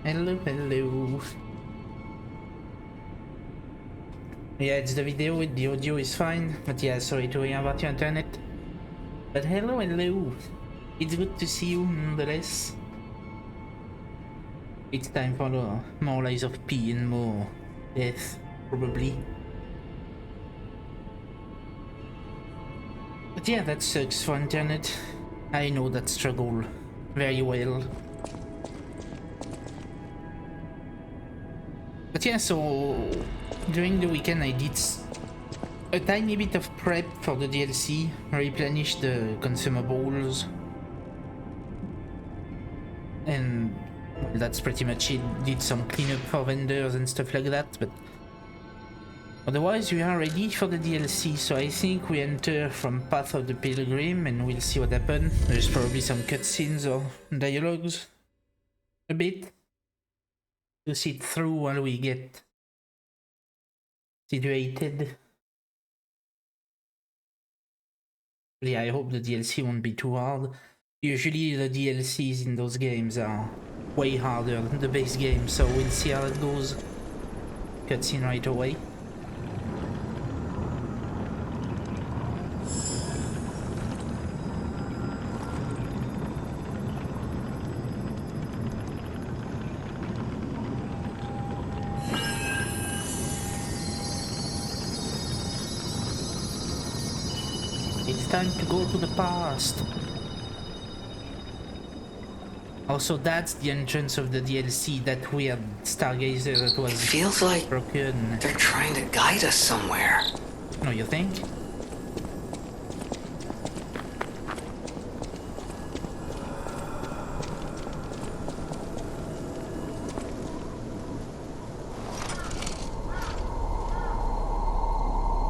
Hello, hello. Yeah, it's the video, the audio is fine, but yeah, sorry to hear about your internet. But hello, hello. It's good to see you nonetheless. It's time for more Lies of P and more death, probably. But yeah, that sucks for internet. I know that struggle very well. But yeah, so during the weekend I did a tiny bit of prep for the DLC, replenish the consumables, and well, that's pretty much it. Did some cleanup for vendors and stuff like that, but otherwise we are ready for the DLC. So I think we enter from Path of the Pilgrim and we'll see what happens. There's probably some cutscenes or dialogues a bit to sit through while we get situated. Yeah, I hope the DLC won't be too hard. Usually the DLCs in those games are way harder than the base game, so we'll see how it goes. Cutscene right away. It's time to go to the past. Also, that's the entrance of the DLC, that weird stargazer that was feels like broken. They're trying to guide us somewhere. No, you think?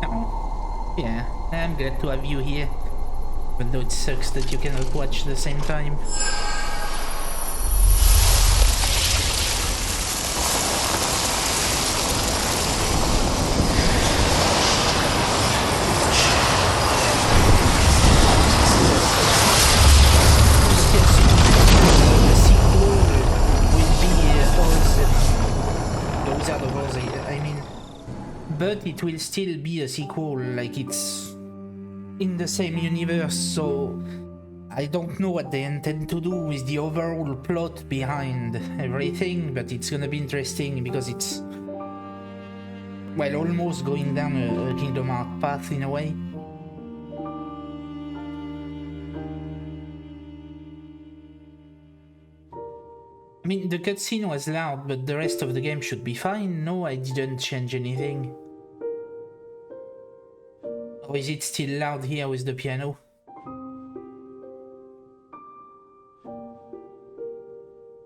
Oh, yeah, I'm glad to have you here. Even though it sucks that you cannot watch at the same time. But it will still be a sequel, like it's in the same universe, so I don't know what they intend to do with the overall plot behind everything, but it's gonna be interesting because it's, well, almost going down a Kingdom Hearts path in a way. I mean, the cutscene was loud, but the rest of the game should be fine. No, I didn't change anything. Or is it still loud here with the piano?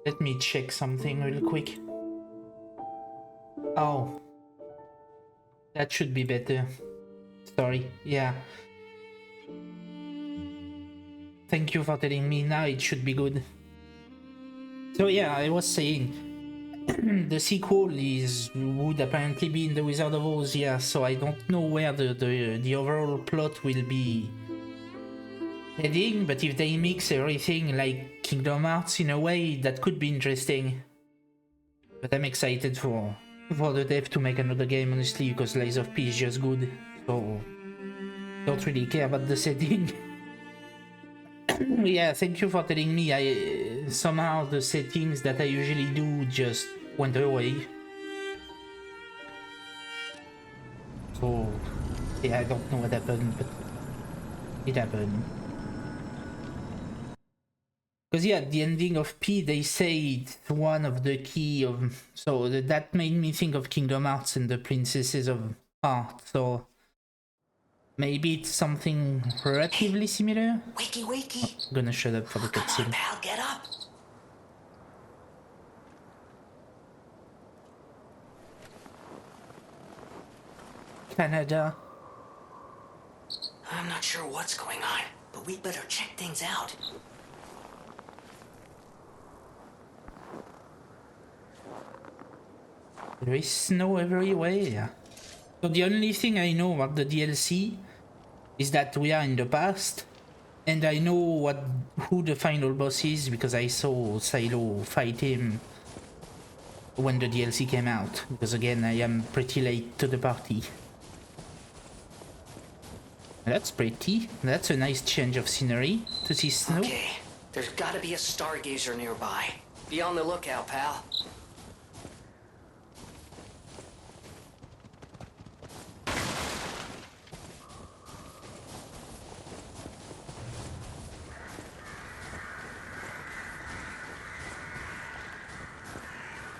Let me check something real quick. Oh. That should be better. Sorry, yeah. Thank you for telling me. Now it should be good. So yeah, I was saying the sequel would apparently be in the Wizard of Oz, yeah, so I don't know where the overall plot will be heading, but if they mix everything like Kingdom Hearts in a way, that could be interesting. But I'm excited for the dev to make another game, honestly, because Lies of P is just good, so don't really care about the setting. Yeah, thank you for telling me. I somehow the settings that I usually do just went away. So yeah, I don't know what happened, but it happened. Because yeah, at the ending of P, they say it's one of the key of... So that made me think of Kingdom Hearts and the Princesses of Heart, so... Maybe it's something relatively similar? Wakey, wakey. Oh, I'm gonna shut up for the cutscene. Come on, pal, get up. Canada. I'm not sure what's going on, but we better check things out. There is snow everywhere. So the only thing I know about the DLC is that we are in the past, and I know who the final boss is because I saw Silo fight him when the DLC came out, because again I am pretty late to the party. That's pretty. That's a nice change of scenery to see snow. Okay, there's gotta be a stargazer nearby. Be on the lookout, pal.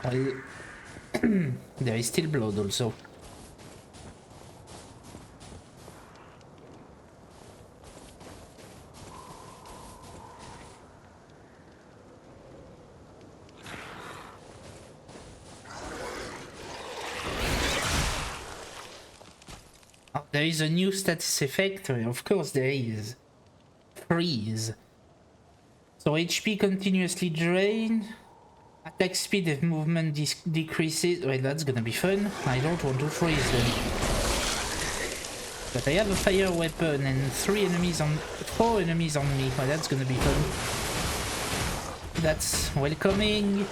Well, there is still blood also. Oh, there is a new status effect, of course there is. Freeze. So HP continuously drain. Attack speed if movement decreases. Well, that's gonna be fun. I don't want to freeze then. But I have a fire weapon and 4 enemies on me. Well, that's gonna be fun. That's welcoming.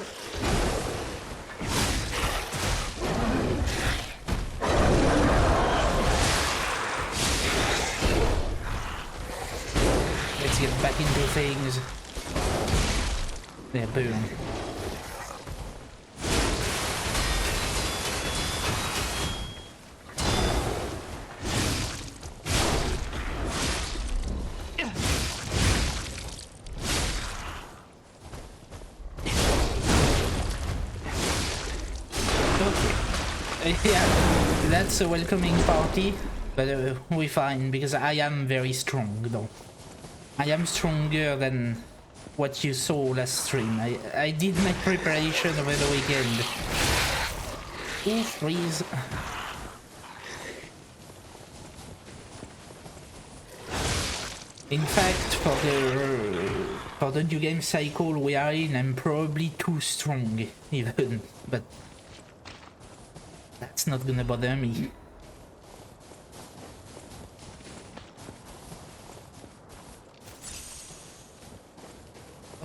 Let's get back into things. There, boom. Yeah, that's a welcoming party, but we're fine because I am very strong though. I am stronger than what you saw last stream. I did my preparation over the weekend. Ooh, freeze. In fact, for the new game cycle we are in, I'm probably too strong even, but that's not gonna bother me.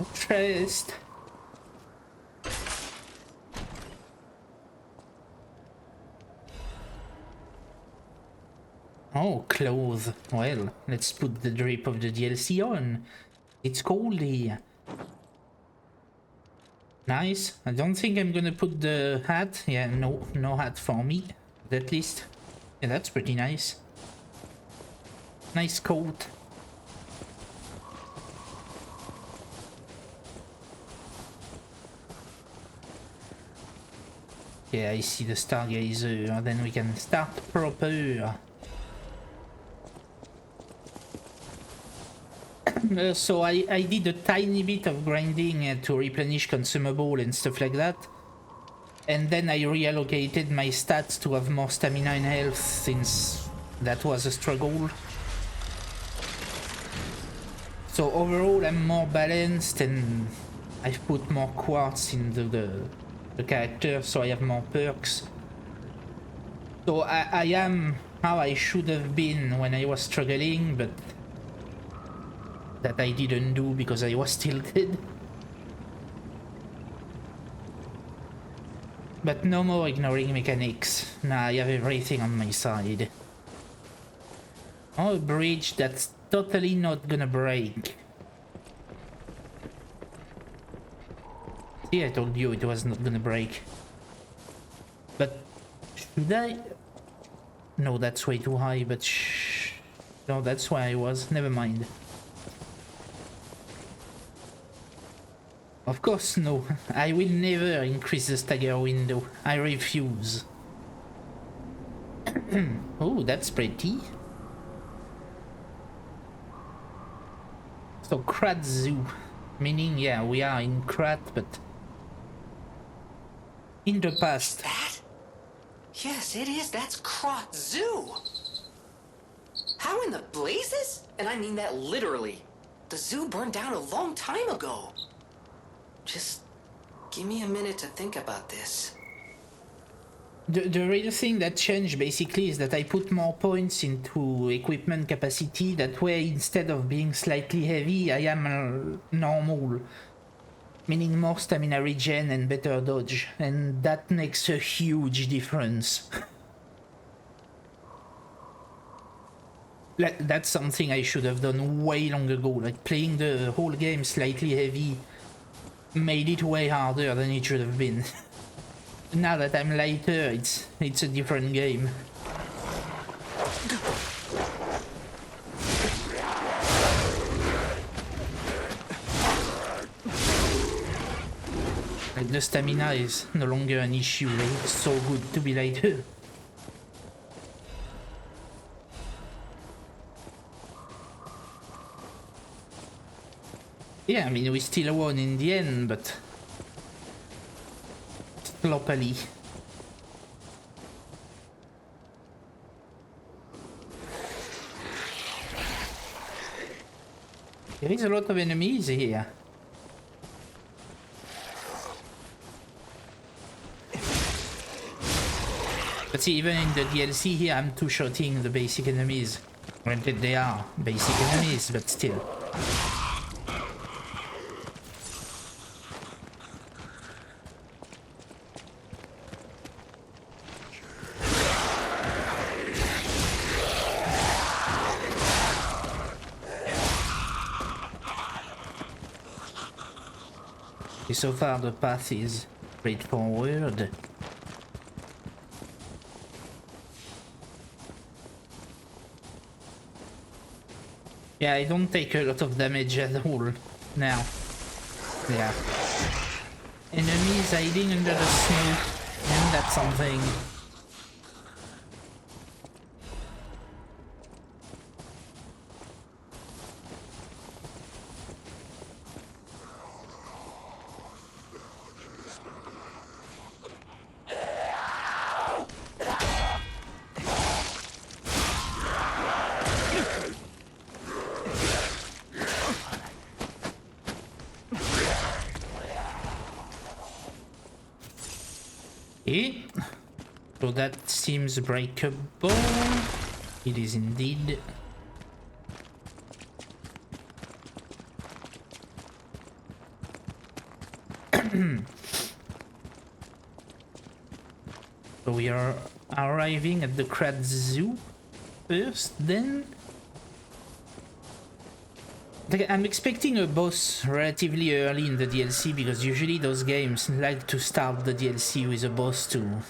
Oh, chest. Oh, clothes. Well, let's put the drip of the DLC on. It's cold here. Nice. I don't think I'm gonna put the hat. Yeah, no hat for me. But at least, yeah, that's pretty nice. Nice coat. Yeah, I see the stargazer. Then we can start proper. So I did a tiny bit of grinding to replenish consumable and stuff like that. And then I reallocated my stats to have more stamina and health since that was a struggle. So overall I'm more balanced and I've put more quartz into the character so I have more perks. So I am how I should have been when I was struggling, but that I didn't do because I was still dead. But no more ignoring mechanics. Now I have everything on my side. Oh, a bridge that's totally not gonna break. See, I told you it was not gonna break. But should I? No, that's way too high, but no, that's why I was. Never mind. Of course, no. I will never increase the stagger window. I refuse. Oh, that's pretty. So, Krat Zoo. Meaning, yeah, we are in Krat, but in the past. That? Yes, it is. That's Krot Zoo. How in the blazes? And I mean that literally. The zoo burned down a long time ago. Just give me a minute to think about this. The real thing that changed basically is that I put more points into equipment capacity. That way, instead of being slightly heavy, I am normal. meaning more stamina regen and better dodge, and that makes a huge difference. That's something I should have done way long ago, like playing the whole game slightly heavy made it way harder than it should have been. Now that I'm lighter, it's a different game. Like the stamina is no longer an issue, like it's so good to be lighter. Yeah, I mean, we still won in the end, but sloppily. There is a lot of enemies here. But see, even in the DLC here, I'm two-shotting the basic enemies. Granted, they are basic enemies, but still. So far the path is straightforward. Yeah, I don't take a lot of damage at all now. Yeah. Enemies hiding under the snow, and that's something. So that seems breakable. It is indeed. So we are arriving at the Krat Zoo first, then. I'm expecting a boss relatively early in the DLC because usually those games like to start the DLC with a boss to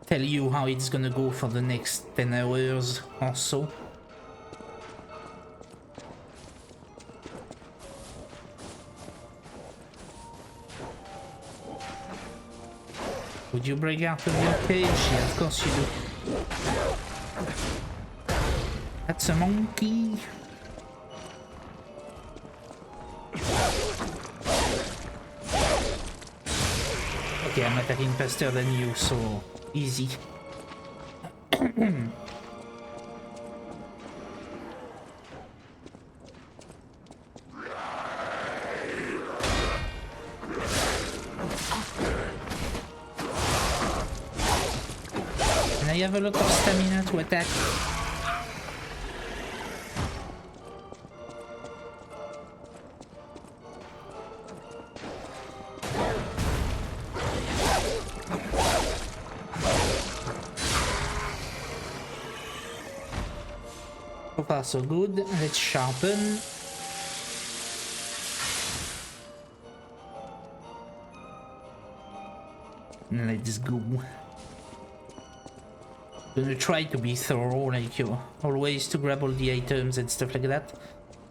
tell you how it's gonna go for the next 10 hours or so. Would you break out of your cage? Yeah, of course you do. That's a monkey. Okay, I'm attacking faster than you, so easy. And I have a lot of stamina to attack. So far so good. Let's sharpen. Let's go. Gonna try to be thorough, like you always, to grab all the items and stuff like that.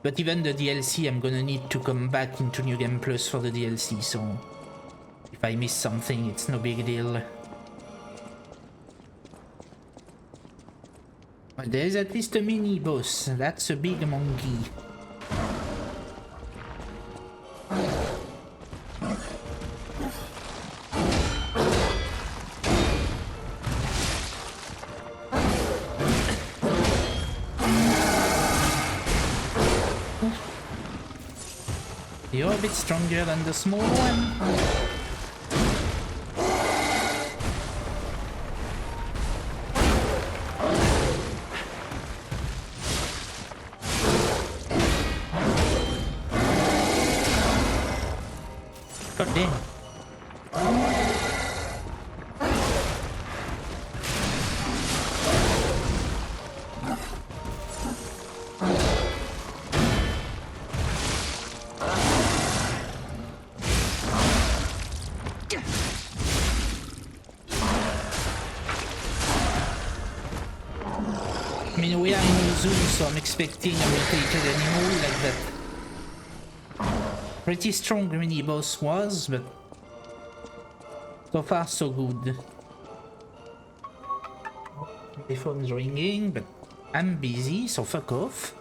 But even the DLC, I'm gonna need to come back into New Game Plus for the DLC, so if I miss something, it's no big deal. But there's at least a mini boss. That's a big monkey. You're a bit stronger than the small one. God damn. I mean, we are in a zoo, so I'm expecting a mutated animal like that. Pretty strong mini boss was, but so far so good. My phone's ringing, but I'm busy, so fuck off.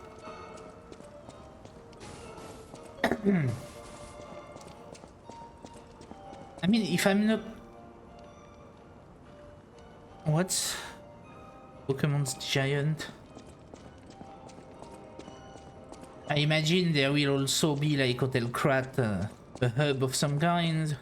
I mean, if I'm not... What's... Pokemon's Giant? I imagine there will also be like Hotel Krat, a hub of some kind.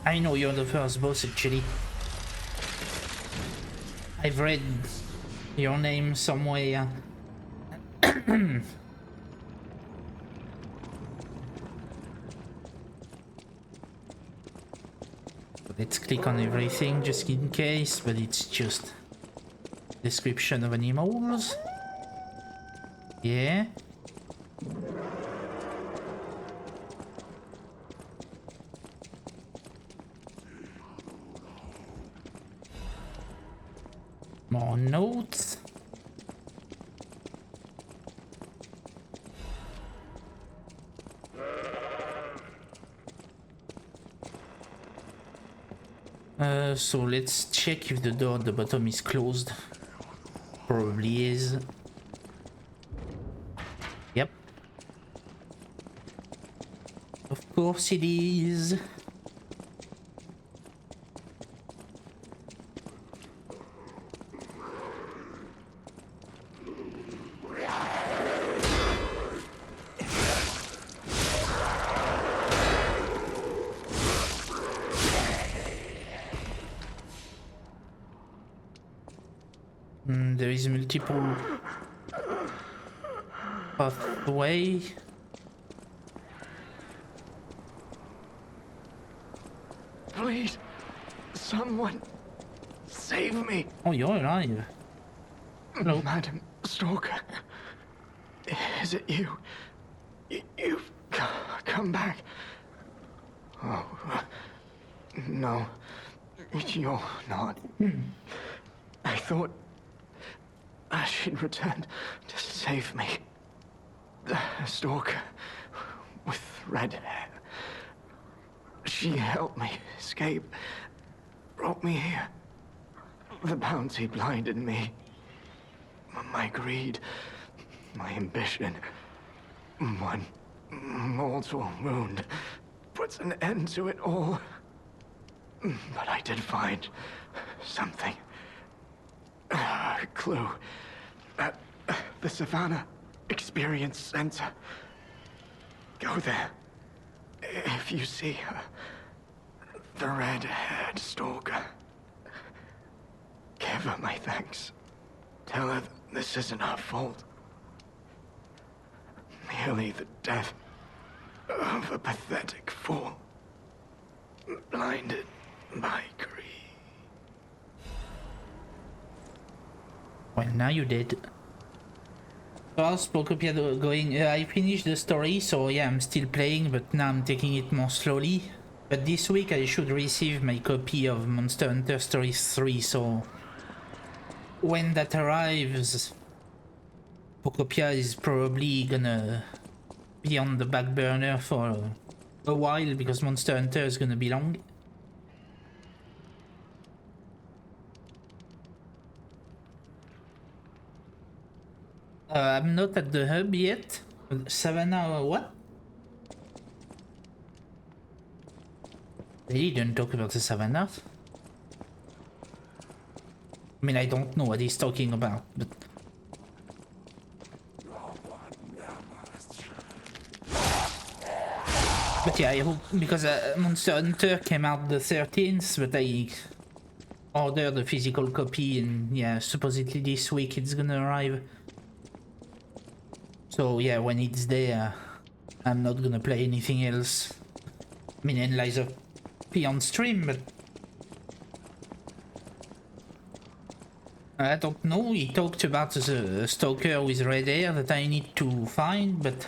I know you're the first boss actually. I've read your name somewhere. Let's click on everything just in case, but it's just description of animals. Yeah. More notes. So let's check if the door at the bottom is closed. Probably is. Yep. Of course it is. There is multiple pathway. Please, someone save me. Oh, you're alive. Hello. Madam Stalker, is it you? You've come back. Oh, no, you're not. I thought she'd returned to save me. The stalker with red hair. She helped me escape, brought me here. The bounty blinded me. My greed, my ambition. One mortal wound puts an end to it all. But I did find something. A clue at the Savannah Experience Center. Go there. If you see her, the red-haired stalker, give her my thanks. Tell her this isn't her fault. Merely the death of a pathetic fool, blinded by greed. Well, now you did. So how's Pokopia going? I finished the story, so yeah, I'm still playing, but now I'm taking it more slowly. But this week I should receive my copy of Monster Hunter Stories 3, so when that arrives, Pokopia is probably gonna be on the back burner for a while, because Monster Hunter is gonna be long. I'm not at the hub yet. Savannah, what? They didn't talk about the savannah. I mean, I don't know what he's talking about, but... But yeah, I hope, because Monster Hunter came out the 13th, but I ordered a physical copy, and yeah, supposedly this week it's gonna arrive. So yeah, when it's there, I'm not gonna play anything else. I mean, and Lies of P on stream, but... I don't know, he talked about the stalker with red hair that I need to find, but...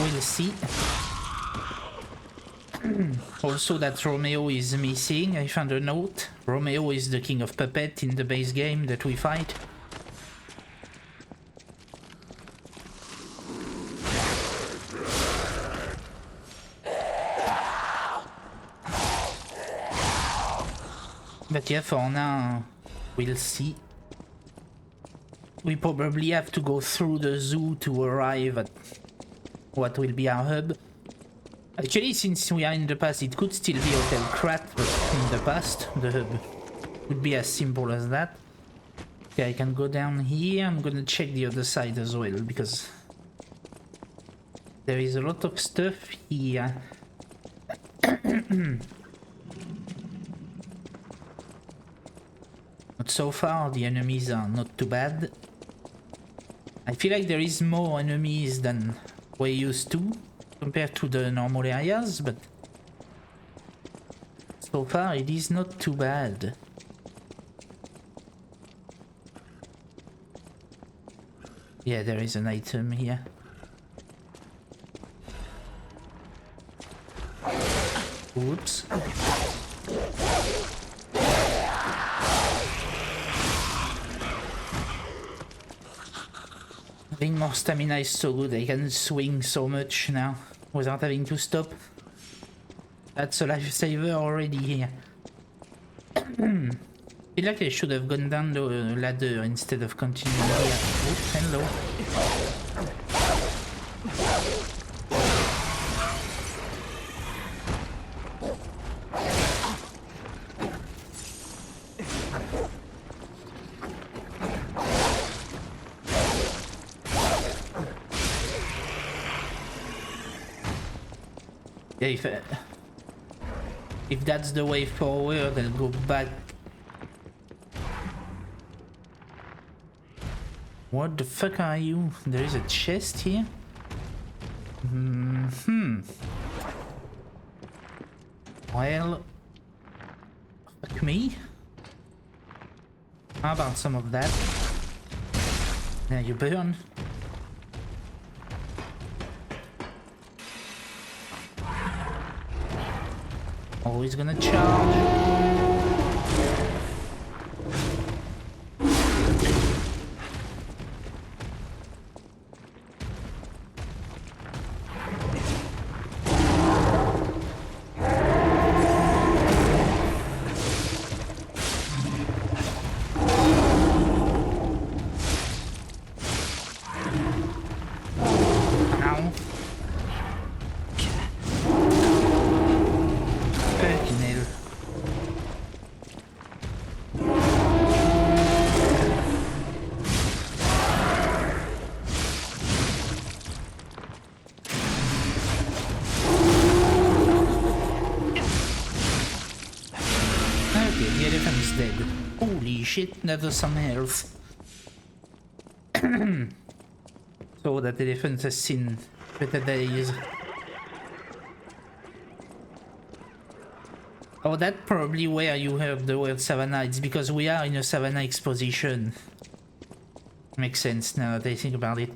We'll see. Also that Romeo is missing, I found a note. Romeo is the king of puppet in the base game that we fight. But yeah, for now, we'll see. We probably have to go through the zoo to arrive at what will be our hub. Actually, since we are in the past, it could still be Hotel Krat, but in the past, the hub would be as simple as that. Okay, I can go down here. I'm gonna check the other side as well, because there is a lot of stuff here. But so far, the enemies are not too bad. I feel like there is more enemies than we're used to compared to the normal areas, but so far it is not too bad. Yeah, there is an item here. Oops. Having more stamina is so good, I can swing so much now without having to stop. That's a lifesaver already here. I feel like I should have gone down the ladder instead of continuing here. Oh, hello. Yeah, if that's the way forward, I'll go back. What the fuck are you? There is a chest here? Well, fuck me. How about some of that? Now you burn. Always gonna charge. Shit, never some health. So that elephant has seen better days. Oh, that's probably where you heard the word savannah. It's because we are in a savannah exposition. Makes sense now that I think about it.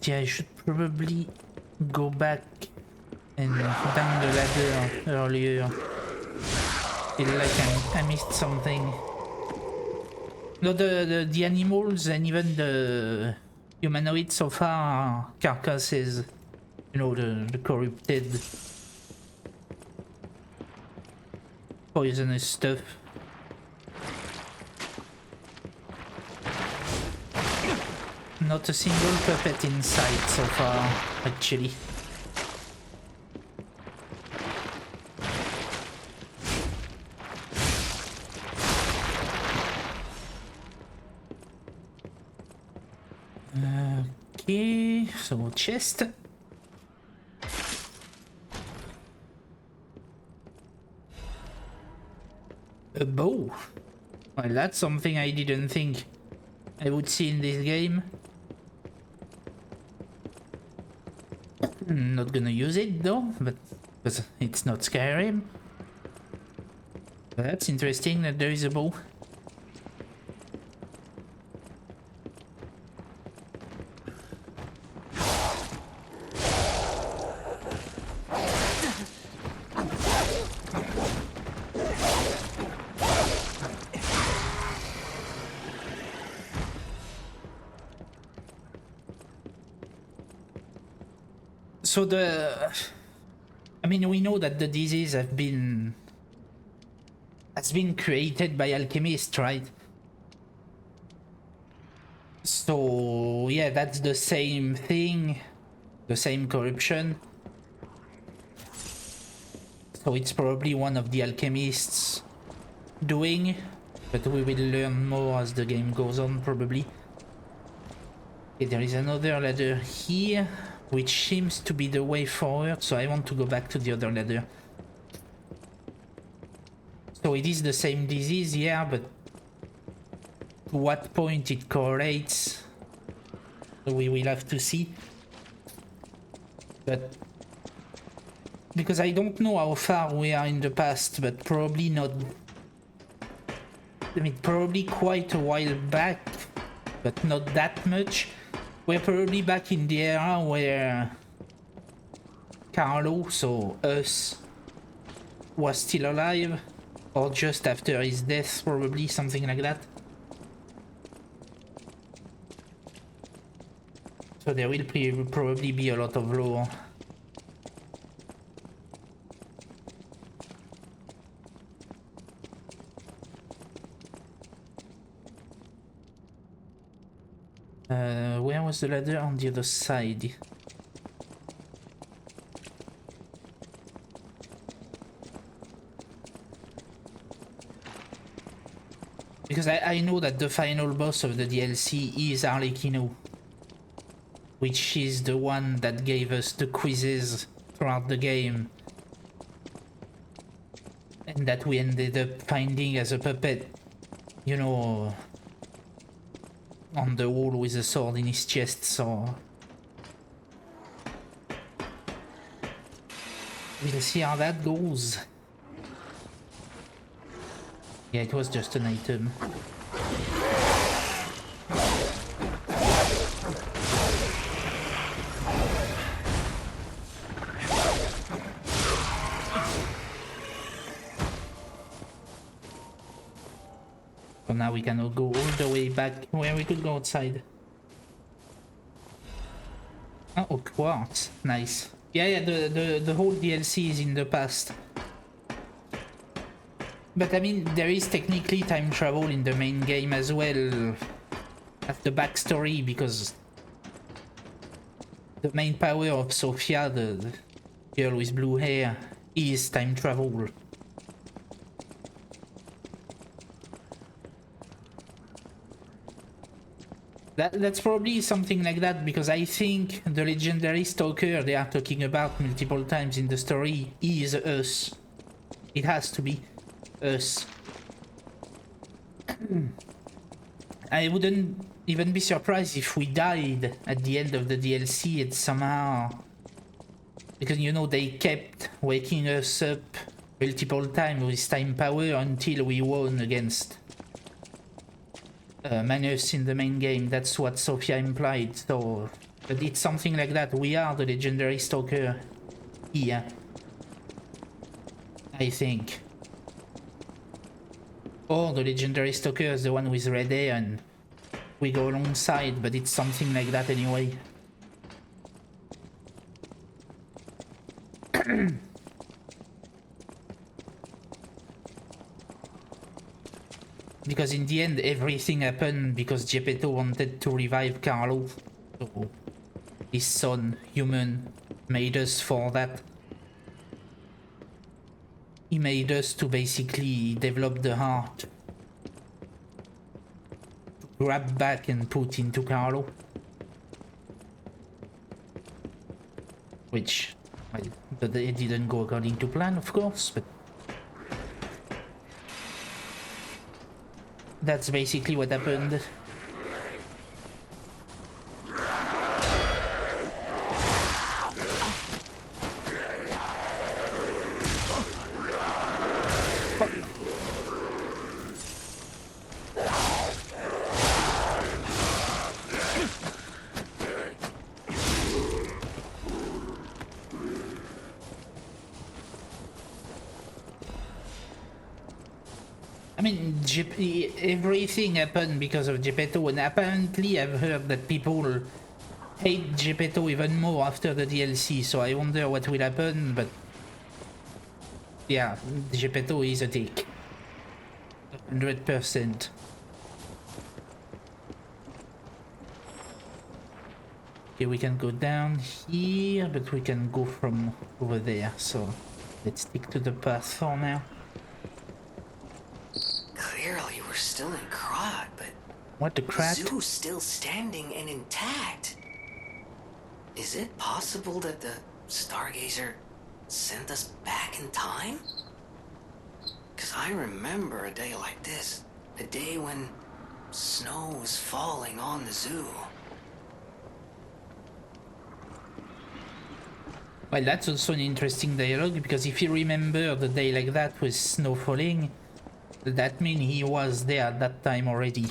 Yeah, I should probably go back and down the ladder earlier. Feel like I missed something. No, the animals and even the humanoids so far are carcasses. You know, the corrupted poisonous stuff. Not a single puppet in sight so far, actually. Okay, so chest. A bow. Well, that's something I didn't think I would see in this game. I'm not gonna use it though, but because it's not Skyrim. But that's interesting that there is a bow. So I mean, we know that the disease has been created by alchemists, right? So yeah, that's the same thing, the same corruption. So it's probably one of the alchemists doing, but we will learn more as the game goes on, probably. Okay, there is another ladder here, which seems to be the way forward, so I want to go back to the other ladder. So it is the same disease, yeah, but to what point it correlates, we will have to see. But because I don't know how far we are in the past, but probably not. I mean, probably quite a while back, but not that much. We're probably back in the era where Carlo, so us, was still alive, or just after his death, probably, something like that. So there will probably be a lot of lore. Where was the ladder? On the other side. Because I know that the final boss of the DLC is Arlecchino, which is the one that gave us the quizzes throughout the game, and that we ended up finding as a puppet, you know, on the wall with a sword in his chest, so we'll see how that goes. Yeah, it was just an item. So now we can go all the way back where we could go outside. Oh, quartz. Nice. Yeah, the whole DLC is in the past. But I mean, there is technically time travel in the main game as well. That's the backstory, because the main power of Sophia, the girl with blue hair, is time travel. That's probably something like that, because I think the legendary stalker they are talking about multiple times in the story is us. It has to be us. I wouldn't even be surprised if we died at the end of the DLC and somehow... Because, you know, they kept waking us up multiple times with time power until we won against Manus in the main game. That's what Sophia implied, so... But it's something like that. We are the legendary stalker here, I think. Or the legendary stalker is the one with red hair and we go alongside, but it's something like that anyway. Because in the end, everything happened because Geppetto wanted to revive Carlo. So his son, human, made us for that. He made us to basically develop the heart. To grab back and put into Carlo. Which, well, it didn't go according to plan, of course, but... That's basically what happened. I mean, everything happened because of Geppetto, and apparently I've heard that people hate Geppetto even more after the DLC, so I wonder what will happen, but... Yeah, Geppetto is a dick. 100%. Okay, we can go down here, but we can go from over there, so let's stick to the path for now. Clearly, we're still in Krot, but What the crap? the zoo's still standing and intact. Is it possible that the Stargazer sent us back in time? Because I remember a day like this, a day when snow was falling on the zoo. Well, that's also an interesting dialogue, because if you remember the day like that with snow falling, that means he was there at that time already.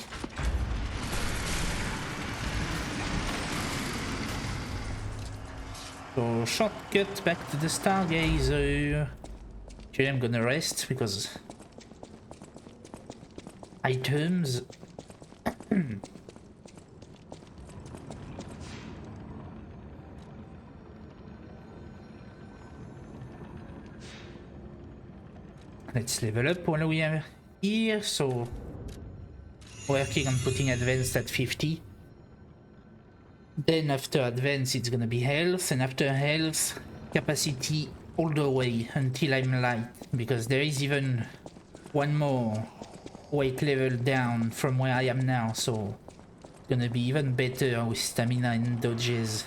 So, shortcut back to the Stargazer. Actually, I'm gonna rest, because... items... Let's level up while we are here, so... working on putting advanced at 50. Then after advanced it's gonna be health, and after health, capacity all the way until I'm light. Because there is even one more weight level down from where I am now, so... it's gonna be even better with stamina and dodges.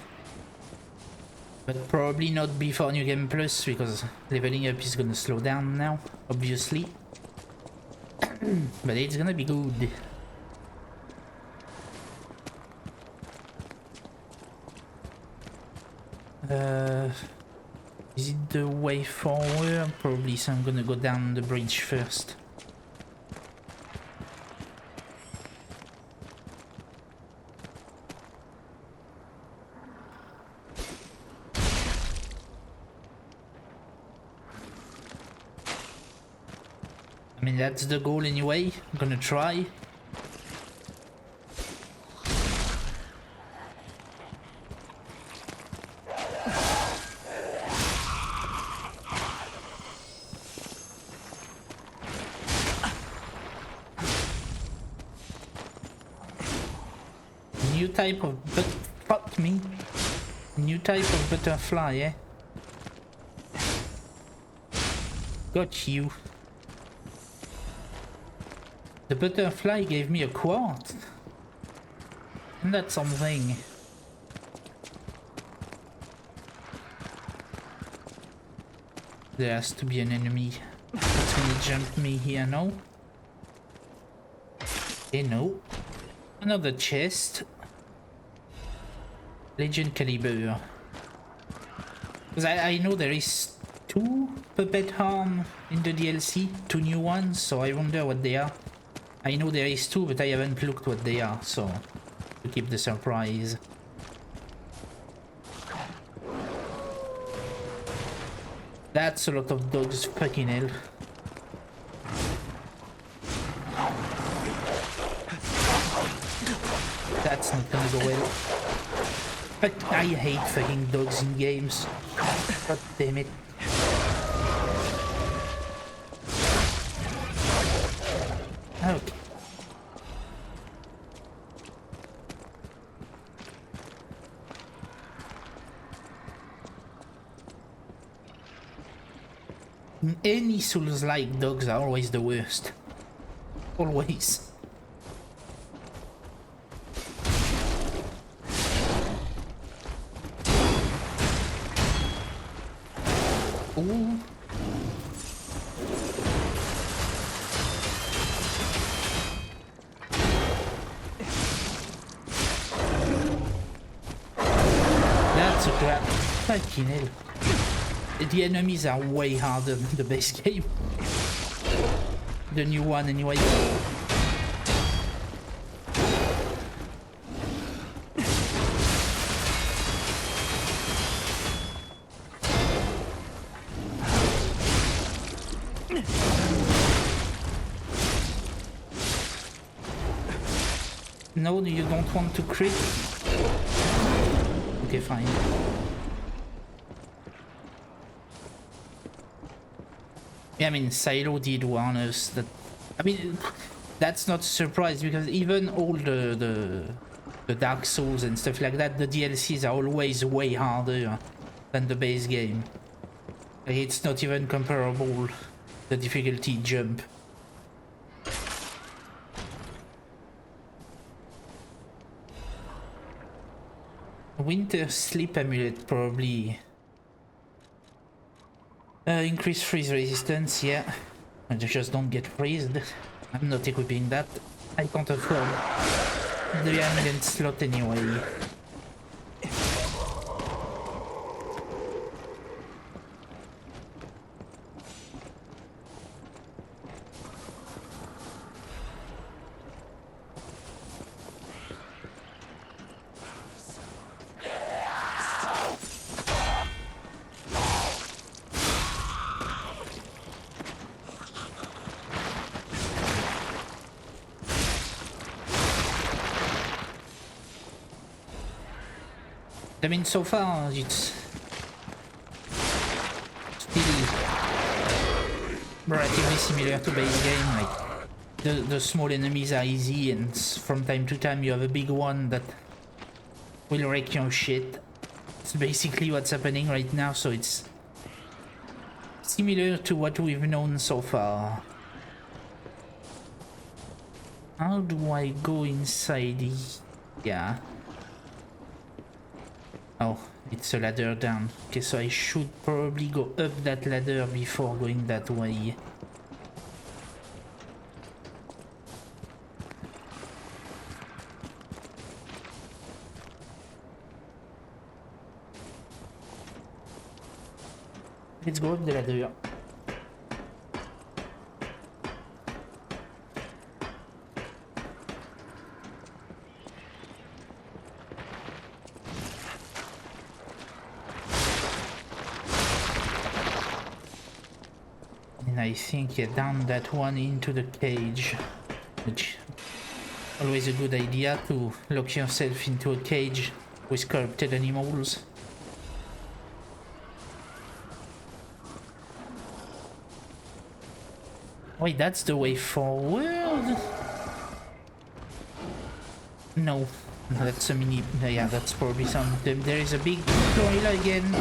But probably not before New Game Plus, because leveling up is gonna slow down now, obviously. But it's gonna be good. Is it the way forward? Probably, so I'm gonna go down the bridge first. I mean, that's the goal anyway. I'm gonna try. New type of fuck me. New type of butterfly, eh? Got you. The butterfly gave me a quart. And that's something. There has to be an enemy that's gonna jump me here, no? Okay, no. Another chest. Legend Caliber. Because I know there is 2 puppet harm in the DLC, 2 new ones, so I wonder what they are. I know there is 2, but I haven't looked what they are, so to keep the surprise. That's a lot of dogs, fucking hell. That's not gonna go well. But I hate fucking dogs in games. God damn it. Any Souls-like dogs are always the worst. Always. Ooh. That's a trap. Fucking hell. The enemies are way harder than the base game. The new one anyway. No, you don't want to crit? Okay, fine. Yeah, I mean, Silo did warn us that... I mean, that's not a surprise, because even all the Dark Souls and stuff like that, the DLCs are always way harder than the base game. Like, it's not even comparable, the difficulty jump. Winter Sleep Amulet probably... increase freeze resistance, yeah. I just don't get freezed. I'm not equipping that. I can't afford the amulet slot anyway. I mean, so far it's still relatively similar to base game. Like the small enemies are easy, and from time to time you have a big one that will wreck your shit. It's basically what's happening right now, so it's similar to what we've known so far. How do I go inside? Yeah. Oh, it's a ladder down. Okay, so I should probably go up that ladder before going that way. Let's go up the ladder. I think, yeah, down that one into the cage, which always a good idea to lock yourself into a cage with corrupted animals. Wait, that's the way forward? No, that's a mini... yeah, that's probably some... There is a big gorilla again.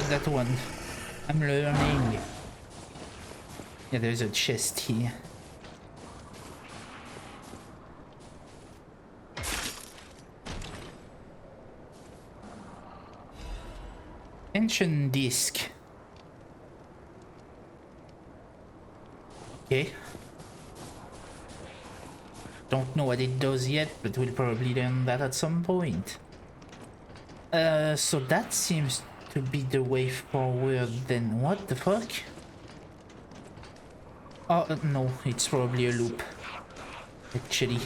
That one. I'm learning. Yeah, there's a chest here. Ancient disc. Okay. Don't know what it does yet, but we'll probably learn that at some point. So that seems to be the way forward, then what the fuck? Oh, no, it's probably a loop, actually.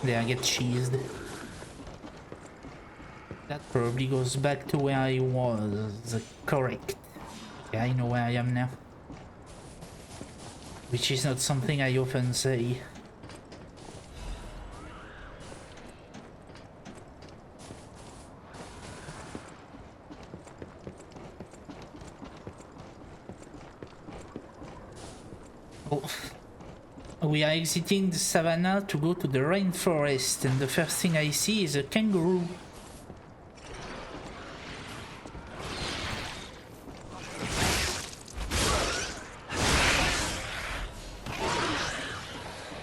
There, I get cheesed. That probably goes back to where I was. Correct. Yeah, I know where I am now. Which is not something I often say. Oh. We are exiting the savannah to go to the rainforest, and the first thing I see is a kangaroo.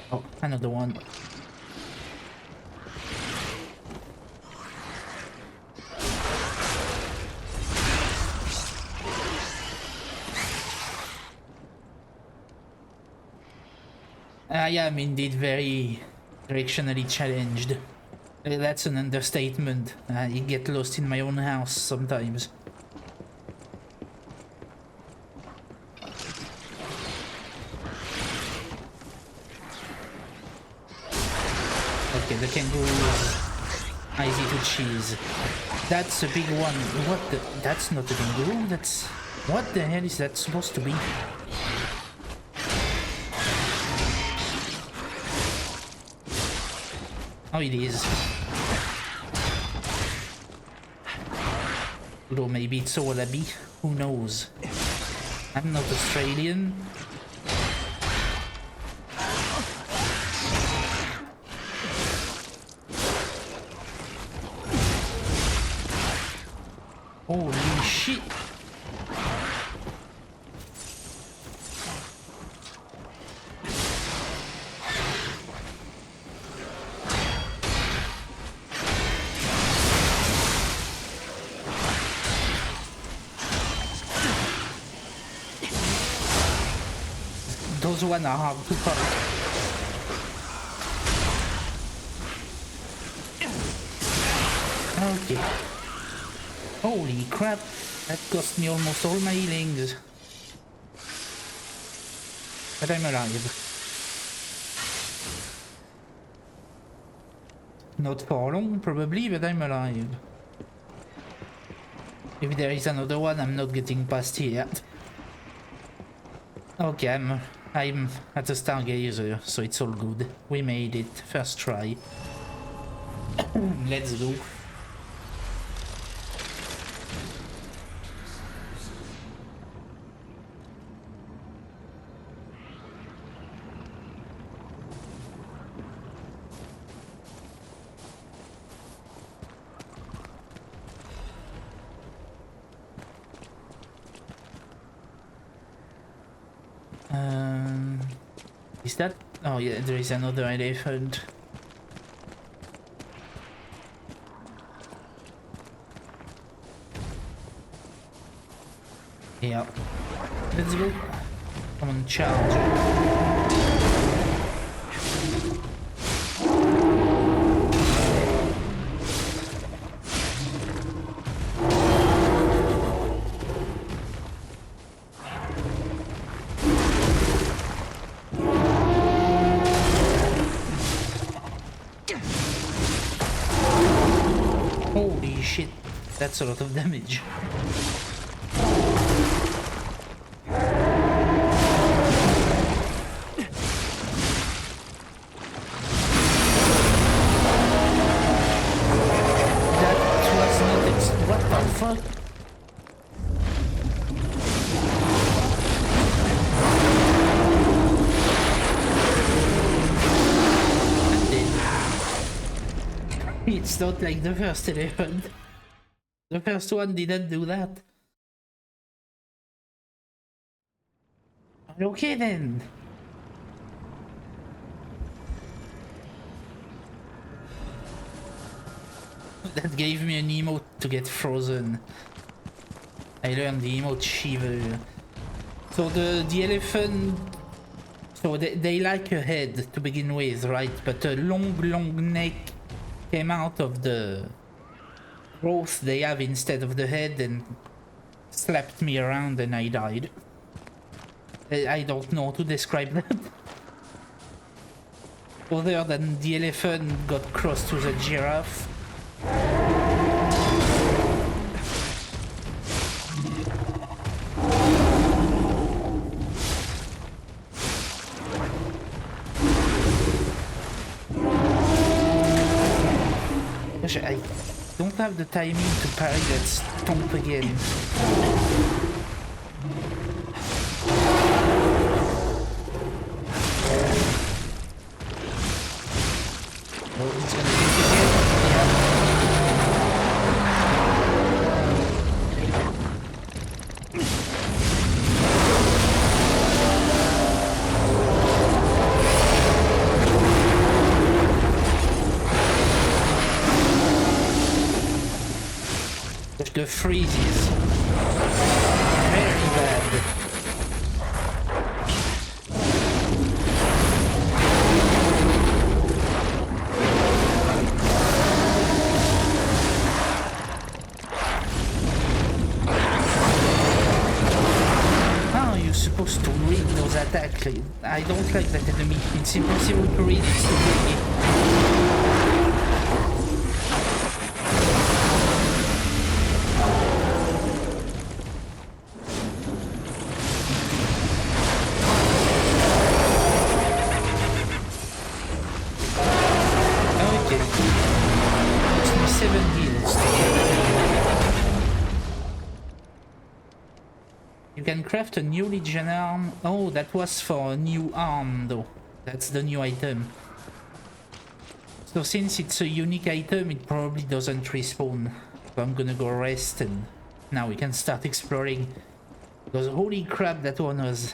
Oh, another one. I am indeed very directionally challenged. That's an understatement. I get lost in my own house sometimes. Okay, the kangaroo is easy to cheese. That's a big one. What the? That's not a kangaroo. That's... What the hell is that supposed to be? Oh, it is. Although maybe it's a wallaby. Who knows? I'm not Australian. Holy shit! Those ones are hard to fight. Okay. Holy crap, that cost me almost all my healings. But I'm alive. Not for long, probably, but I'm alive. If there is another one, I'm not getting past here. Okay, I'm at the Stargazer, so it's all good. We made it, first try. Let's go. Is that... Oh yeah, there is another elephant. Yeah. Let's go. Come on, charge. Holy shit, that's a lot of damage. It's not like the first elephant. The first one didn't do that. Okay then. That gave me an emote to get frozen. I learned the emote Shiver. So the elephant... So they like a head to begin with, right? But a long neck came out of the growth they have instead of the head and slapped me around and I died. I don't know how to describe that. Other than the elephant got crossed with a giraffe. Gosh, I don't have the timing to parry that stomp again. Oh, it's gonna hit again. Yeah. The freezes. Very bad. Supposed to read those attacks. I don't like that enemy. It's impossible to read. It's too big. Okay. It's me 7 heals to get. You can craft a new Legion arm. Oh, that was for a new arm though. That's the new item. So since it's a unique item, it probably doesn't respawn. So I'm gonna go rest and now we can start exploring. Because holy crap, that one was...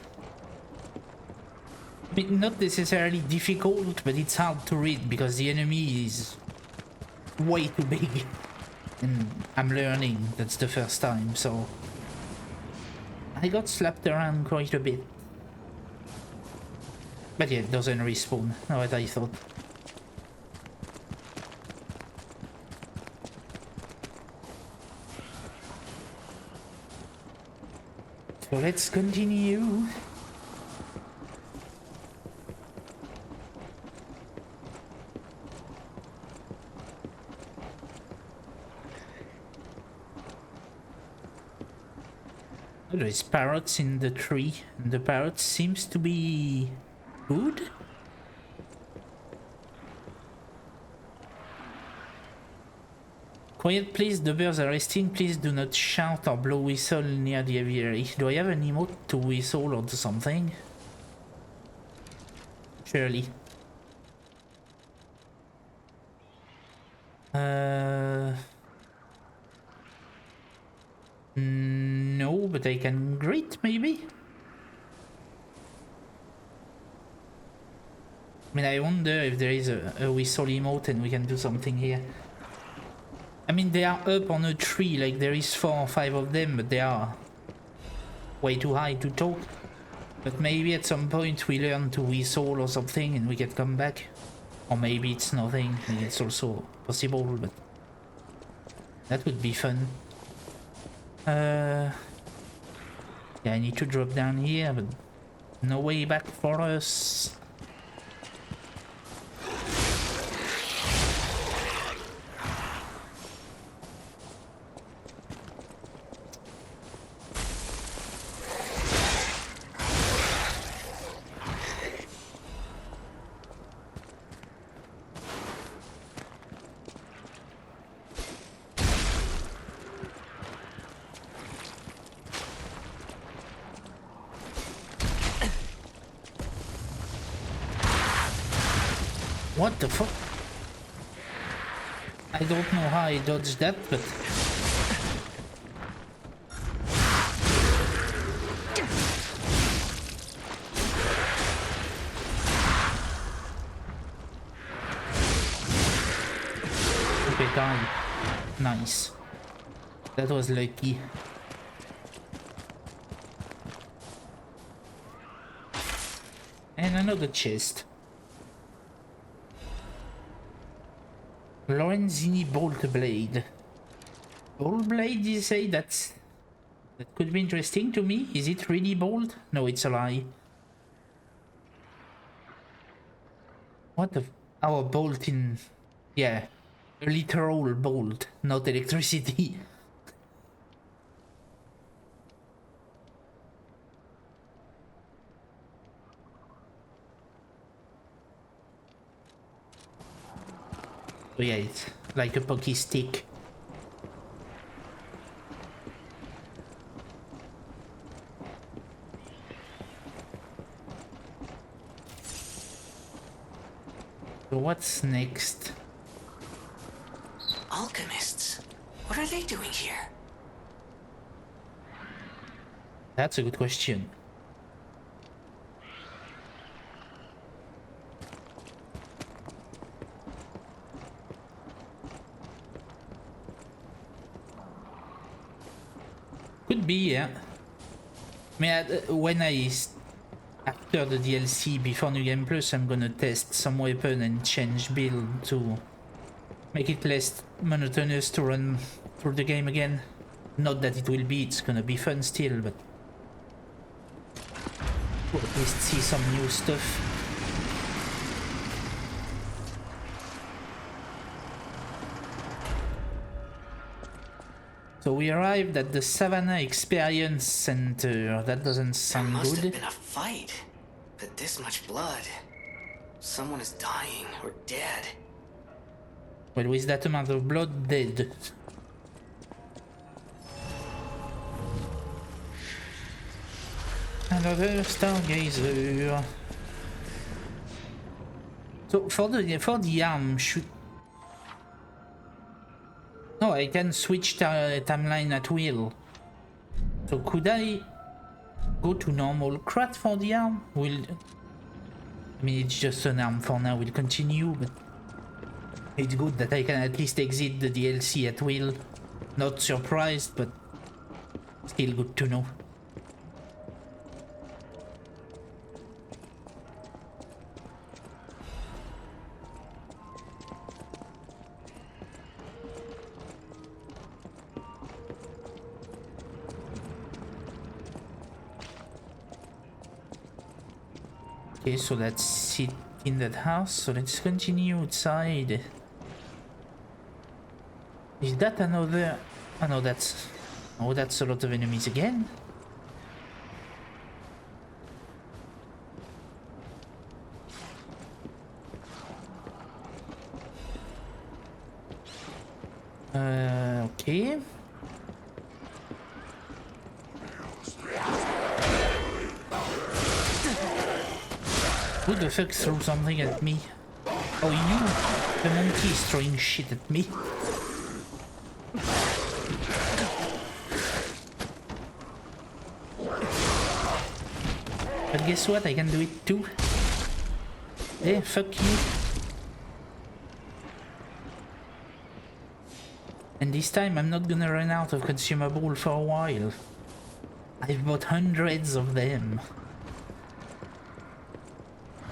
I mean, not necessarily difficult, but it's hard to read because the enemy is way too big. And I'm learning, that's the first time, so... I got slapped around quite a bit. But yeah, it doesn't respawn, what I thought. So let's continue. There's parrots in the tree, and the parrot seems to be good. Quiet please, the birds are resting, please do not shout or blow whistle near the aviary. Do I have an emote to whistle or something? Surely. No, but I can greet maybe? I mean, I wonder if there is a whistle emote and we can do something here. I mean, they are up on a tree, like there is 4 or 5 of them, but they are way too high to talk. But maybe at some point we learn to whistle or something and we can come back. Or maybe it's nothing, and it's also possible, but that would be fun. Yeah, I need to drop down here, but no way back for us. What the fuck? I don't know how I dodged that, but... Okay, die. Nice. That was lucky. And another chest. Lorenzini Bolt Blade. Bolt Blade, you say? That could be interesting to me. Is it really bold? No, it's a lie. What the... Our bolt in... Yeah. A literal bolt, not electricity. Oh yeah, it's like a pokey stick. So what's next? Alchemists? What are they doing here? That's a good question. Could be, yeah. I mean, after the DLC, before New Game Plus, I'm gonna test some weapon and change build to make it less monotonous to run through the game again. Not that it will be, it's gonna be fun still, but we'll at least see some new stuff. So we arrived at the Savannah Experience Center. That doesn't sound Must good. have been a fight. But this much blood. Someone is dying or dead. Well, with that amount of blood, dead. Another stargazer. So for the arm, should... No, I can switch timeline at will. So could I go to normal crat for the arm? I mean, it's just an arm for now, we'll continue, but it's good that I can at least exit the DLC at will. Not surprised, but still good to know. Okay, so that's it in that house, so let's continue outside. Is that another... Oh no, that's... Oh, that's a lot of enemies again. Okay. Who the fuck threw something at me? Oh, you! The monkey is throwing shit at me. But guess what? I can do it too. Hey, fuck you. And this time I'm not gonna run out of consumable for a while. I've bought hundreds of them.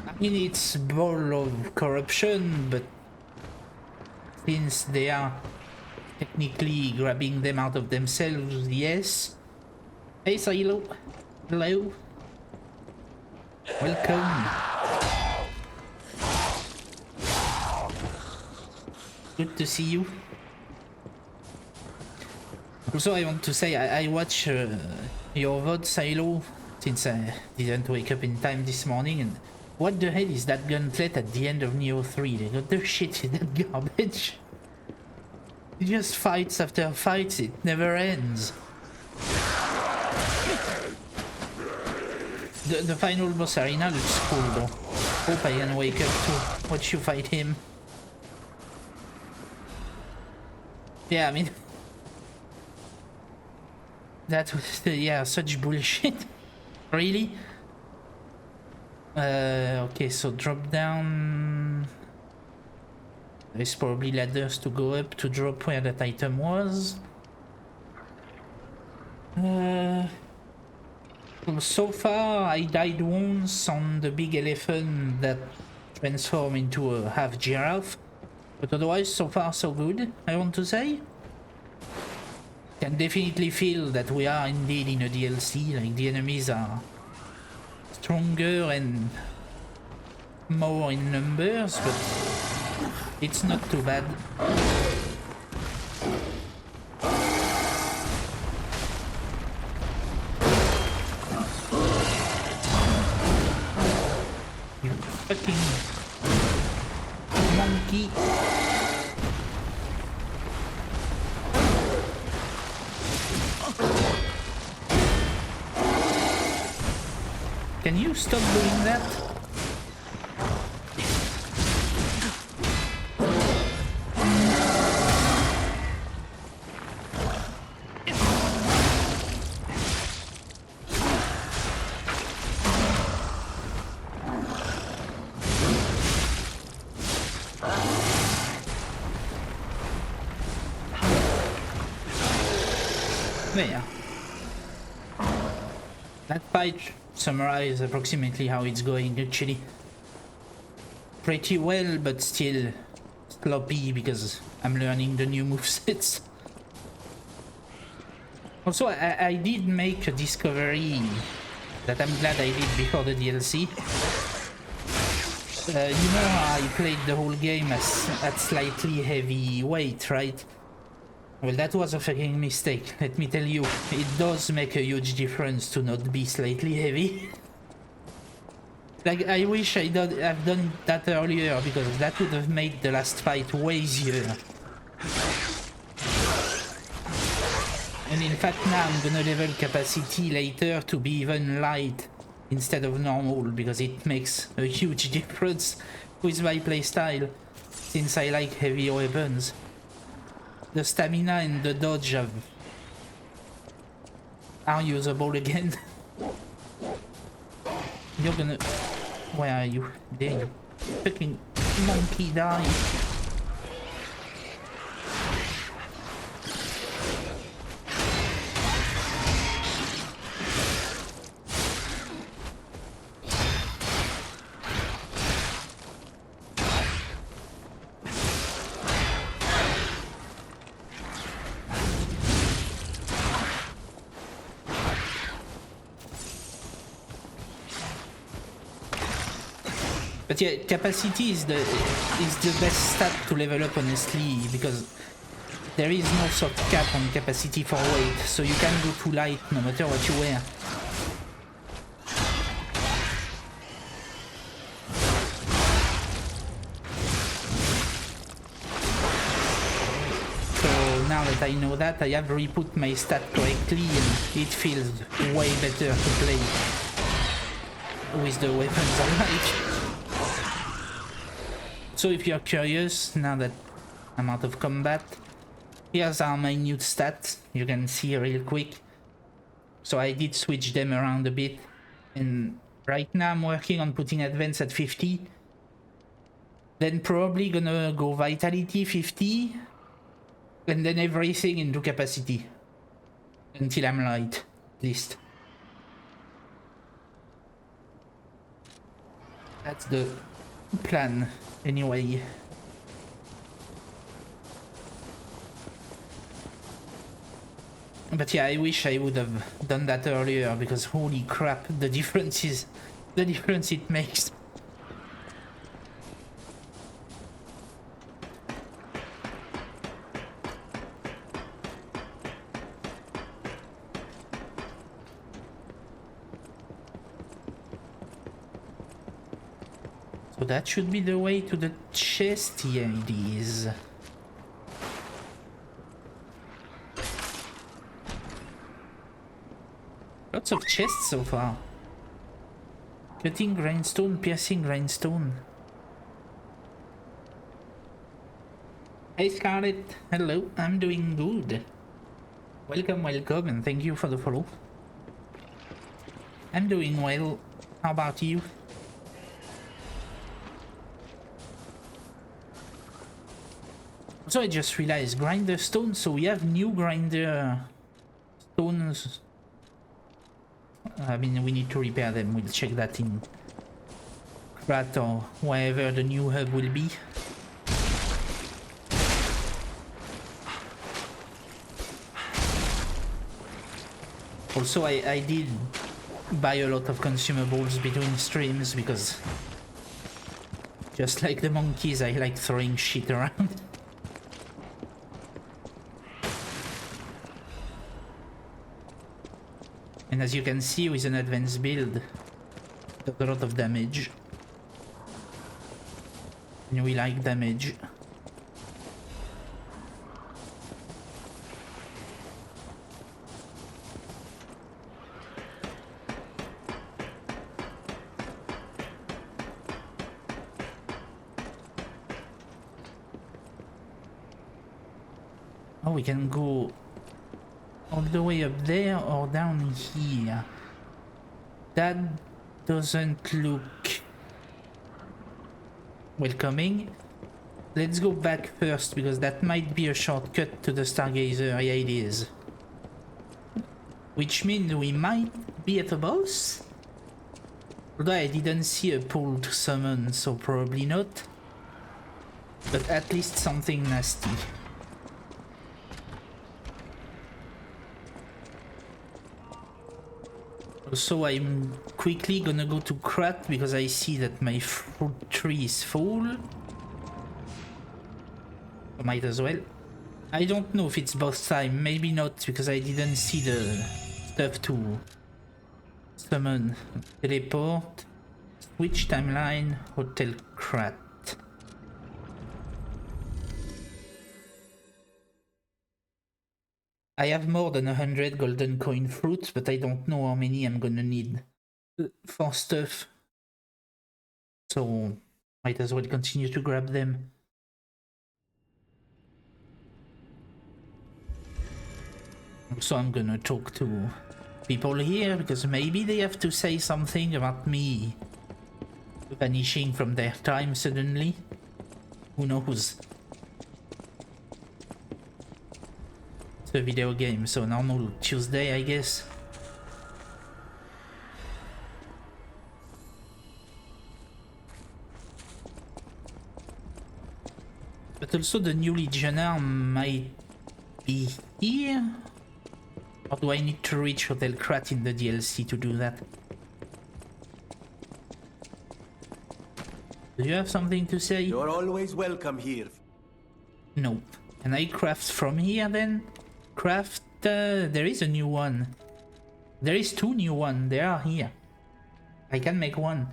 I mean, it's ball of corruption, but since they are technically grabbing them out of themselves, yes. Hey, Silo. Hello. Welcome. Good to see you. Also, I want to say I watch your VOD, Silo, since I didn't wake up in time this morning, and what the hell is that gauntlet at the end of Neo 3? They got the shit in that garbage. It just fights after fights, it never ends. The final boss arena looks cool though. Hope I can wake up to watch you fight him. Yeah, I mean... That was, yeah, such bullshit. Really? Okay, so drop down. There's probably ladders to go up to drop where that item was. So far, I died once on the big elephant that transformed into a half giraffe. But otherwise, so far, so good, I want to say. Can definitely feel that we are indeed in a DLC, like the enemies are stronger and more in numbers, but it's not too bad. You fucking monkey. Can you stop doing that? There. That fight summarizes approximately how it's going, actually. Pretty well, but still sloppy because I'm learning the new movesets. Also, I did make a discovery that I'm glad I did before the DLC. You know how I played the whole game at slightly heavy weight, right? Well, that was a fucking mistake, let me tell you. It does make a huge difference to not be slightly heavy. Like, I wish I've done that earlier, because that would have made the last fight way easier. And in fact, now I'm gonna level capacity later to be even light instead of normal, because it makes a huge difference with my playstyle, since I like heavy weapons. The stamina and the dodge are usable again. You're gonna... Where are you? There you fucking monkey, die. But yeah, capacity is the best stat to level up, honestly, because there is no soft cap on capacity for weight, so you can go too light no matter what you wear. So now that I know that, I have re-put my stat correctly, and it feels way better to play with the weapons I like. So if you're curious, now that I'm out of combat, here's are my new stats, you can see real quick. So I did switch them around a bit, and right now I'm working on putting advance at 50. Then probably gonna go vitality 50, and then everything into capacity. Until I'm light, at least. That's the plan, anyway. But yeah, I wish I would have done that earlier, because holy crap, the difference it makes. So that should be the way to the chest, yeah it is. Lots of chests so far. Cutting grindstone, piercing grindstone. Hey Scarlet, hello, I'm doing good. Welcome, welcome, and thank you for the follow. I'm doing well, how about you? So I just realized, grinder stone, so we have new grinder stones. I mean, we need to repair them, we'll check that in Krat or wherever the new hub will be. Also, I did buy a lot of consumables between streams, because just like the monkeys, I like throwing shit around. And as you can see, with an advanced build, does a lot of damage. And we like damage. Oh, we can go all the way up there or down here. That doesn't look welcoming. Let's go back first because that might be a shortcut to the Stargazer. Yeah, it is. Which means we might be at the boss? Although I didn't see a pool to summon, so probably not. But at least something nasty. So I'm quickly gonna go to Krat because I see that my fruit tree is full. I might as well. I don't know if it's boss time, maybe not because I didn't see the stuff to summon. Teleport, switch timeline, Hotel Krat. I have more than 100 golden coin fruits, but I don't know how many I'm gonna need for stuff. So might as well continue to grab them. So I'm gonna talk to people here because maybe they have to say something about me vanishing from their time suddenly. Who knows? It's a video game, so normal Tuesday, I guess. But also the new Legionnaire might be here? Or do I need to reach Hotel Krat in the DLC to do that? Do you have something to say? You're always welcome here. Nope. Can I craft from here then? Craft... there is a new one. There is two new ones. They are here. I can make one.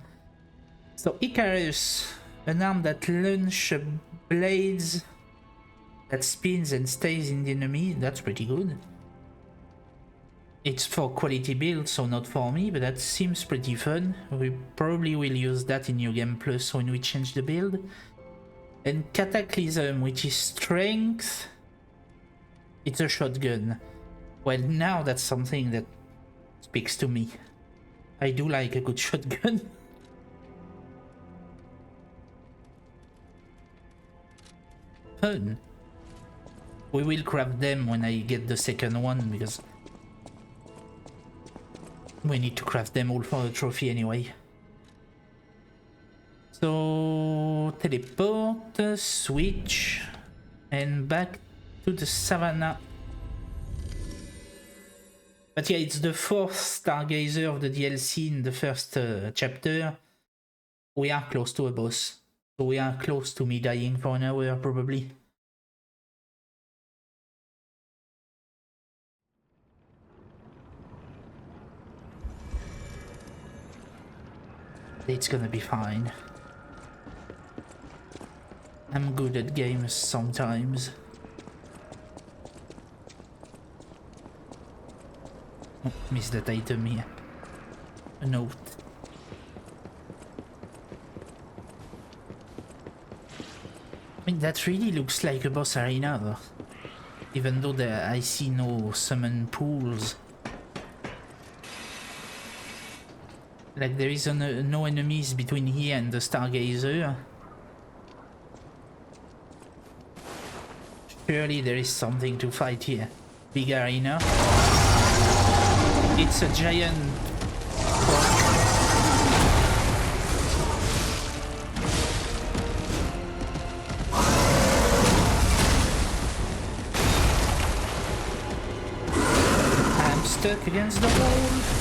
So Icarus, an arm that launches blades that spins and stays in the enemy. That's pretty good. It's for quality build, so not for me, but that seems pretty fun. We probably will use that in New Game Plus when we change the build. And Cataclysm, which is strength. It's a shotgun. Well, now that's something that speaks to me. I do like a good shotgun. Fun. We will craft them when I get the second one, because we need to craft them all for the trophy anyway. So, teleport, switch, and back to the savannah. But yeah, it's the fourth Stargazer of the DLC in the first chapter. We are close to a boss. So we are close to me dying for an hour, probably. It's gonna be fine. I'm good at games sometimes. Oh, missed that item here. A note. I mean, that really looks like a boss arena though. Even though I see no summon pools. Like there is no enemies between here and the Stargazer. Surely there is something to fight here. Big arena. It's a giant... I'm stuck against the wall.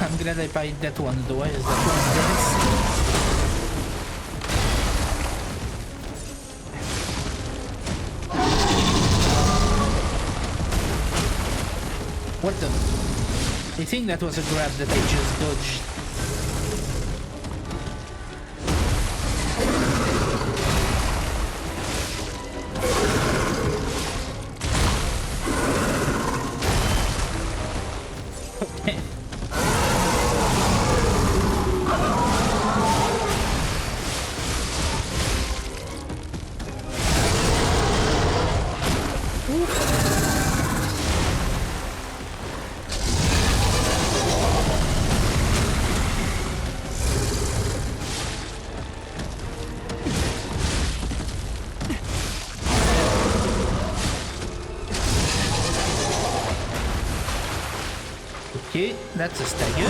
I'm glad I bite that one, otherwise that one's dead. What the? I think that was a grab that I just dodged. Okay. Okay, that's a stagger.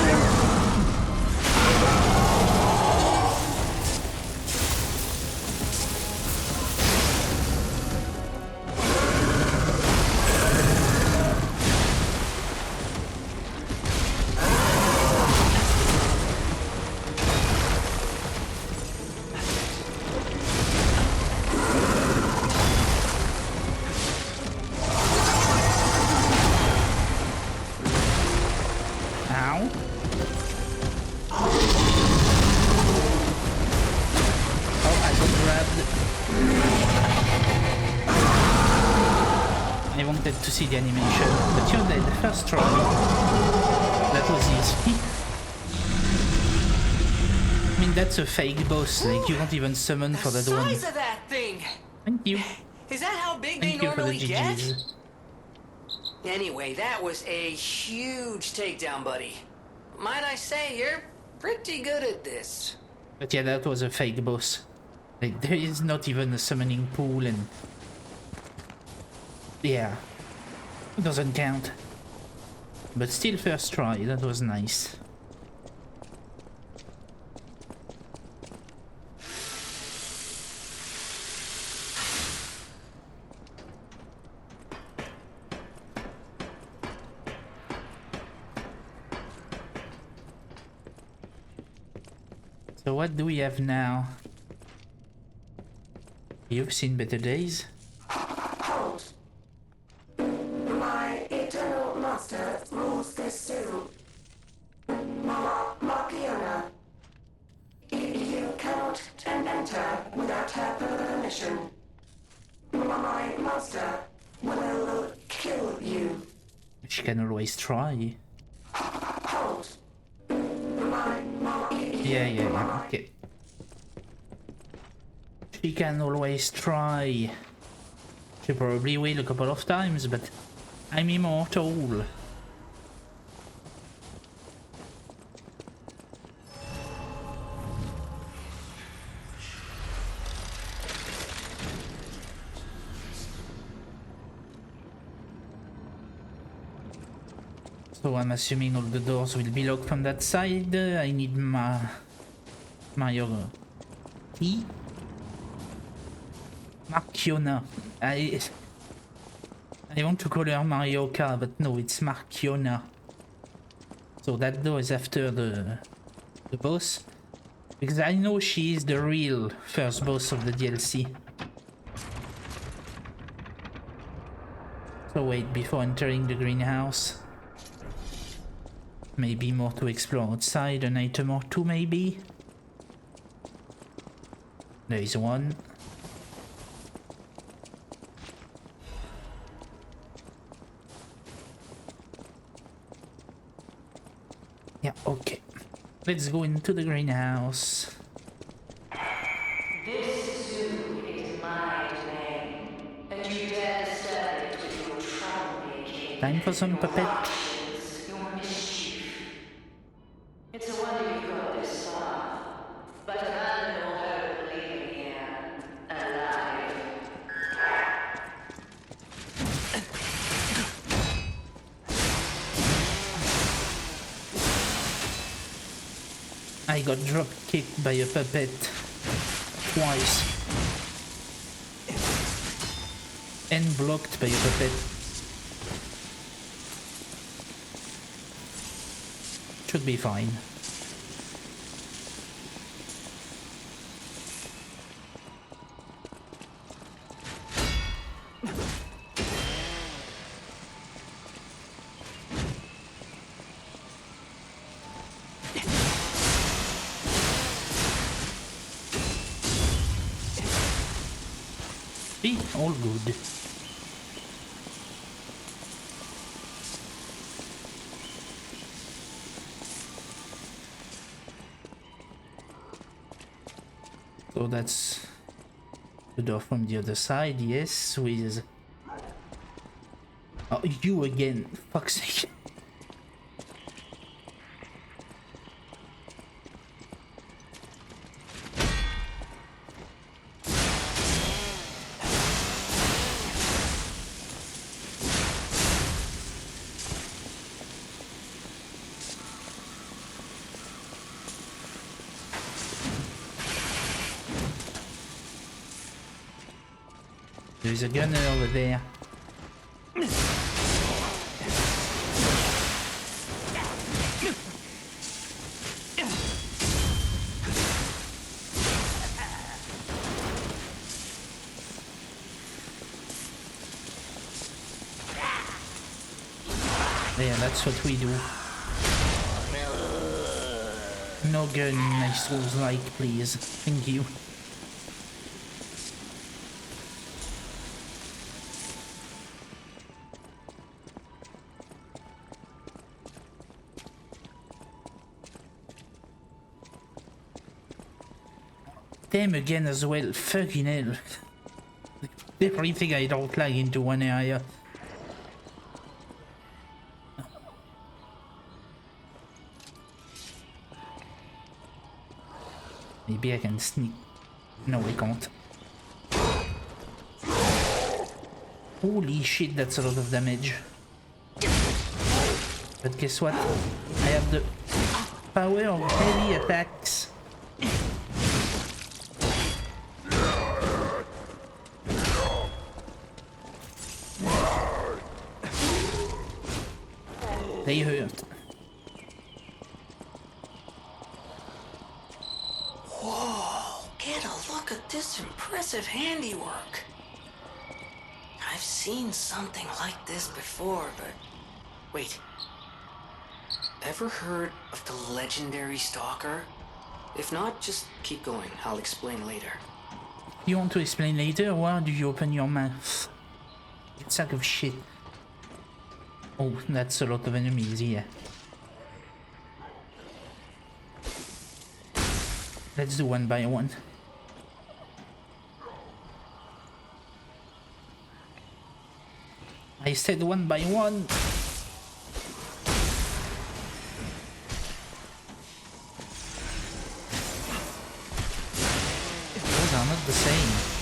Ow. Oh, I got grabbed. I wanted to see the animation, but you're dead. First try. That was easy. I mean, that's a fake boss. Like, you don't even summon for that one. The size of that thing! Thank you. Is that how big Thank they you for the normally get? GGs. Anyway, that was a huge takedown, buddy. Might I say, you're pretty good at this. But yeah, that was a fake boss. Like, there is not even a summoning pool and... yeah. It doesn't count. But still first try, that was nice. So what do we have now? You've seen better days? Hold. My eternal master rules this zoo. Markiona. You cannot enter without her permission. My master will kill you. She can always try. Hold. Yeah, okay. She can always try. She probably will a couple of times, but I'm immortal. So I'm assuming all the doors will be locked from that side. I need my key. Markiona. I want to call her Marioka, but no, it's Markiona. So that door is after the boss. Because I know she is the real first boss of the DLC. So wait, before entering the greenhouse. Maybe more to explore outside, an item or two maybe. There is one. Yeah, okay. Let's go into the greenhouse. This zoo is my domain, and you dare disturb it with your troublemaking. Time for some puppet. Your mischief. It's a wonder you got this far, but abandon all hope of leaving here alive. I got drop kicked by a puppet twice. And blocked by a puppet. Should be fine. See, all good. So that's the door from the other side, yes, with... Oh, you again, fuck's sake. There's a gunner over there. Yeah, that's what we do. No gun, my souls like, please. Thank you. Them again as well, fucking hell. Everything I don't like into one area. Maybe I can sneak. No, I can't. Holy shit, that's a lot of damage. But guess what? I have the power of heavy attacks. They hurt. Whoa, get a look at this impressive handiwork. I've seen something like this before, but... Wait. Ever heard of the legendary stalker? If not, just keep going. I'll explain later. You want to explain later? Why do you open your mouth? You sack of shit. Oh, that's a lot of enemies here. Let's do one by one. I said one by one. Those are not the same.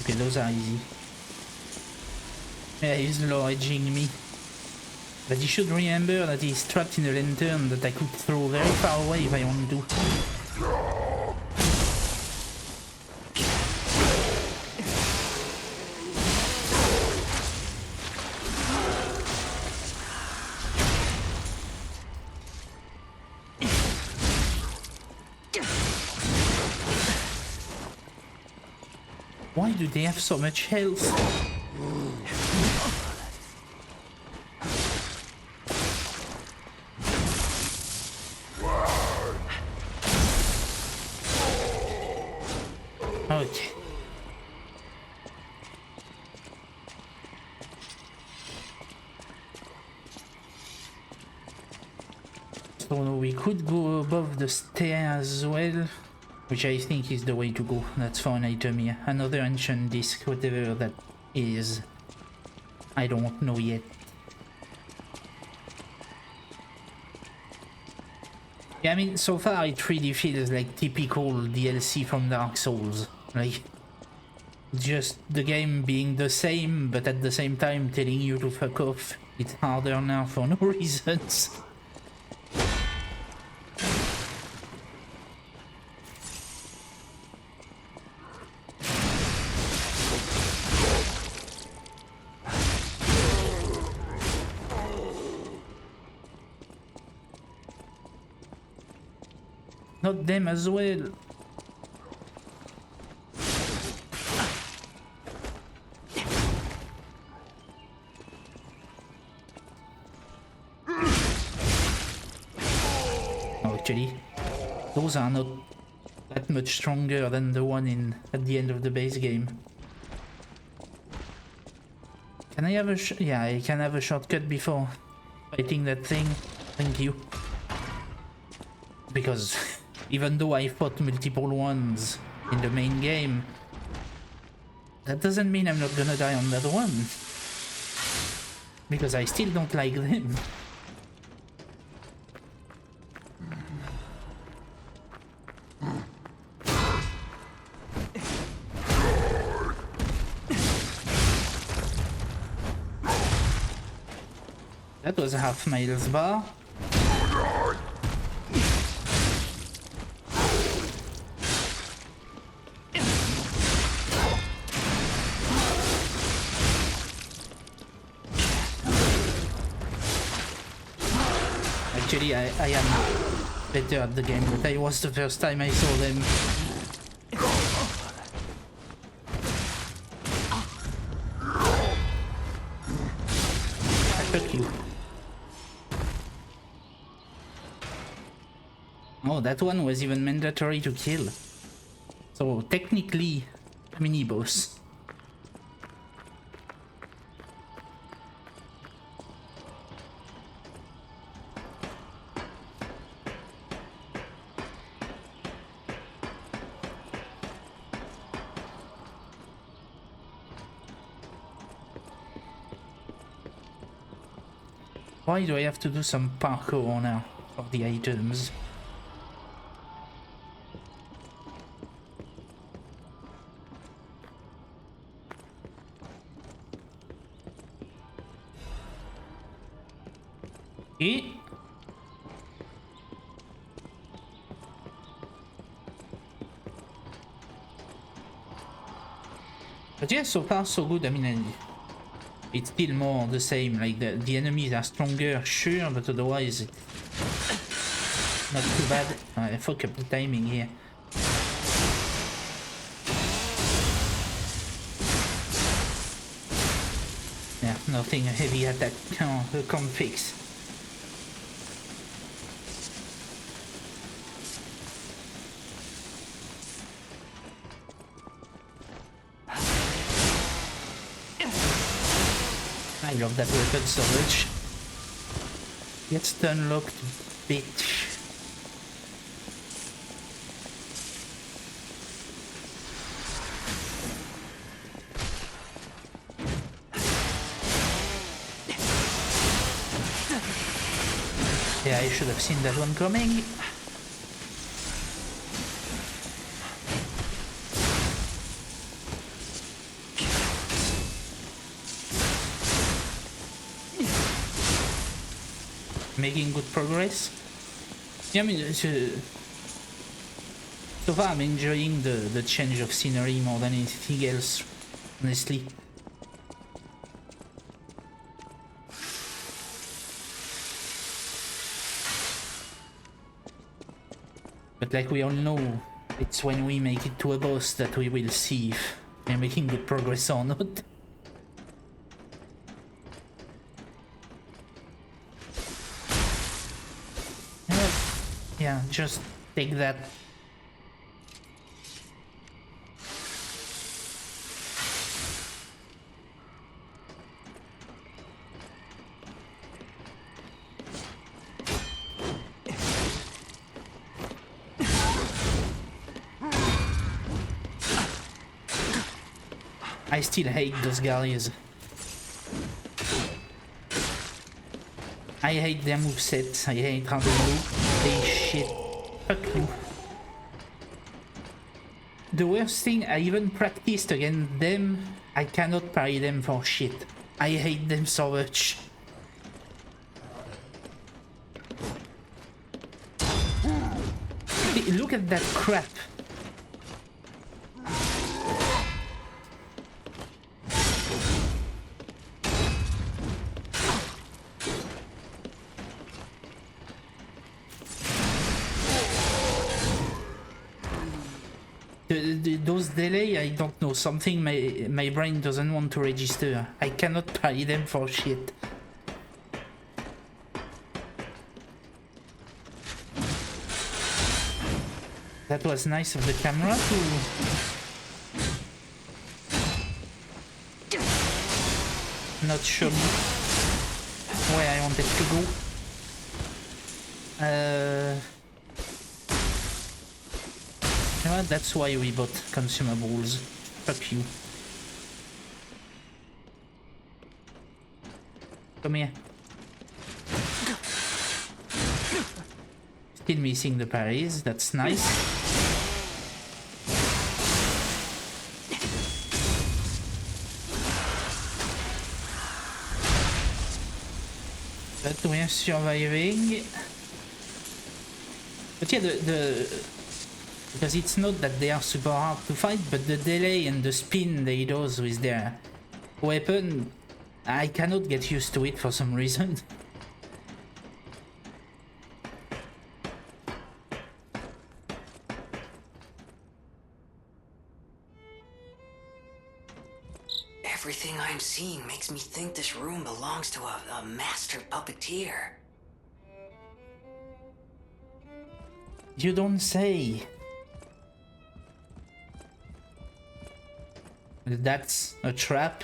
Okay, those are easy. Yeah, he's low edging me. But you should remember that he's trapped in a lantern that I could throw very far away if I wanted to. Why do they have so much health? Okay. So we could go above the stairs as well, which I think is the way to go. That's for an item here. Another ancient disc, whatever that is. I don't know yet. Yeah, I mean, so far it really feels like typical DLC from Dark Souls. Like, just the game being the same, but at the same time telling you to fuck off. It's harder now for no reasons. Not them as well. Oh, actually. those are not that much stronger than the one at the end of the base game. Can I have a yeah, I can have a shortcut before fighting that thing. Thank you. Because even though I fought multiple ones in the main game, that doesn't mean I'm not gonna die on that one. Because I still don't like them. That was a half miles bar. Actually, I am better at the game than I was the first time I saw them. Fuck you. Oh, that one was even mandatory to kill. So technically, a mini-boss. Why do I have to do some parkour now for the items? Okay. But yeah, so far so good. I mean, it's still more the same, like the enemies are stronger, sure, but otherwise not too bad. I fuck up the timing here. Yeah, nothing heavy attack can't fix. I love that weapon so much. Gets unlocked, bitch. Yeah, I should have seen that one coming. Making good progress. Yeah, I mean, so far I'm enjoying the change of scenery more than anything else, honestly. But like we all know, it's when we make it to a boss that we will see if we're making good progress or not. Yeah, just take that. I still hate those guys. I hate their movesets, I hate how they move, they shit. Fuck you. The worst thing, I even practiced against them, I cannot parry them for shit. I hate them so much. Look at that crap. Those delay, I don't know, something my brain doesn't want to register. I cannot parry them for shit. That was nice of the camera to... not show me where I wanted to go. You know what? That's why we bought consumables. Fuck you. Come here. Still missing the parries, that's nice. But we're surviving. But yeah, because it's not that they are super hard to fight, but the delay and the spin they do with their weapon, I cannot get used to it for some reason. Everything I'm seeing makes me think this room belongs to a master puppeteer. You don't say. That's a trap.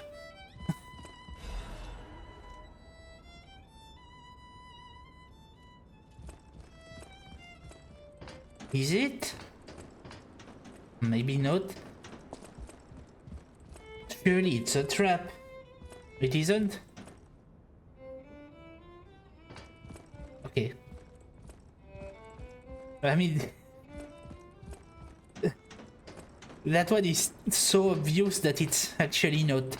Is it? Maybe not. Surely it's a trap. It isn't? Okay. I mean... that one is so obvious that it's actually not.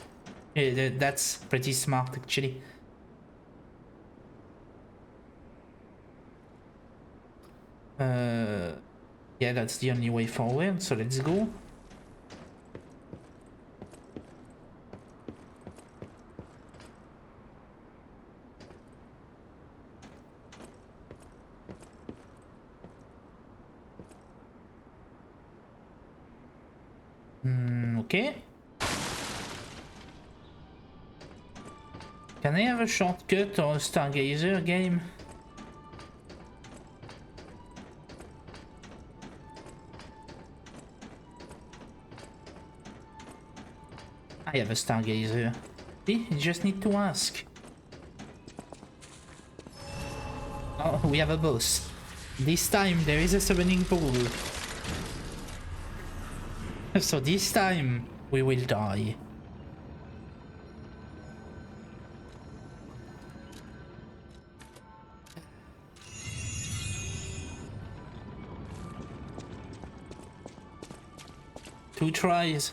That's pretty smart, actually. Yeah, that's the only way forward, so let's go. Okay. Can I have a shortcut or a Stargazer game? I have a Stargazer. See, you just need to ask. Oh, we have a boss. This time there is a summoning pool. So this time we will die. Two tries.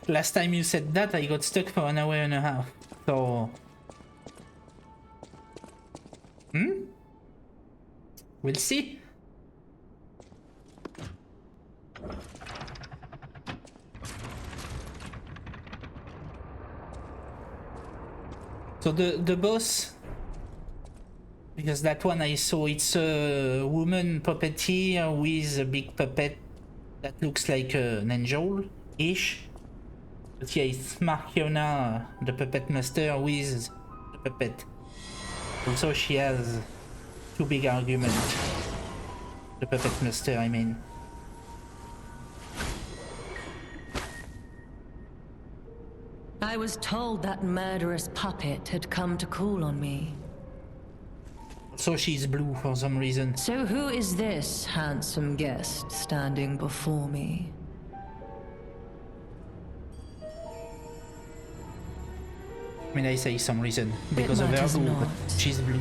Last time you said that, I got stuck for an hour and a half. So... we'll see. So the boss, because that one I saw, it's a woman puppeteer with a big puppet that looks like an angel-ish. But yeah, it's Markiona, the puppet master, with the puppet. Also, she has two big arguments. The puppet master, I mean. I was told that murderous puppet had come to call on me. So she's blue for some reason. So who is this handsome guest standing before me? I mean, I say some reason because of her matters blue, not. but she's blue.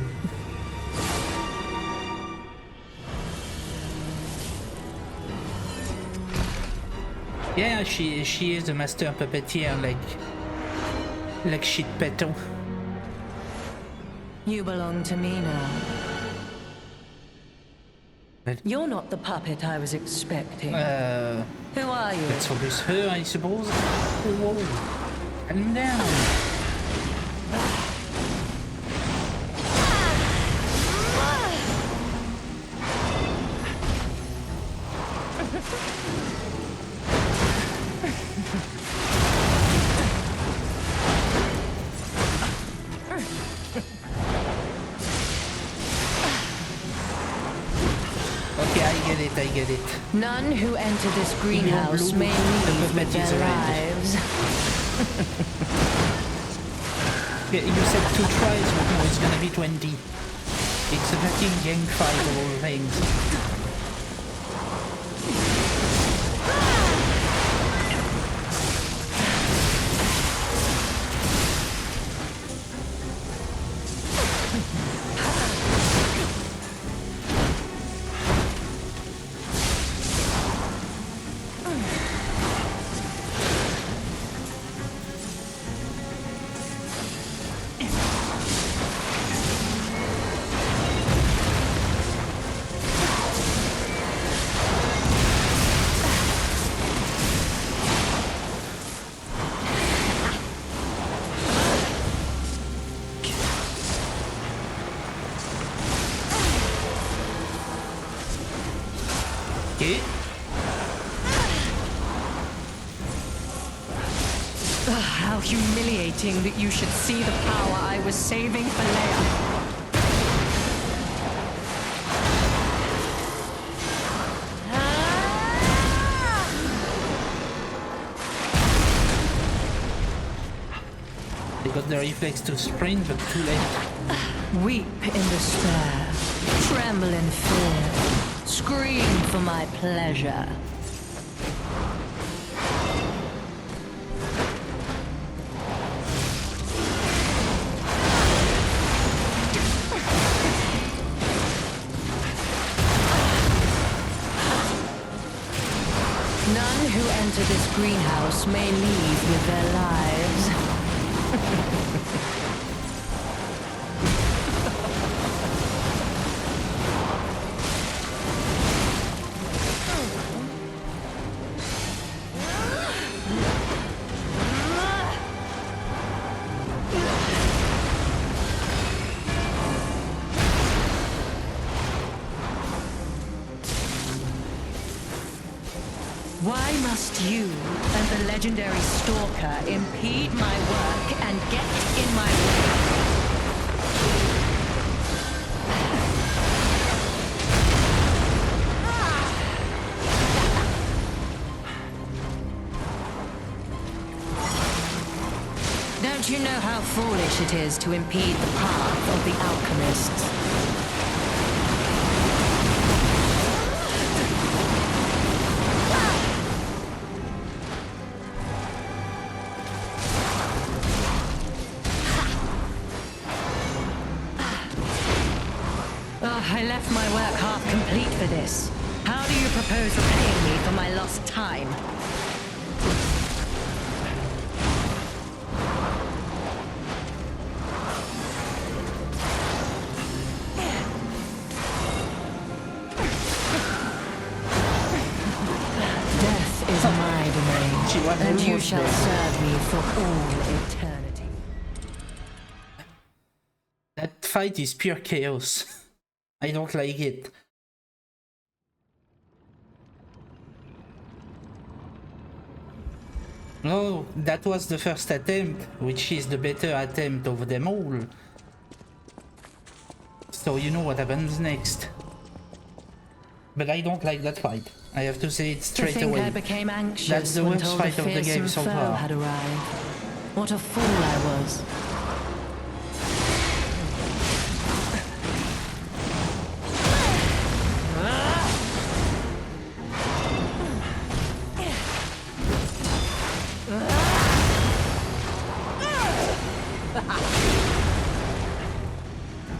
Yeah, she is a master puppeteer, like shit peto. You belong to me now. But, You're not the puppet I was expecting. Who are you? let's focus her, I suppose. Whoa, calm down. Okay, I I get it. None who enter this greenhouse blue, may the leave puppet with is their red. lives. Yeah, you said 2 tries, but no, it's gonna be 20. It's a fucking gang fight of all things. How humiliating that you should see the power I was saving for Leia. They got the reflex to sprint, but too late. Weep in despair, tremble in fear, scream for my pleasure. None who enter this greenhouse may leave with their lives. Why must you and the legendary stalker impede my work and get in my way? Don't you know how foolish it is to impede the path of the alchemists? I left my work half complete for this. How do you propose repaying me for my lost time? Death is my domain, and you shall serve me for all eternity. That fight is pure chaos. I don't like it. No, that was the first attempt, which is the better attempt of them all. So you know what happens next. But I don't like that fight. I have to say it straight away. I became anxious. That's the worst fight of the game so far. Had arrived. What a fool I was.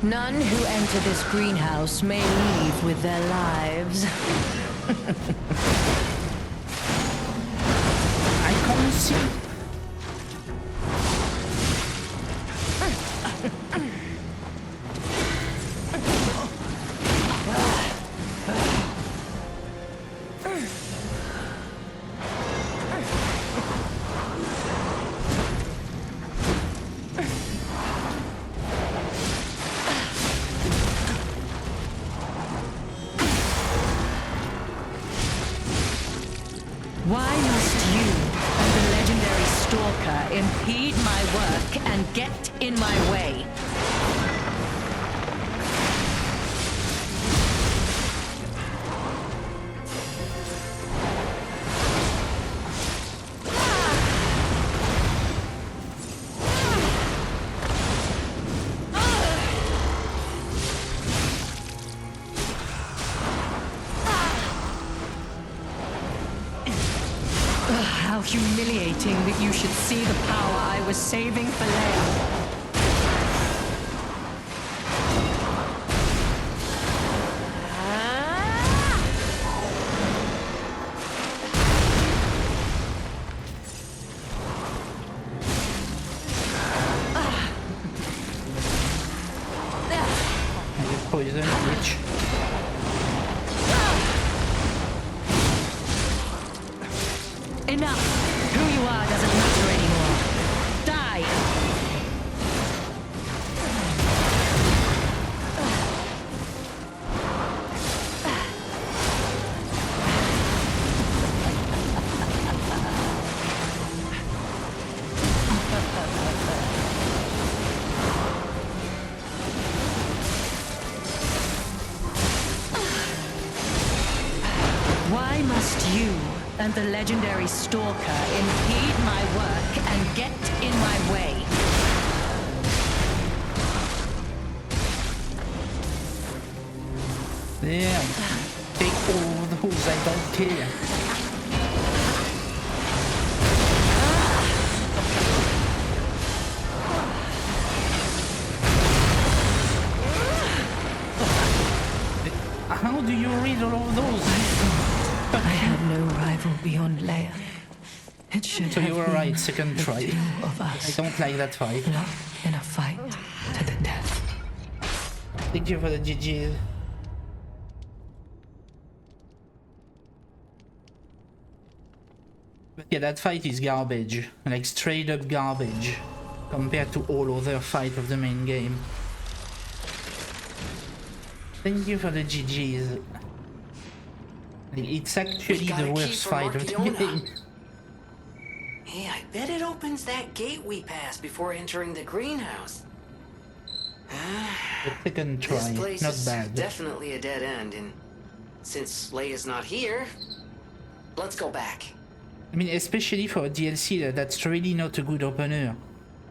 None who enter this greenhouse may leave with their lives. I can't see. Why must you and the legendary How humiliating that you should see the power I was saving for Leia. Poison, bitch. Enough! Who you are doesn't matter anymore. Die! Why must you and the legendary Stalker impede my work and get in my way? Damn. Take all those, I don't care. How do you read all of those? I had no rival beyond Leia. It should So have you were been right, second the try. two of I us don't like that fight. locked in a fight to the death. Thank you for the GG. But yeah, that fight is garbage. Like straight up garbage. Compared to all other fights of the main game. Thank you for the GGs. Like, it's actually got the a key worst for fight of the Markiona. game. Hey, I bet it opens that gate we passed before entering the greenhouse. The second try, This place not is bad. definitely a dead end, and since Leia's not here, let's go back. I mean, especially for a DLC, that's really not a good opener.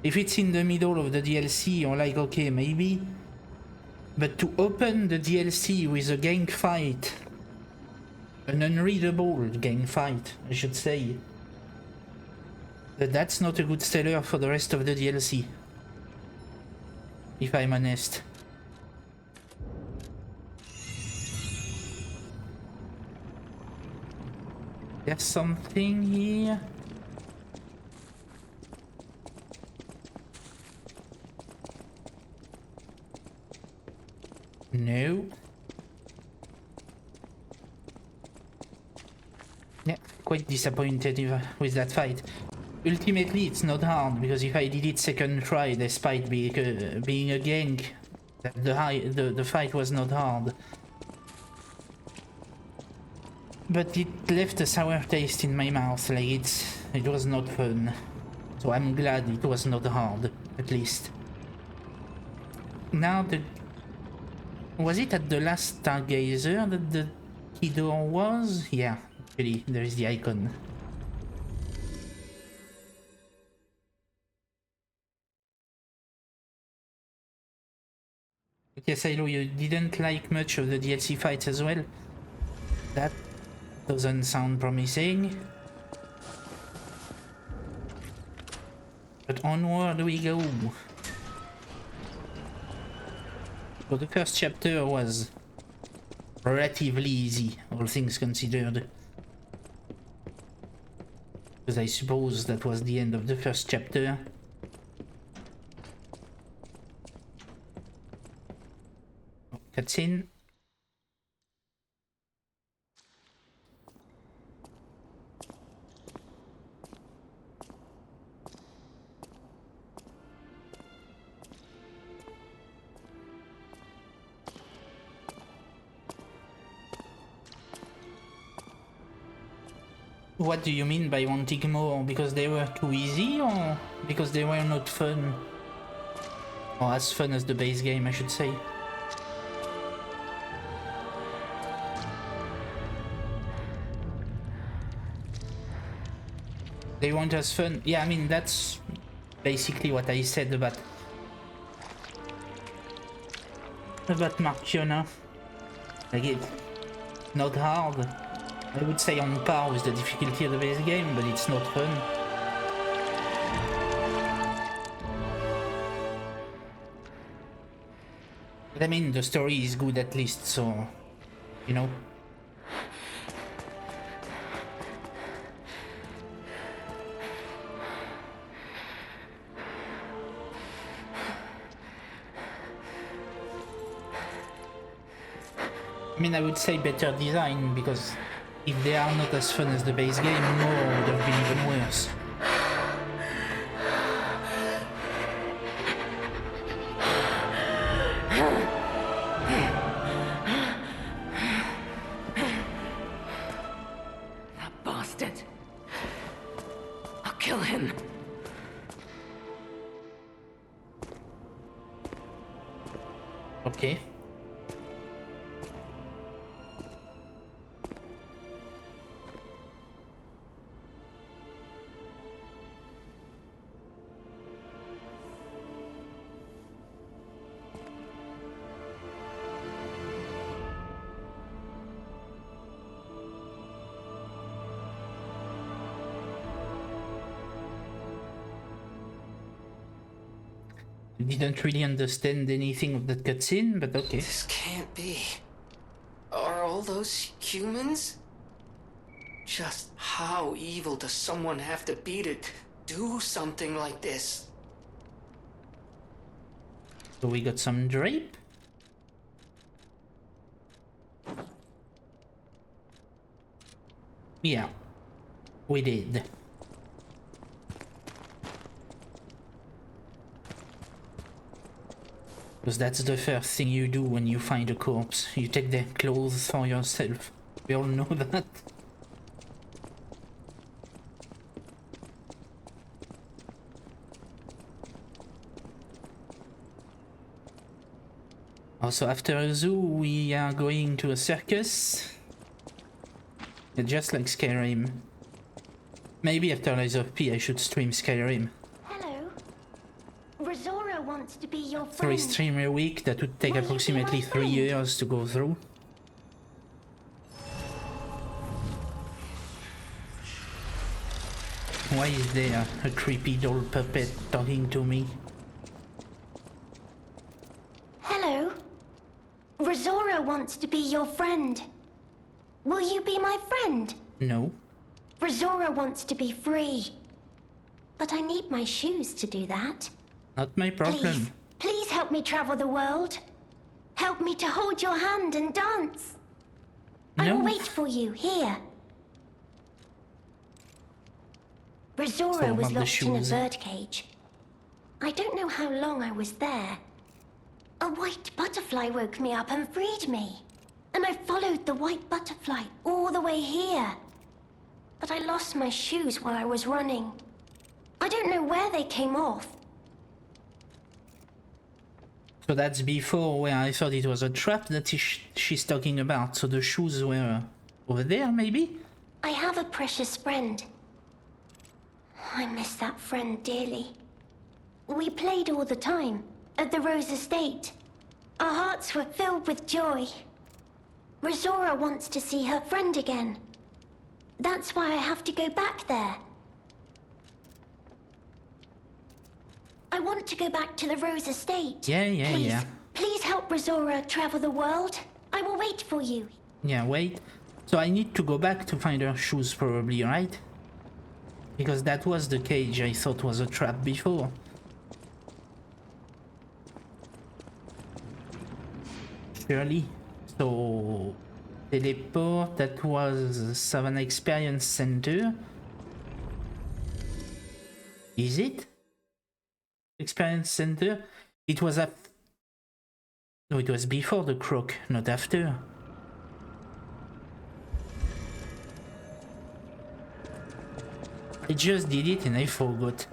If it's in the middle of the DLC, you're like, okay, maybe. But to open the DLC with a gang fight, an unreadable gang fight, I should say, that's not a good seller for the rest of the DLC. If I'm honest. There's something here. No. Yeah, quite disappointed with that fight. Ultimately, it's not hard, because if I did it second try, despite being a gang, the fight was not hard. But it left a sour taste in my mouth, like it was not fun. So I'm glad it was not hard, at least. Now was it at the last Stargazer that the key door was? Yeah, actually, there is the icon. Okay, Silo, you didn't like much of the DLC fights as well? That doesn't sound promising. But onward we go. So the first chapter was relatively easy, all things considered. Because I suppose that was the end of the first chapter. Oh, cutscene. What do you mean by wanting more? Because they were too easy, or because they were not fun? Or as fun as the base game, I should say. They weren't as fun. Yeah, I mean, that's basically what I said about Markiona. Like, it's not hard. I would say on par with the difficulty of the base game, but it's not fun. But I mean, the story is good at least, so, you know. I mean, I would say better design, because if they are not as fun as the base game, more would have been even worse. That bastard. I'll kill him. Okay. Didn't really understand anything of that cutscene, but okay. This can't be. Are all those humans? Just how evil does someone have to be to do something like this? So we got some drape. Yeah, we did. Because that's the first thing you do when you find a corpse. You take their clothes for yourself. We all know that. Also, after a zoo, we are going to a circus. Just like Skyrim. Maybe after Lies of P, I should stream Skyrim. Hello. Rosora wants to be your 3 friend. streams a week, that would take Will you be approximately my 3 friend? years to go through. Why is there a creepy doll puppet talking to me? Hello. Rosora wants to be your friend. Will you be my friend? No. Rosora wants to be free. But I need my shoes to do that. Not my problem. Please help me travel the world. Help me to hold your hand and dance. I will No. wait for you here. Rosora So, was about the locked in a shoes. birdcage. I don't know how long I was there. A white butterfly woke me up and freed me. And I followed the white butterfly all the way here. But I lost my shoes while I was running. I don't know where they came off. So that's before where I thought it was a trap that she's talking about. So the shoes were over there, maybe? I have a precious friend. I miss that friend dearly. We played all the time at the Rose Estate. Our hearts were filled with joy. Rosora wants to see her friend again. That's why I have to go back there. I want to go back to the Rose Estate. Yeah. Please help Rosora travel the world. I will wait for you. Yeah, wait. So I need to go back to find her shoes probably, right? Because that was the cage I thought was a trap before. Surely. So... teleport, that was Savannah Experience Center. Is it? Experience Center? It was at... No, it was before the croc, not after. I just did it and I forgot.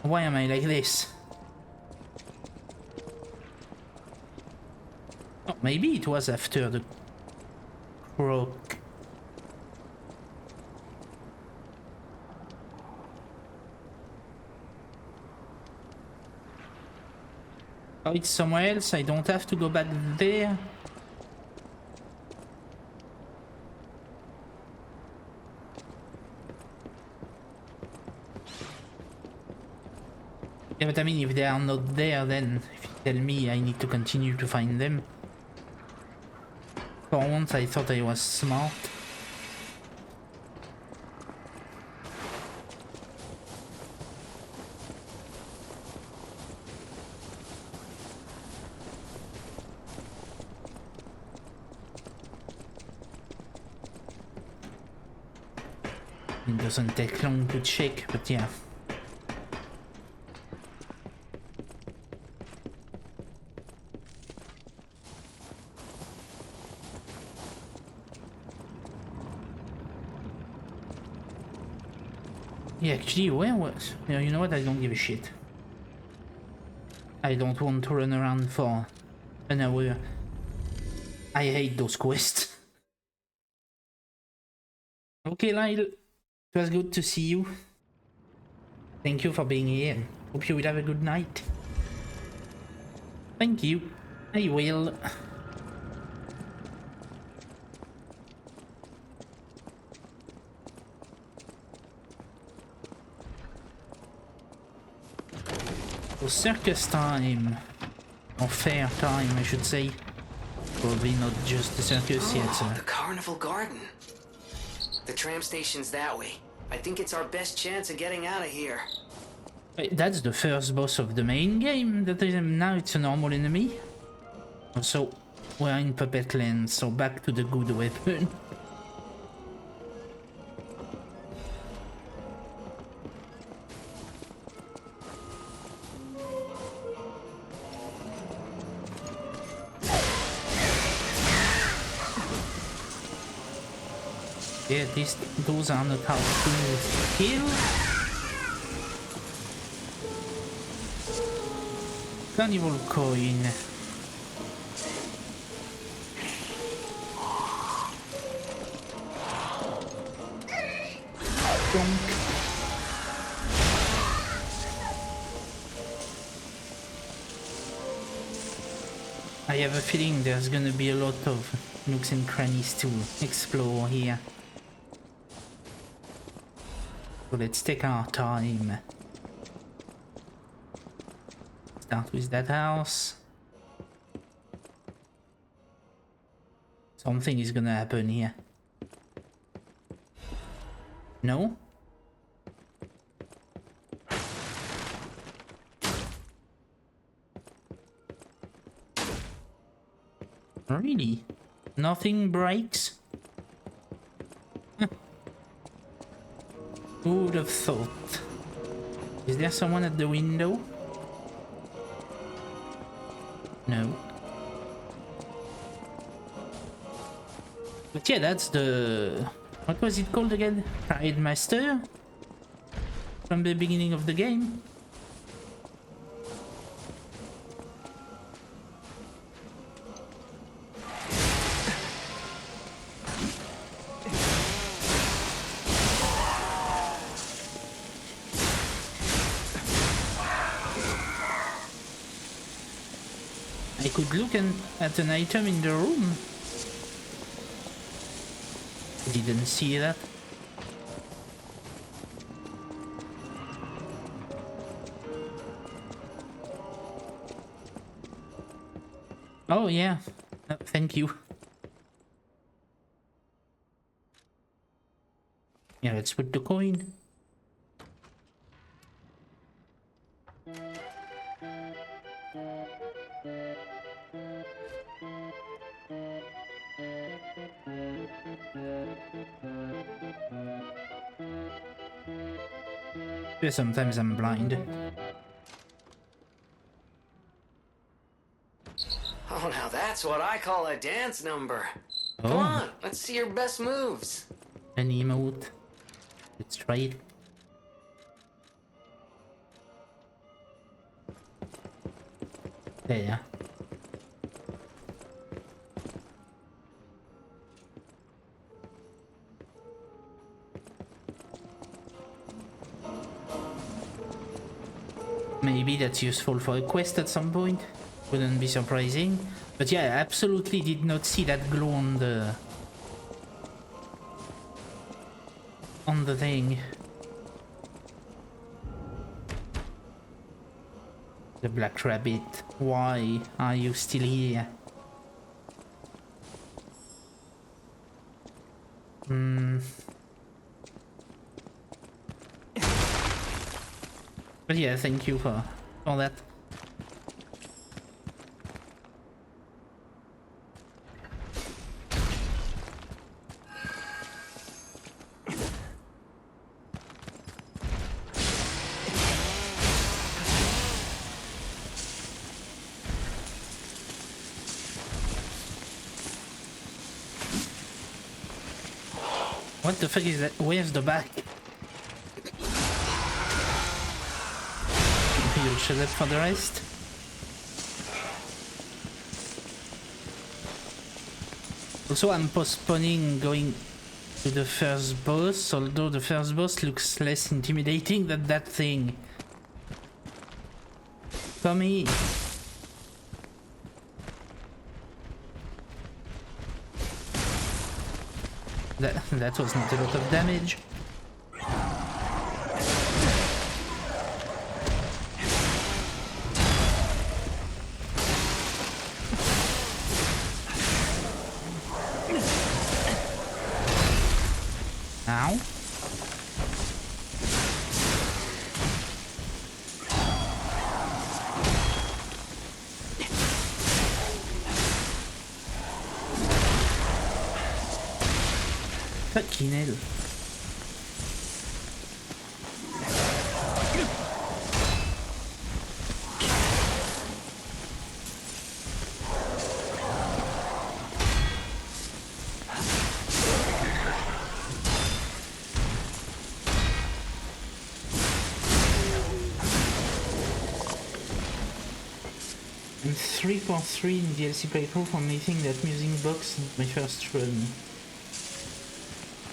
Why am I like this? Oh, maybe it was after the croc. Oh, it's somewhere else. I don't have to go back there. Yeah, but I mean, if they are not there, then if you tell me I need to continue to find them. For once, I thought I was smart. It doesn't take long to check, but yeah. Yeah, actually, where was... You know what? I don't give a shit. I don't want to run around for an hour. I hate those quests. Okay, Lyle. It was good to see you. Thank you for being here. Hope you will have a good night. Thank you. I will. So circus time. Or fair time, I should say. Probably not just the circus yet, so. The carnival garden. The tram station's that way. I think it's our best chance of getting out of here. Wait, that's the first boss of the main game. That is, now it's a normal enemy. So we're in Puppet Land, so back to the good weapon. Yeah, those are not how to kill. Carnival coin. Donk. I have a feeling there's gonna be a lot of nooks and crannies to explore here. So let's take our time. Start with that house. Something is gonna happen here. No? Really? Nothing breaks? Who would have thought? Is there someone at the window? No. But yeah, that's the... What was it called again? Pride Master? From the beginning of the game? I could look at an item in the room. I didn't see that. Oh yeah, thank you. Yeah, let's put the coin. Yeah, sometimes I'm blind. Oh, now that's what I call a dance number. Oh. Come on, let's see your best moves. An emote. Let's try it. There. Maybe that's useful for a quest at some point. Wouldn't be surprising. But yeah, I absolutely did not see that glow on the thing. The Black Rabbit, why are you still here? But yeah, thank you for that. What the fuck is that? Where's the back? You'll shut up for the rest. Also, I'm postponing going to the first boss, although the first boss looks less intimidating than that thing. Tommy! That was not a lot of damage. Ow. Fucking hell. And 3.3 in DLC playthrough for making that music box in my first run.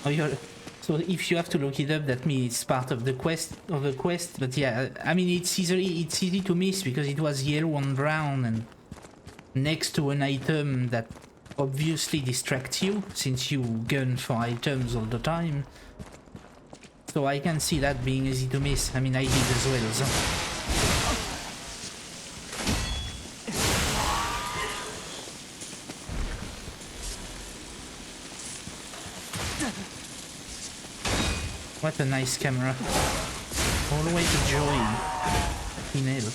Oh, so if you have to look it up, that means it's part of the quest. But yeah, I mean it's easy to miss because it was yellow and brown and next to an item that obviously distracts you since you gun for items all the time. So I can see that being easy to miss. I mean I did as well. So. What a nice camera. All the way to joy. In hell.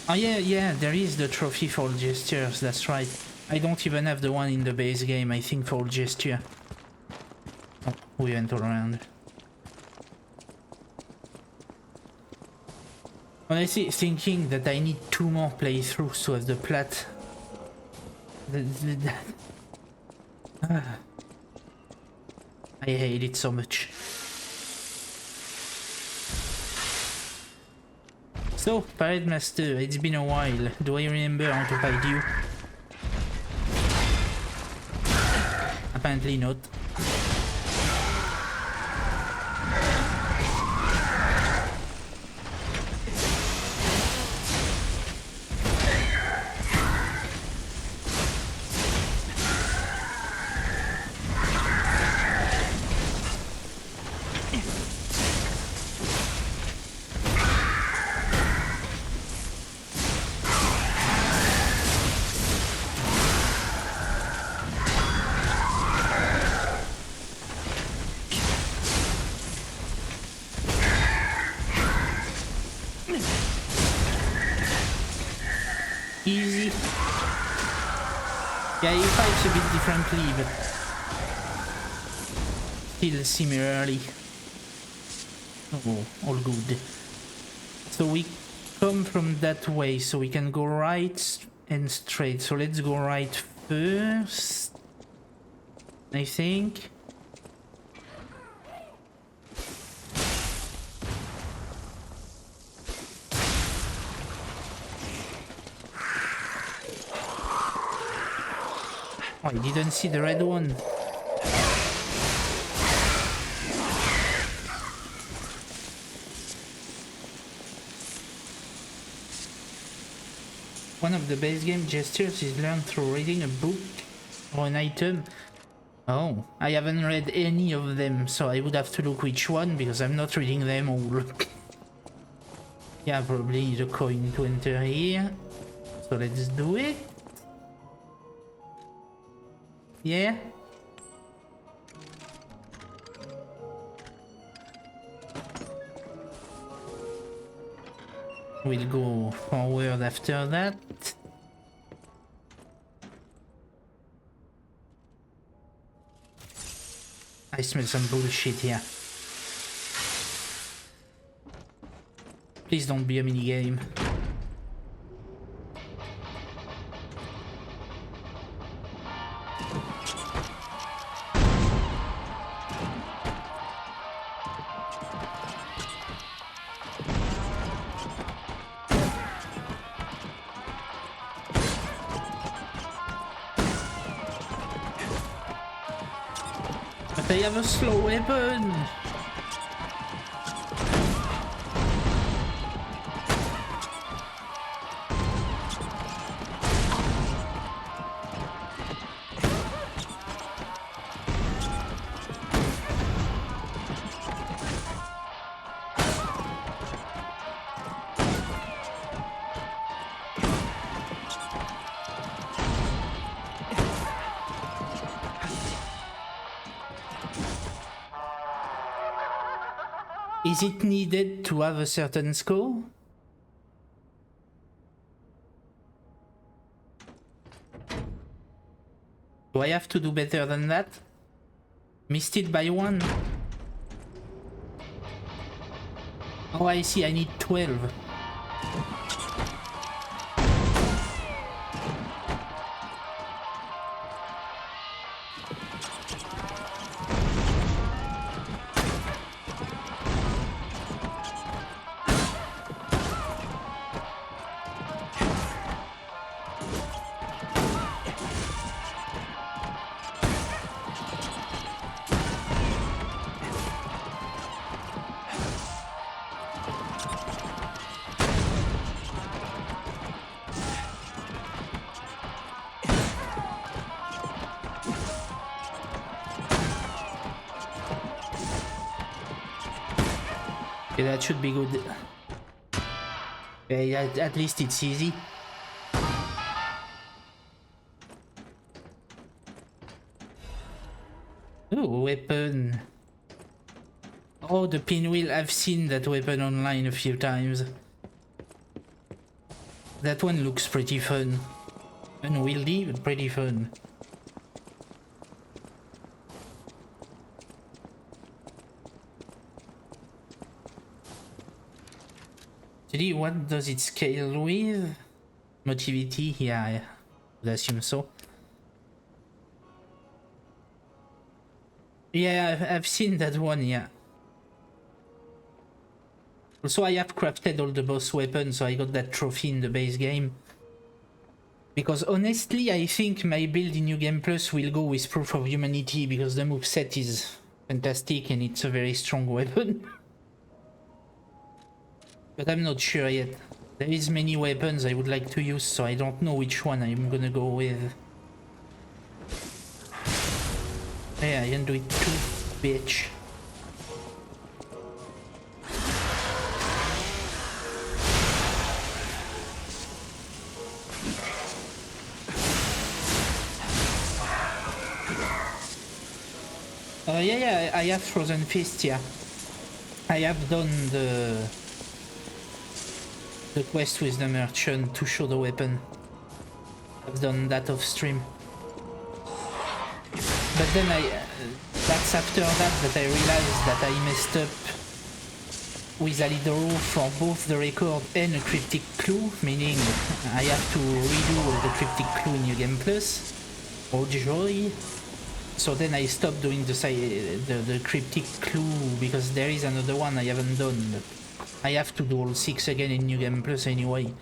Oh yeah, there is the trophy for all gestures, that's right. I don't even have the one in the base game, I think, for all gesture. Oh, we went all around. Honestly, thinking that I need 2 more playthroughs to have the plat. I hate it so much. So, Parade Master, it's been a while. Do I remember how to fight you? Apparently not. Easy. Yeah, he fights a bit differently, but still similarly. Oh, all good. So we come from that way, so we can go right and straight. So let's go right first, I think. Oh, I didn't see the red one. One of the base game gestures is learned through reading a book or an item. Oh, I haven't read any of them, so I would have to look which one because I'm not reading them all. Yeah, probably need a coin to enter here. So let's do it. Yeah. We'll go forward after that. I smell some bullshit here. Please don't be a minigame. But I have a slow weapon! Is it needed to have a certain score? Do I have to do better than that? Missed it by 1. Oh, I see, I need 12. Okay, that should be good. Okay, at least it's easy. Oh, weapon. Oh, the pinwheel. I've seen that weapon online a few times. That one looks pretty fun. Unwieldy, but pretty fun. Actually, what does it scale with? Motivity? Yeah, I would assume so. Yeah, I've seen that one, yeah. Also, I have crafted all the boss weapons, so I got that trophy in the base game. Because honestly, I think my build in New Game Plus will go with Proof of Humanity, because the moveset is fantastic and it's a very strong weapon. But I'm not sure yet. There is many weapons I would like to use, so I don't know which one I'm gonna go with. Yeah, I can do it too, bitch. Yeah, I have Frozen Fist, yeah. I have done the quest with the merchant to show the weapon. I've done that off stream. But then that's after that I realized that I messed up with Alidoro for both the record and a cryptic clue, meaning I have to redo the cryptic clue in New Game Plus. Oh joy! So then I stopped doing the cryptic clue because there is another one I haven't done. But I have to do all 6 again in New Game Plus anyway.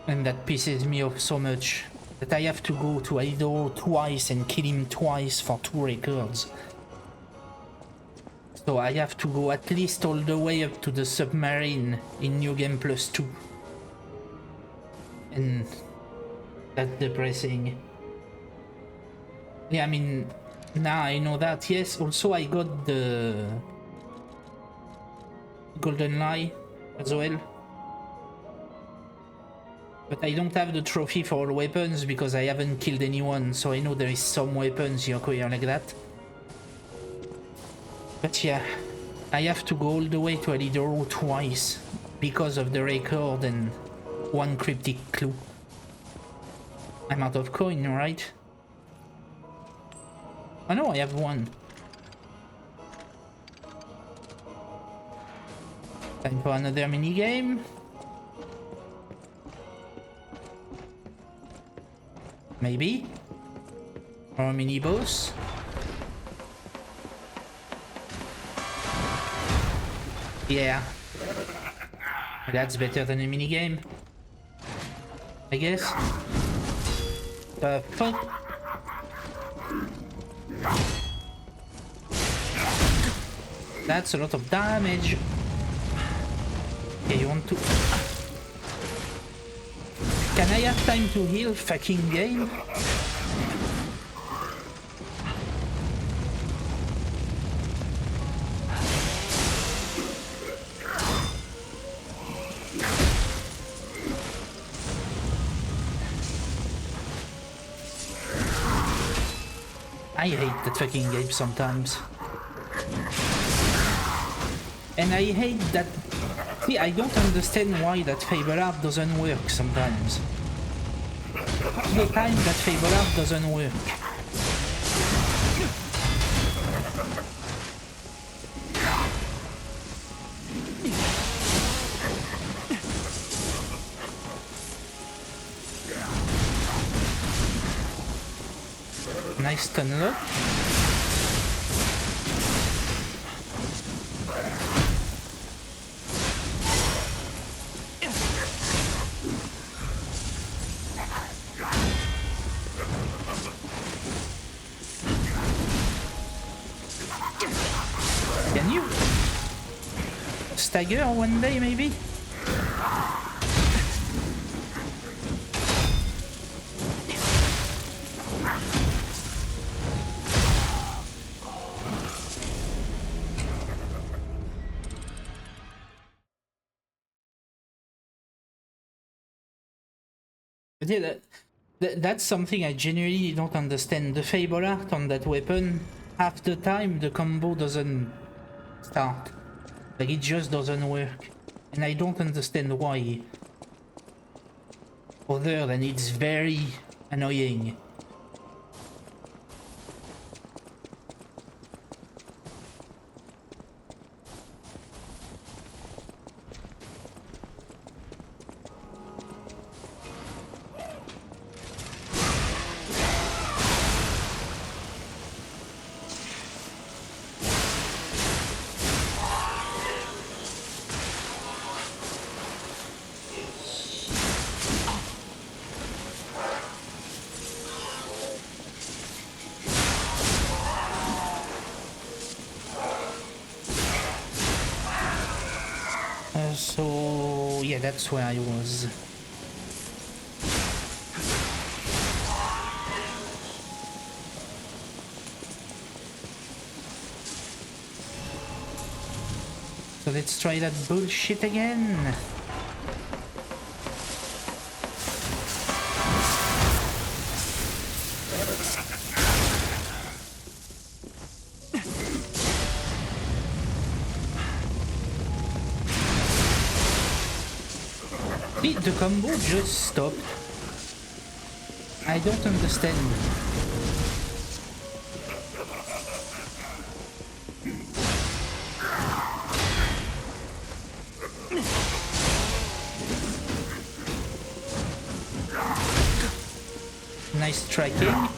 And that pisses me off so much. That I have to go to Alidoro twice and kill him twice for 2 records. So I have to go at least all the way up to the submarine in New Game Plus 2. And that's depressing. Yeah, I mean, Nah, I know that, yes. Also, I got the Golden Lie as well. But I don't have the trophy for all weapons because I haven't killed anyone, so I know there is some weapons you acquire like that. But yeah, I have to go all the way to Alidoro twice because of the record and one cryptic clue. I'm out of coin, right? Oh no, I have one. Time for another minigame. Maybe? Or a mini boss? Yeah. That's better than a minigame, I guess. Fuck. That's a lot of damage. Okay, you want to... Can I have time to heal, fucking game? I hate that fucking game sometimes. And I hate that... See, I don't understand why that Fable Art doesn't work sometimes. All the time that Fable Art doesn't work. Nice stun lock. Can you stagger one day maybe? But yeah, that's something I genuinely don't understand. The Fable Art on that weapon, half the time the combo doesn't start. Like, it just doesn't work. And I don't understand why. Other than it's very annoying. So yeah, that's where I was. So let's try that bullshit again. The combo just stopped. I don't understand. Nice tracking.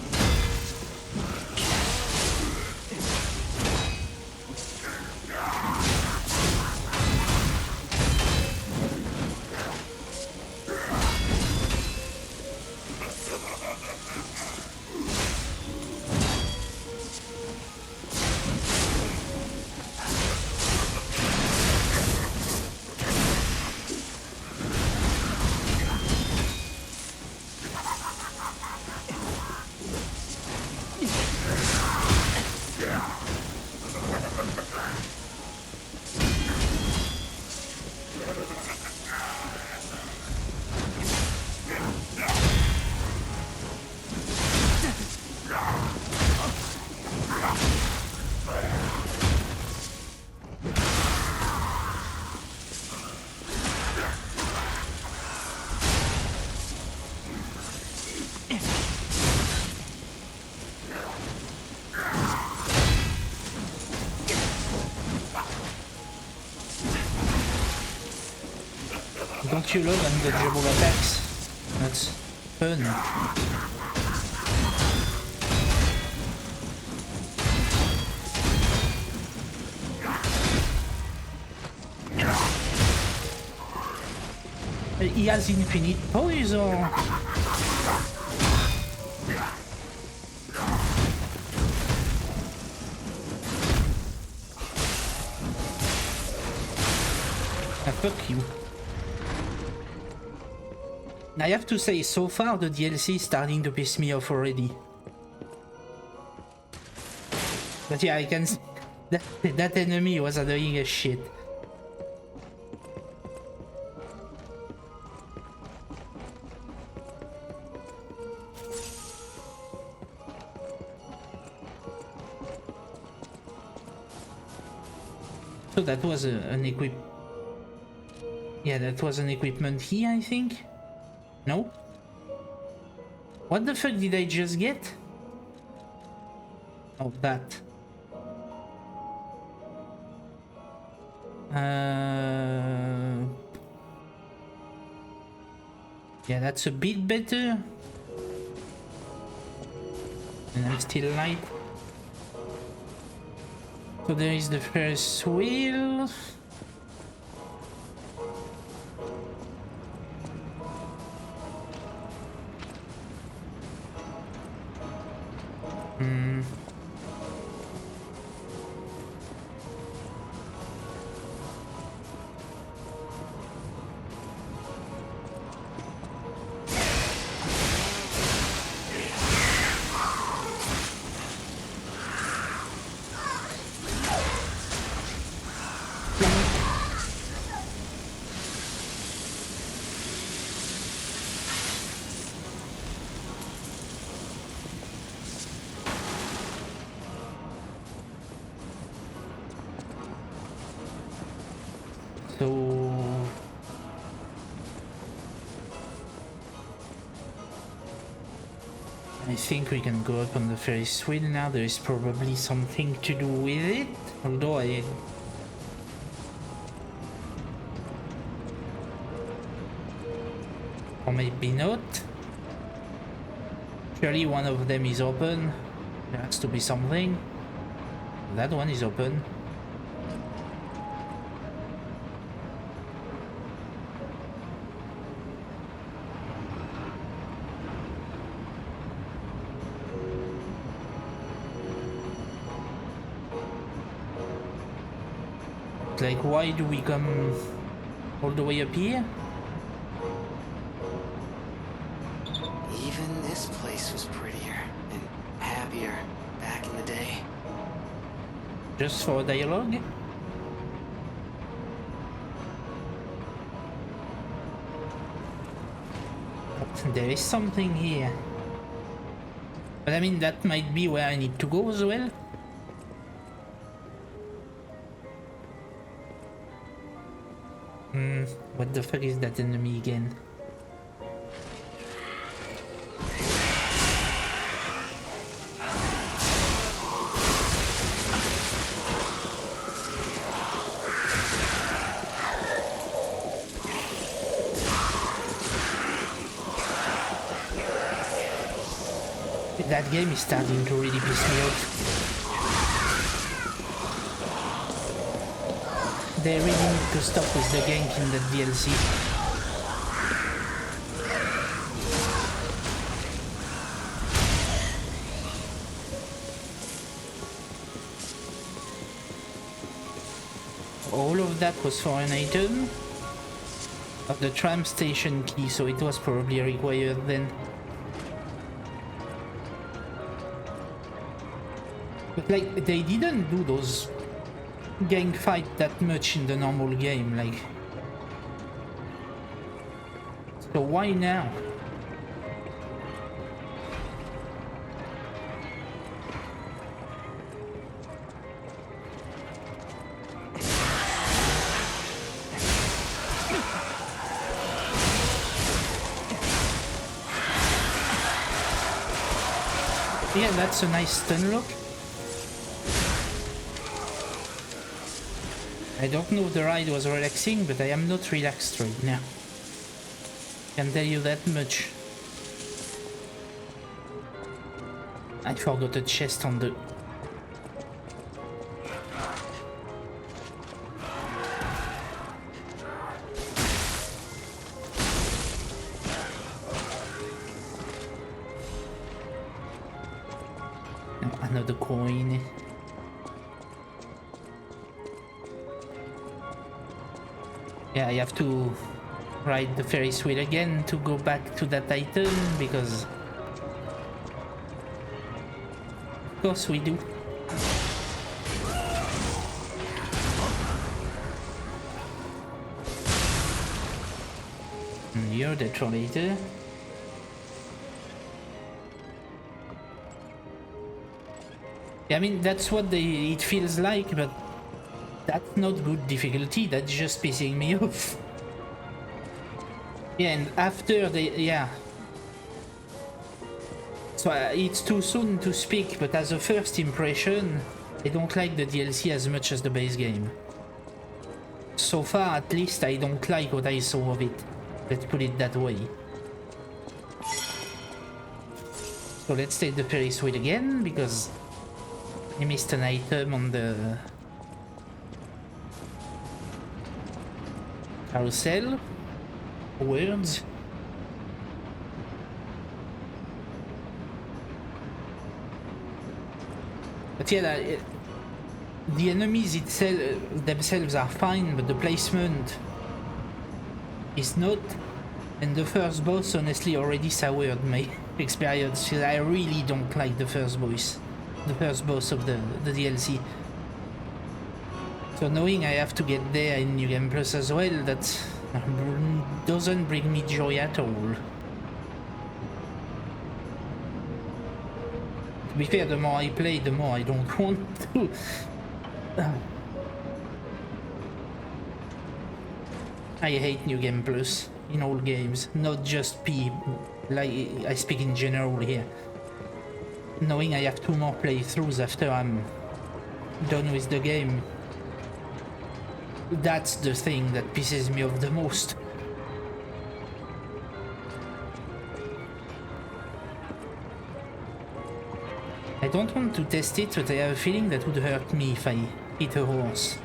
Don't you love undodgeable attacks? That's fun. He has infinite poise or... Fuck you. I have to say, so far the DLC is starting to piss me off already. But yeah, I can see that enemy was annoying as shit. So that was an equip... Yeah, that was an equipment here, I think? No? What the fuck did I just get? Oh, that. Yeah, that's a bit better. And I'm still light. So there is the Ferris wheel. I think we can go up on the Ferris wheel now. There is probably something to do with it, although or maybe not. Surely one of them is open. There has to be something. That one is open. Like, why do we come all the way up here? Even this place was prettier and happier back in the day. Just for dialogue? But there is something here. But I mean, that might be where I need to go as well. What the fuck is that enemy again? That game is starting to really piss me off. They really need to stop with the gank in the DLC. All of that was for an item of the tram station key, so it was probably required then. But like, they didn't do those gang fight that much in the normal game, like. So why now? Yeah, that's a nice stun lock. I don't know if the ride was relaxing, but I am not relaxed right now. Can tell you that much. I forgot a chest on the... No, another coin. Yeah, I have to ride the Ferris wheel again to go back to that item, because... Of course we do. You're the trollator. I mean, that's what it feels like, but that's not good difficulty, that's just pissing me off. Yeah, and after yeah. So it's too soon to speak, but as a first impression, I don't like the DLC as much as the base game. So far, at least, I don't like what I saw of it. Let's put it that way. So let's take the Ferris wheel again, because I missed an item on the carousel. Words. But yeah, the enemies themselves are fine, but the placement is not. And the first boss honestly already soured my experience. I really don't like the first boss. The first boss of the DLC. So knowing I have to get there in New Game Plus as well, that doesn't bring me joy at all. To be fair, the more I play, the more I don't want to. I hate New Game Plus in all games, not just P. Like, I speak in general here. Knowing I have 2 more playthroughs after I'm done with the game, that's the thing that pisses me off the most. I don't want to test it, but I have a feeling that would hurt me if I hit a horse.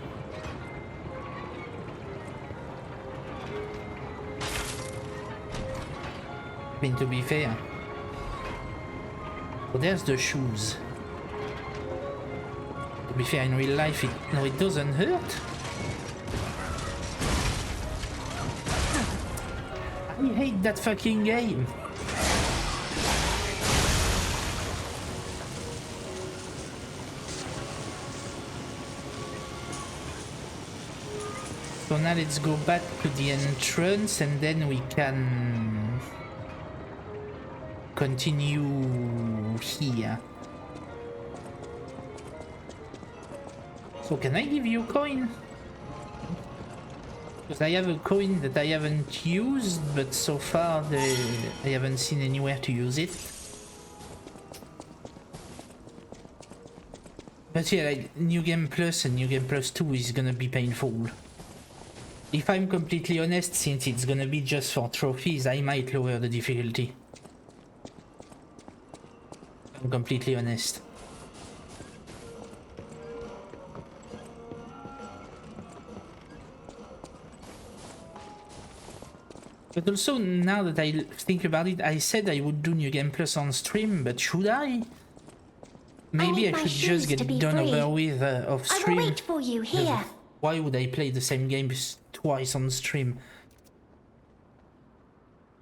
I mean, to be fair. Oh, there's the shoes. To be fair, in real life, it doesn't hurt. I hate that fucking game. So now let's go back to the entrance and then we can continue here. So can I give you a coin? Because I have a coin that I haven't used, but so far I haven't seen anywhere to use it. But yeah, like, New Game Plus and New Game Plus 2 is gonna be painful. If I'm completely honest, since it's gonna be just for trophies, I might lower the difficulty. I'm completely honest. But also, now that I think about it, I said I would do New Game Plus on stream, but should I? Maybe I should just get it done over with off stream. I will wait for you here. Why would I play the same game twice on stream?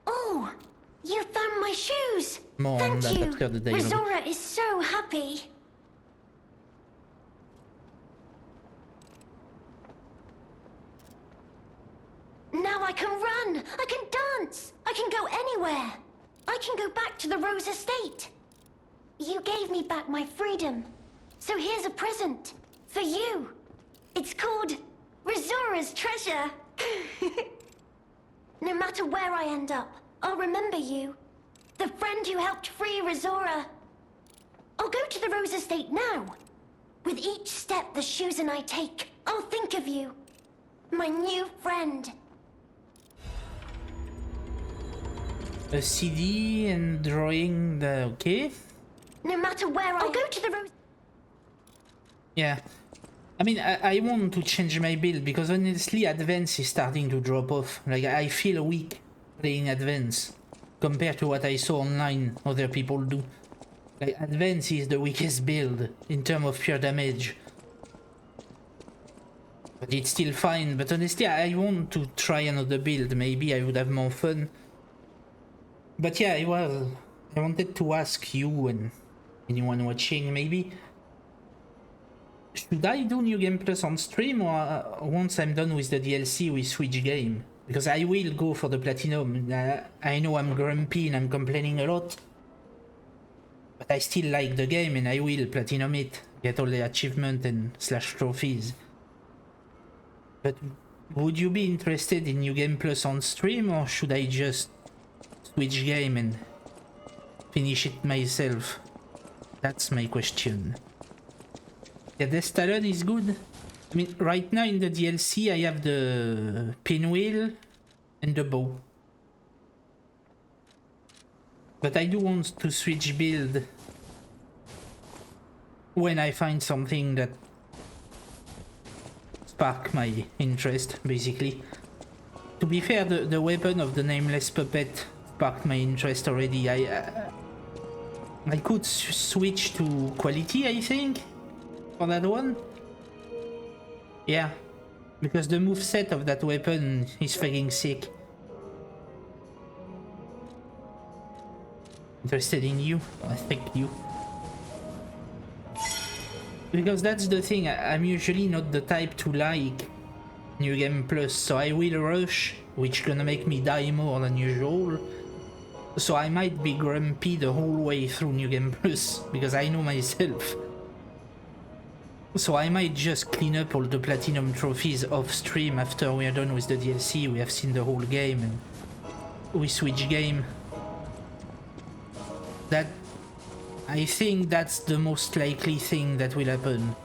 Oh, you found my shoes. More on that after the dialogue. Rizora is so happy. Now I can run, I can dance, I can go anywhere. I can go back to the Rose Estate. You gave me back my freedom. So here's a present for you. It's called Rizora's Treasure. No matter where I end up, I'll remember you. The friend who helped free Rizora. I'll go to the Rose Estate now. With each step the shoes and I take, I'll think of you. My new friend. A CD and drawing the... okay. No matter where I'll go to the Rose... Yeah. I mean, I want to change my build because honestly, Advance is starting to drop off. Like, I feel weak playing Advance compared to what I saw online other people do. Like, Advance is the weakest build in terms of pure damage. But it's still fine. But honestly, I want to try another build. Maybe I would have more fun. But yeah, I wanted to ask you and anyone watching, maybe, should I do New Game Plus on stream, or once I'm done with the DLC we switch game? Because I will go for the Platinum. I know I'm grumpy and I'm complaining a lot, but I still like the game and I will Platinum it, get all the achievements and / trophies. But would you be interested in New Game Plus on stream, or should I just switch game and finish it myself? That's my question. Yeah, the Stallone is good. I mean, right now in the DLC I have the pinwheel and the bow. But I do want to switch build when I find something that spark my interest, basically. To be fair, the weapon of the Nameless Puppet sparked my interest already. I could switch to quality, I think, for that one. Yeah, because the moveset of that weapon is fucking sick. Interested in you? Thank you. Because that's the thing, I'm usually not the type to like New Game Plus, so I will rush, which gonna make me die more than usual. So I might be grumpy the whole way through New Game Plus, because I know myself. So I might just clean up all the Platinum trophies off stream after we are done with the DLC, we have seen the whole game, and we switch game. That... I think that's the most likely thing that will happen.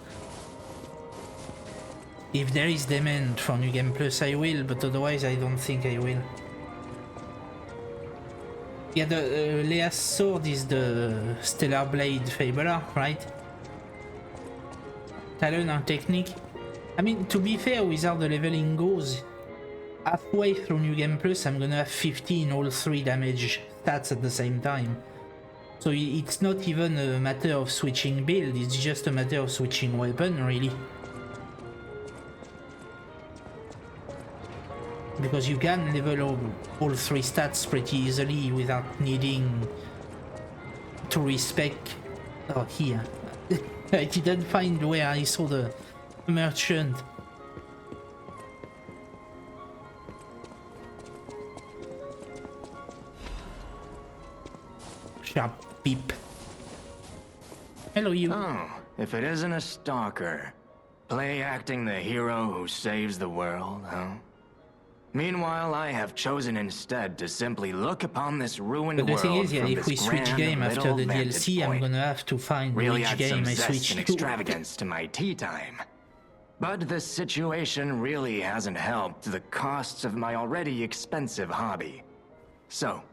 If there is demand for New Game Plus, I will, but otherwise I don't think I will. Yeah, the Lea's sword is the Stellar Blade Fabler, right? Talon and technique. I mean, to be fair, with how the leveling goes, halfway through New Game Plus, I'm gonna have 15 all 3 damage stats at the same time. So it's not even a matter of switching build, it's just a matter of switching weapon, really. Because you can level all 3 stats pretty easily without needing to respec. Oh, here. I didn't find where I saw the merchant. Sharp peep. Hello, you. Oh, if it isn't a stalker. Play acting the hero who saves the world, huh? Meanwhile, I have chosen instead to simply look upon this ruined But the world thing is, yeah, from if we this switch grand game after the vantage DLC, I'm point. gonna have to find Really which add game some I zest switch and to. extravagance to my tea time. But this situation really hasn't helped the costs of my already expensive hobby. So,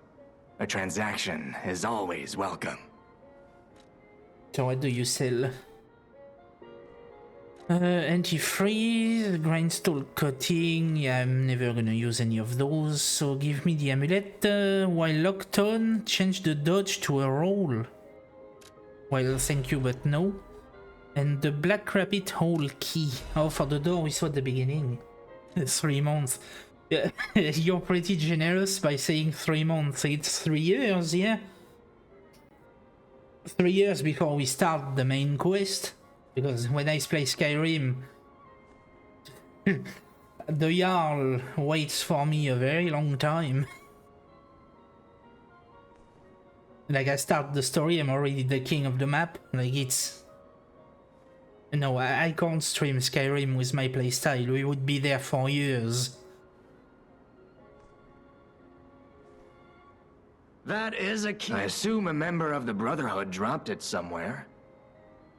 a transaction is always welcome. So what do you sell? Anti-freeze, grindstone cutting, yeah, I'm never gonna use any of those, so give me the amulet. While locked on, change the dodge to a roll. Well, thank you, but no. And the Black Rabbit hole key. Oh, for the door we saw at the beginning. 3 months. Yeah, you're pretty generous by saying 3 months. It's 3 years, yeah? 3 years before we start the main quest. Because when I play Skyrim, the Jarl waits for me a very long time. Like, I start the story, I'm already the king of the map. Like, it's... No, I can't stream Skyrim with my playstyle. We would be there for years. That is a key. I assume a member of the Brotherhood dropped it somewhere.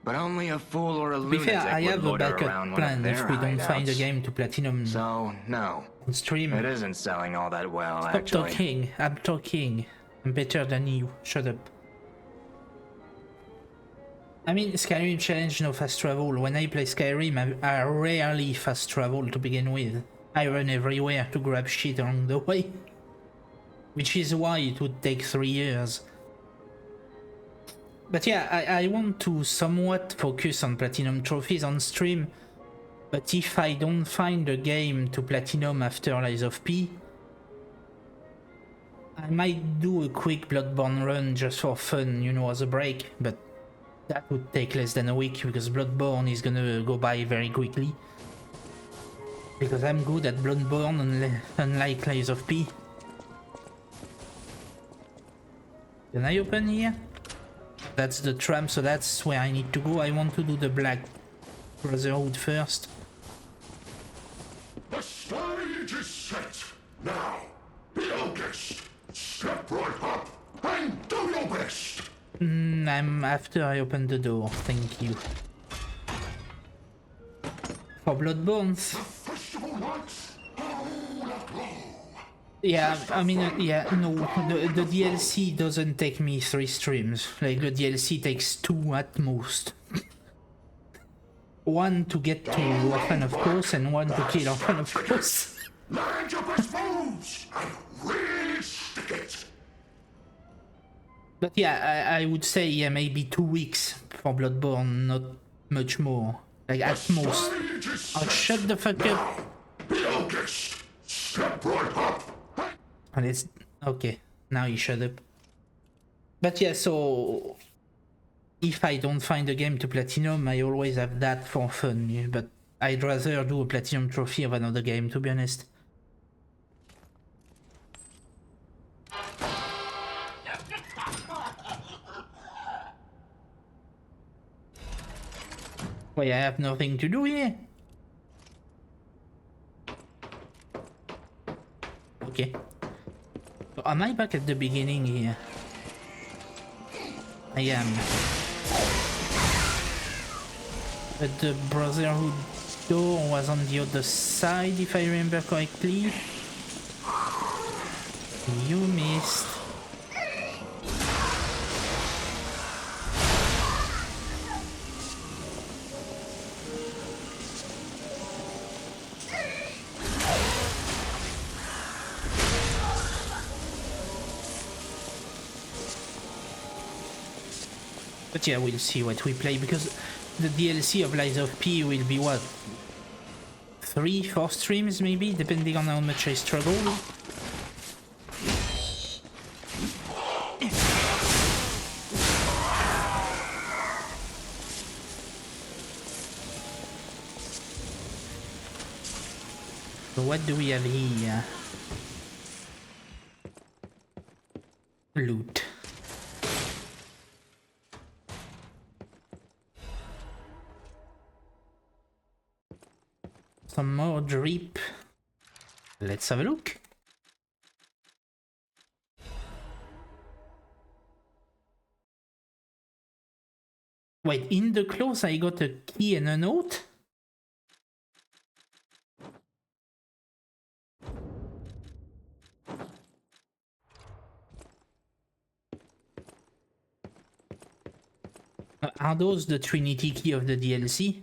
but only a fool or a To be lunatic fair, I would have a loiter backup around one of plan their if we don't find a hideouts. game to platinum So, no, on stream. it isn't selling all that well, Stop actually. talking. I'm talking. I'm better than you. Shut up. I mean, Skyrim challenge no fast travel. When I play Skyrim, I rarely fast travel to begin with. I run everywhere to grab shit along the way. Which is why it would take 3 years. But yeah, I want to somewhat focus on platinum trophies on stream. But if I don't find a game to platinum after Lies of P, I might do a quick Bloodborne run just for fun, you know, as a break. But that would take less than a week because Bloodborne is gonna go by very quickly. Because I'm good at Bloodborne, unlike Lies of P. Can I open here? That's the tram, so that's where I need to go. I want to do the Black Brotherhood first. The stage is set. Now, be our guest. Step right up and do your best. I'm after I open the door. Thank you. For Bloodborne's. Festival lights are all aglow. Yeah, I mean, yeah, no, the DLC doesn't take me 3 streams. Like, the DLC takes 2 at most. 1 to get to Orphan of Course, and 1 to kill Orphan of Course. Land your best moves and really stick it. But yeah, I would say, yeah, maybe 2 weeks for Bloodborne, not much more. Like, at most. Oh, shut the fuck up. Be our guest. Step right up. And it's... okay, now you shut up. But yeah, so... if I don't find a game to platinum, I always have that for fun, yeah, but I'd rather do a platinum trophy of another game, to be honest. Wait, I have nothing to do here? Okay. So am I back at the beginning here? I am. But the Brotherhood door was on the other side, if I remember correctly. You missed. But yeah, we'll see what we play, because the DLC of Lies of P will be what? 3-4 streams maybe, depending on how much I struggle. So what do we have here? Loot. Some more drip. Let's have a look. Wait, in the clothes I got a key and a note? Are those the Trinity key of the DLC?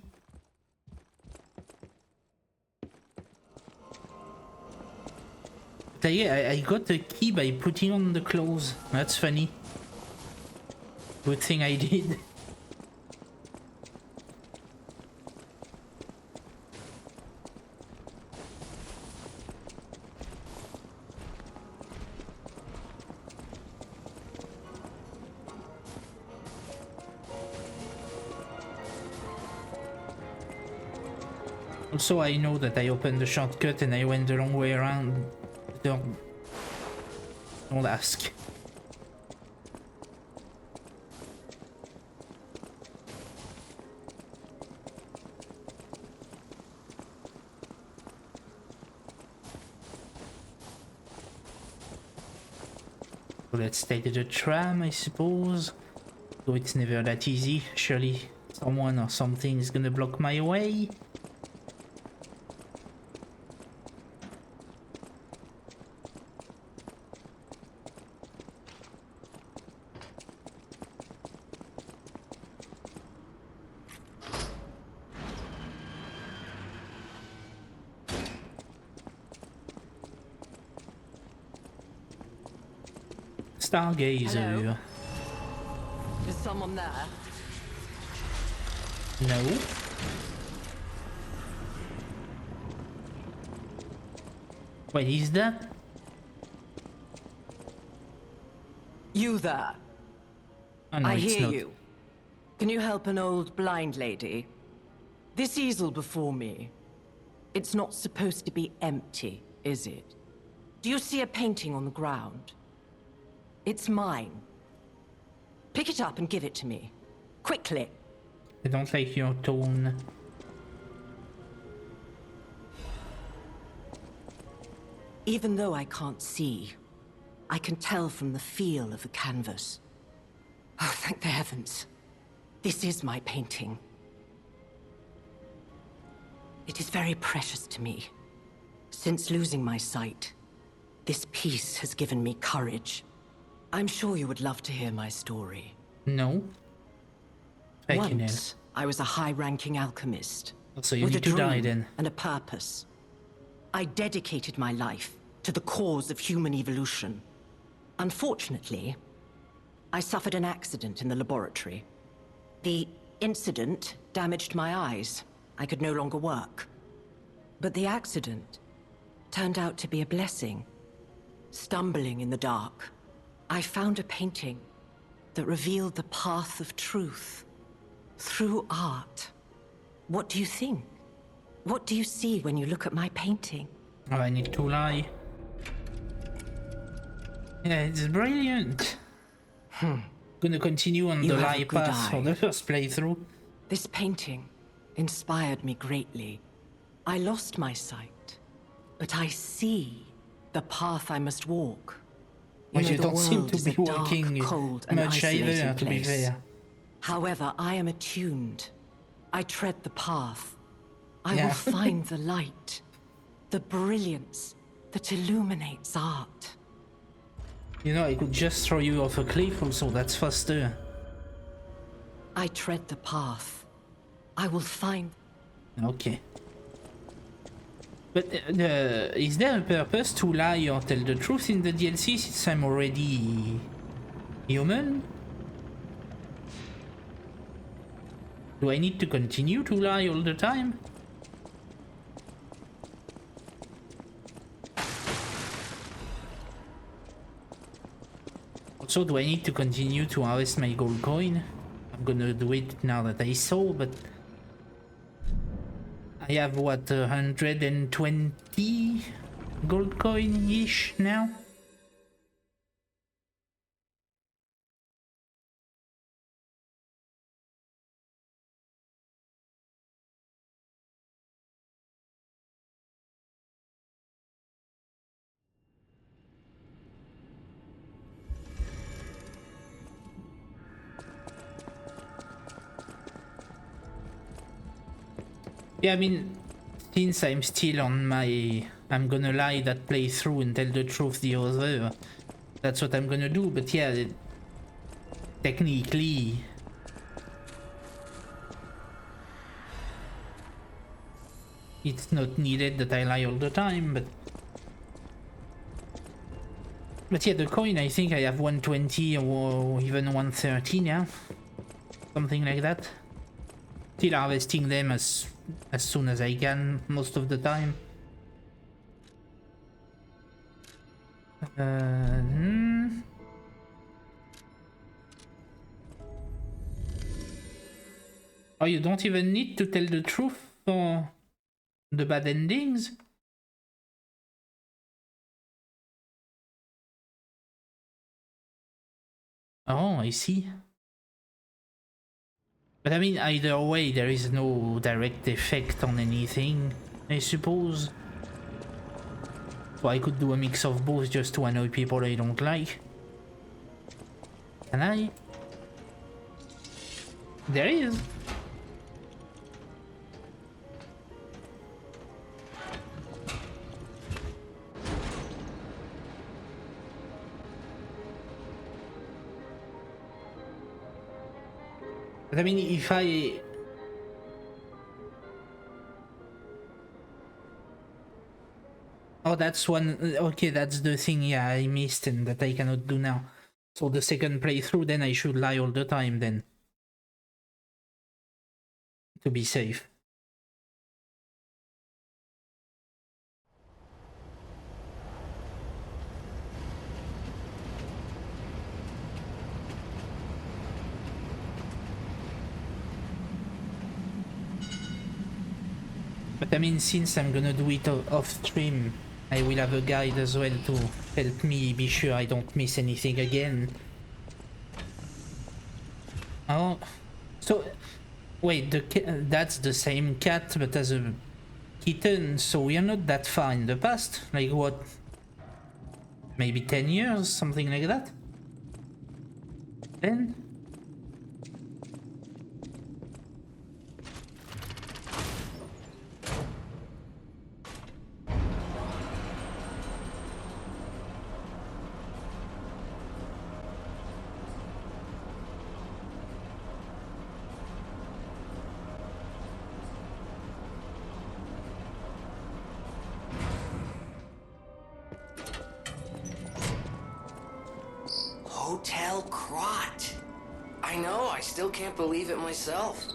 Yeah, I got the key by putting on the clothes. That's funny. Good thing I did. Also, I know that I opened the shortcut and I went the long way around. Don't ask. So let's take the tram, I suppose. Though it's never that easy. Surely Someone or something is gonna block my way. Stargazer. Hello? Is someone there? No. Wait, is that? You there? Oh, no, I it's hear not. you. Can you help an old blind lady? This easel before me, it's not supposed to be empty, is it? Do you see a painting on the ground? It's mine. Pick it up and give it to me. Quickly. I don't like your tone. Even though I can't see, I can tell from the feel of the canvas. Oh, thank the heavens. This is my painting. It is very precious to me. Since losing my sight, this piece has given me courage. I'm sure you would love to hear my story. No. Once, I was a high-ranking alchemist. So you with need a to die dream then. and a purpose. I dedicated my life to the cause of human evolution. Unfortunately, I suffered an accident in the laboratory. The incident damaged my eyes. I could no longer work. But the accident turned out to be a blessing. Stumbling in the dark, I found a painting that revealed the path of truth through art. What do you think? What do you see when you look at my painting? Oh, I need to lie. Yeah, it's brilliant. Gonna continue on You the have lie a good path for eye. the first playthrough. This painting inspired me greatly. I lost my sight, but I see the path I must walk. Well, you the don't seem world to is be a dark, walking cold, and much isolating either, to be place. fair. However, I am attuned. I tread the path. I Yeah. will find the light, the brilliance that illuminates art. You know, I could just throw you off a cliff also, that's faster. I tread the path. I will find... Okay. But is there a purpose to lie or tell the truth in the DLC since I'm already human? Do I need to continue to lie all the time? Also, do I need to continue to harvest my gold coin? I'm gonna do it now that I saw, but I have what, 120 gold coin-ish now? Yeah, I mean, since I'm still on my I'm gonna lie that playthrough and tell the truth the other, that's what I'm gonna do, but yeah, technically it's not needed that I lie all the time, but yeah, the coin, I think I have 120 or even 130 now, something like that. Still harvesting them as soon as I can, most of the time. Oh, you don't even need to tell the truth for the bad endings? Oh, I see. But I mean, either way, there is no direct effect on anything, I suppose. So I could do a mix of both just to annoy people I don't like. Can I? There is. But I mean, if I... Oh, that's one... Okay, that's the thing, yeah, I missed and that I cannot do now. So the second playthrough, then I should lie all the time, then. To be safe. But I mean, since I'm gonna do it off stream, I will have a guide as well to help me be sure I don't miss anything again. Oh, so wait, that's the same cat but as a kitten, so we are not that far in the past? Like what? Maybe 10 years, something like that? Then? Hotel Crot. I know, I still can't believe it myself.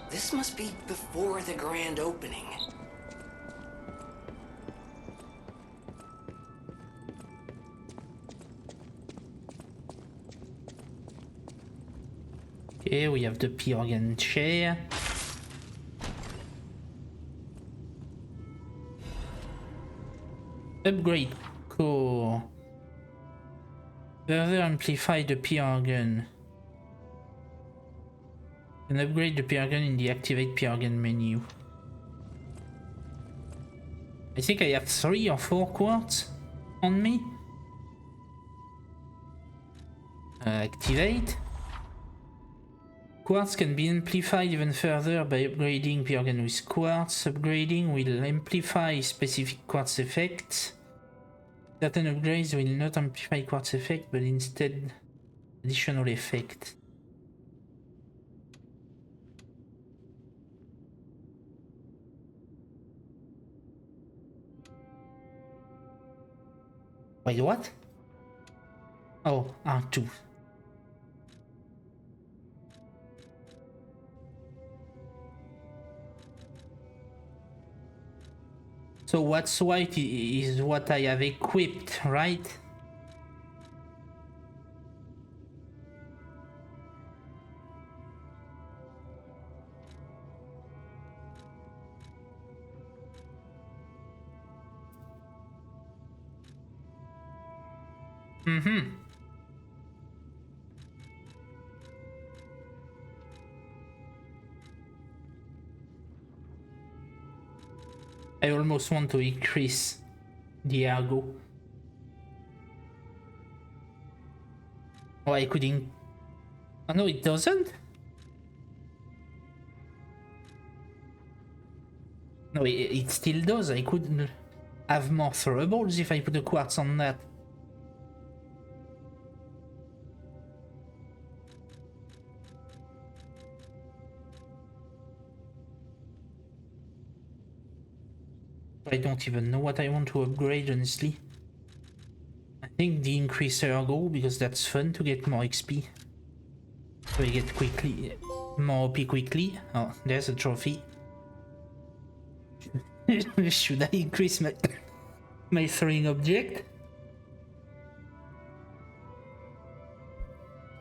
This must be before the grand opening. Okay, we have the P-Organ chair. Upgrade core. Further amplify the P-Organ. And upgrade the P-Organ in the activate P-Organ menu. I think I have 3 or 4 quartz on me. Activate. Quartz can be amplified even further by upgrading P-Organ with quartz. Upgrading will amplify specific quartz effects. Certain upgrades will not amplify quartz effect, but instead additional effect. Wait, what? Oh, R2. So what's white is what I have equipped, right? Mm-hmm. I almost want to increase the ergo. Oh, I couldn't. Oh, no, it doesn't? No, it still does. I could have more throwables if I put a quartz on that. I don't even know what I want to upgrade, honestly. I think the increase ergo, because that's fun to get more XP. So I get quickly, more OP quickly. Oh, there's a trophy. Should I increase my throwing object?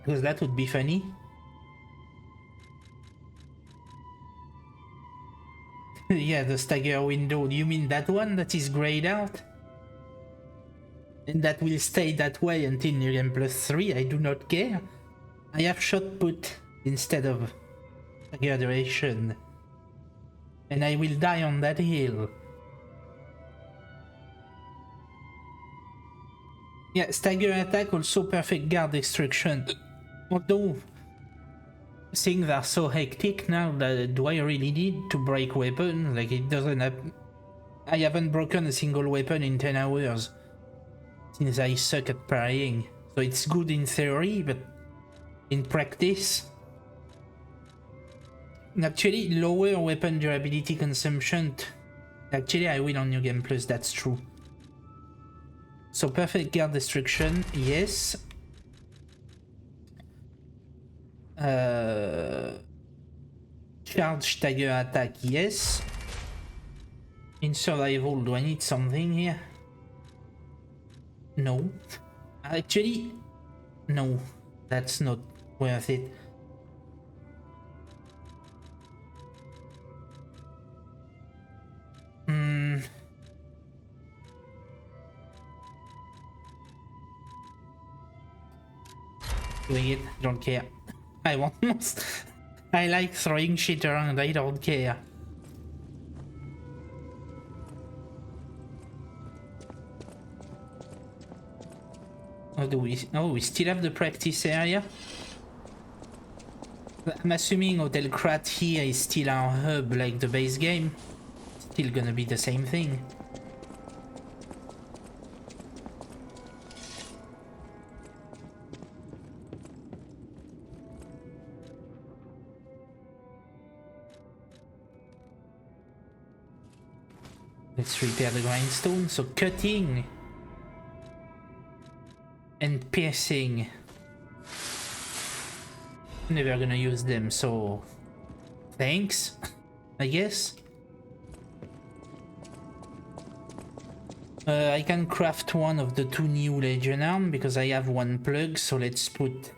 Because that would be funny. Yeah, the stagger window. Do you mean that one that is grayed out? And that will stay that way until New Game Plus 3, I do not care. I have shot put instead of stagger duration. And I will die on that hill. Yeah, stagger attack, also perfect guard destruction. Although things are so hectic now that do I really need to break weapon? Like it doesn't have... I haven't broken a single weapon in 10 hours. Since I suck at parrying. So it's good in theory, but in practice... Actually, lower weapon durability consumption. Actually, I will on New Game Plus, that's true. So perfect guard destruction, yes. Charge stagger attack, yes. In survival, do I need something here? No. Actually, no. That's not worth it. Doing it, don't care. I want most. I like throwing shit around, I don't care. Oh, we still have the practice area? I'm assuming Hotel Krat here is still our hub like the base game. Still gonna be the same thing. Let's repair the grindstone. So cutting and piercing. Never gonna use them, so thanks, I guess. I can craft one of the 2 new Legion arm because I have 1 plug, so let's put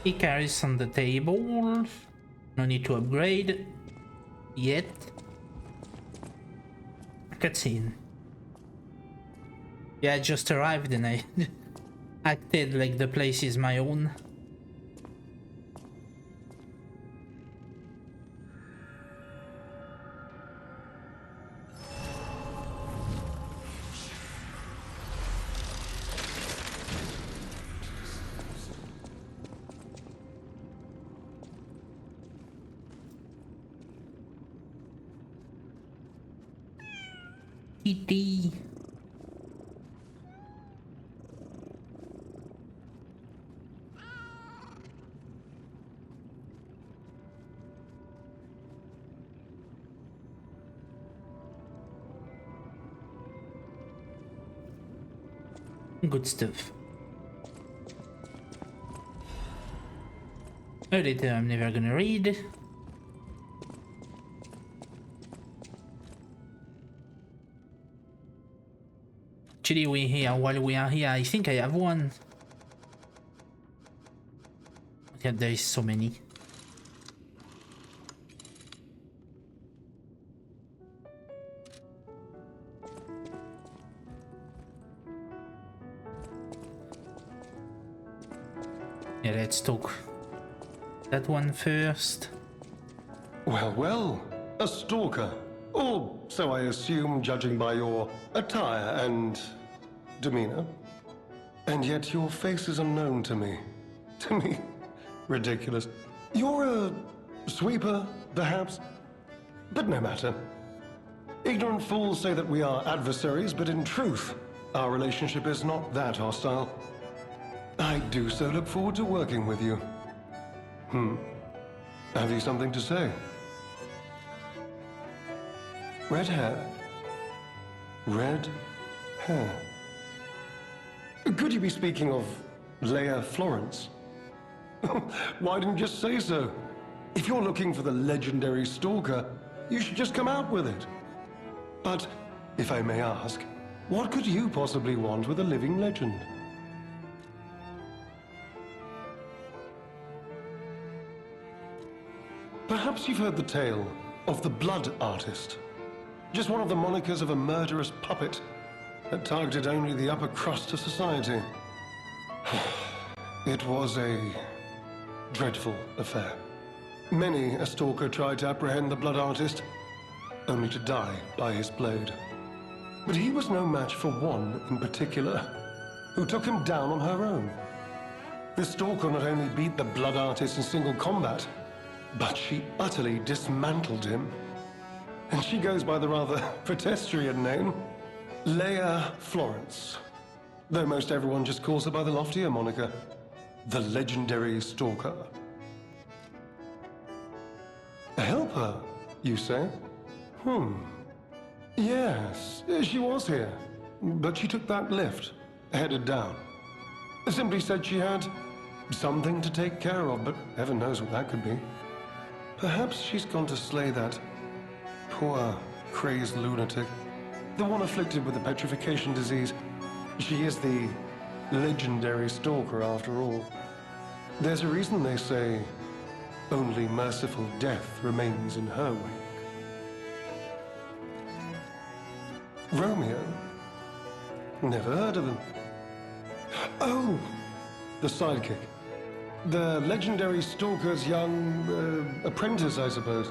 Icarus on the table. No need to upgrade yet. Cutscene. Yeah, I just arrived and I acted like the place is my own. E.T. Good stuff. A letter I'm never gonna read. Actually, while we are here, I think I have one. Yeah, there is so many. Yeah, let's talk that one first. Well, well, a stalker. Or so I assume, judging by your attire and demeanor. And yet your face is unknown to me. To me? Ridiculous. You're a sweeper, perhaps? But no matter. Ignorant fools say that we are adversaries, but in truth, our relationship is not that hostile. I do so look forward to working with you. Have you something to say? Red hair. Red hair. Could you be speaking of Leia Florence? Why didn't you just say so? If you're looking for the legendary stalker, you should just come out with it. But, if I may ask, what could you possibly want with a living legend? Perhaps you've heard the tale of the Blood Artist. Just one of the monikers of a murderous puppet that targeted only the upper crust of society. It was a dreadful affair. Many a stalker tried to apprehend the Blood Artist, only to die by his blade. But he was no match for one in particular, who took him down on her own. The stalker not only beat the Blood Artist in single combat, but she utterly dismantled him. And she goes by the rather pedestrian name, Leia Florence. Though most everyone just calls her by the loftier moniker, the legendary stalker. Help her, you say? Yes, she was here. But she took that lift, headed down. Simply said she had something to take care of, but heaven knows what that could be. Perhaps she's gone to slay that poor, crazed lunatic. The one afflicted with the petrification disease. She is the legendary stalker, after all. There's a reason they say only merciful death remains in her wake. Romeo? Never heard of him. Oh, the sidekick. The legendary stalker's young apprentice, I suppose.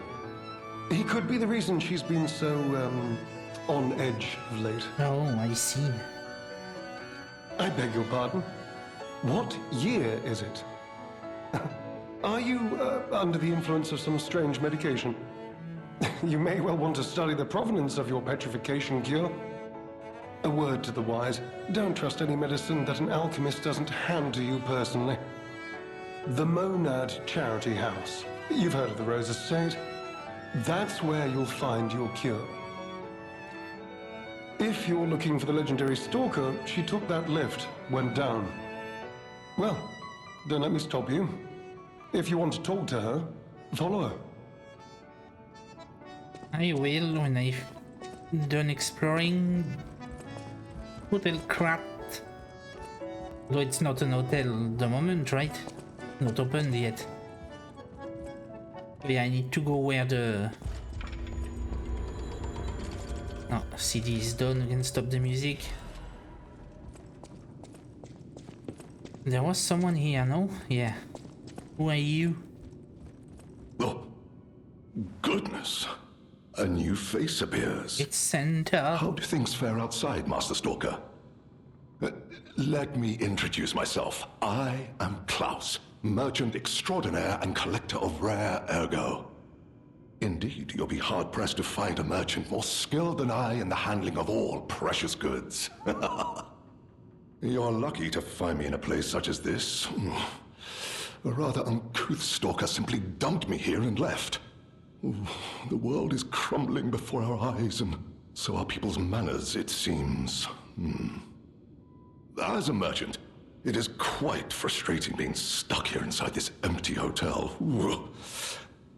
He could be the reason she's been so, on edge of late. Oh, I see. I beg your pardon? What year is it? Are you under the influence of some strange medication? You may well want to study the provenance of your petrification cure. A word to the wise, don't trust any medicine that an alchemist doesn't hand to you personally. The Monad Charity House. You've heard of the Rose Estate? That's where you'll find your cure. If you're looking for the legendary stalker, she took that lift, went down. Well, don't let me stop you. If you want to talk to her, follow her. I will when I've done exploring Hotel Craft. Though it's not an hotel at the moment, right? Not opened yet. Yeah, I need to go where the... Oh, CD is done, we can stop the music. There was someone here, no? Yeah. Who are you? Oh, goodness. A new face appears. It's Santa. How do things fare outside, Master Stalker? Let me introduce myself. I am Klaus, merchant extraordinaire and collector of rare ergo. Indeed, you'll be hard-pressed to find a merchant more skilled than I in the handling of all precious goods. You're lucky to find me in a place such as this. A rather uncouth stalker simply dumped me here and left. The world is crumbling before our eyes, and so are people's manners, it seems. As a merchant, it is quite frustrating being stuck here inside this empty hotel.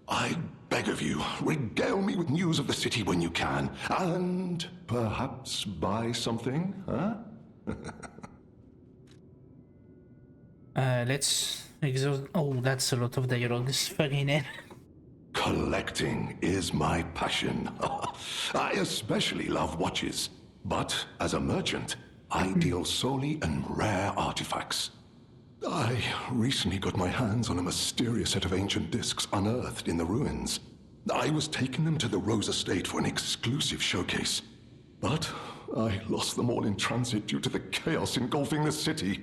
I beg of you, regale me with news of the city when you can, and perhaps buy something, huh? Let's exhaust... Oh, that's a lot of dialogues. Fucking hell. Collecting is my passion. I especially love watches. But as a merchant, I deal solely in rare artifacts. I recently got my hands on a mysterious set of ancient discs unearthed in the ruins. I was taking them to the Rose Estate for an exclusive showcase. But I lost them all in transit due to the chaos engulfing the city.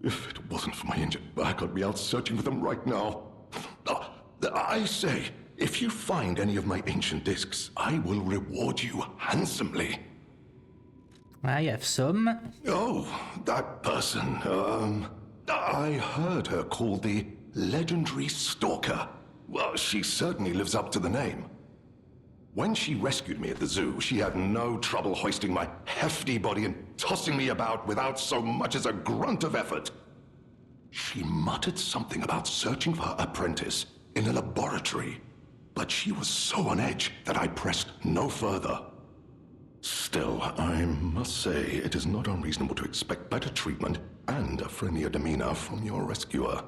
If it wasn't for my injured back, I'd be out searching for them right now. I say, if you find any of my ancient discs, I will reward you handsomely. I have some. Oh, that person, I heard her called the legendary stalker. Well, she certainly lives up to the name. When she rescued me at the zoo, she had no trouble hoisting my hefty body and tossing me about without so much as a grunt of effort. She muttered something about searching for her apprentice in a laboratory, but she was so on edge that I pressed no further. Still, I must say it is not unreasonable to expect better treatment and a friendlier demeanor from your rescuer.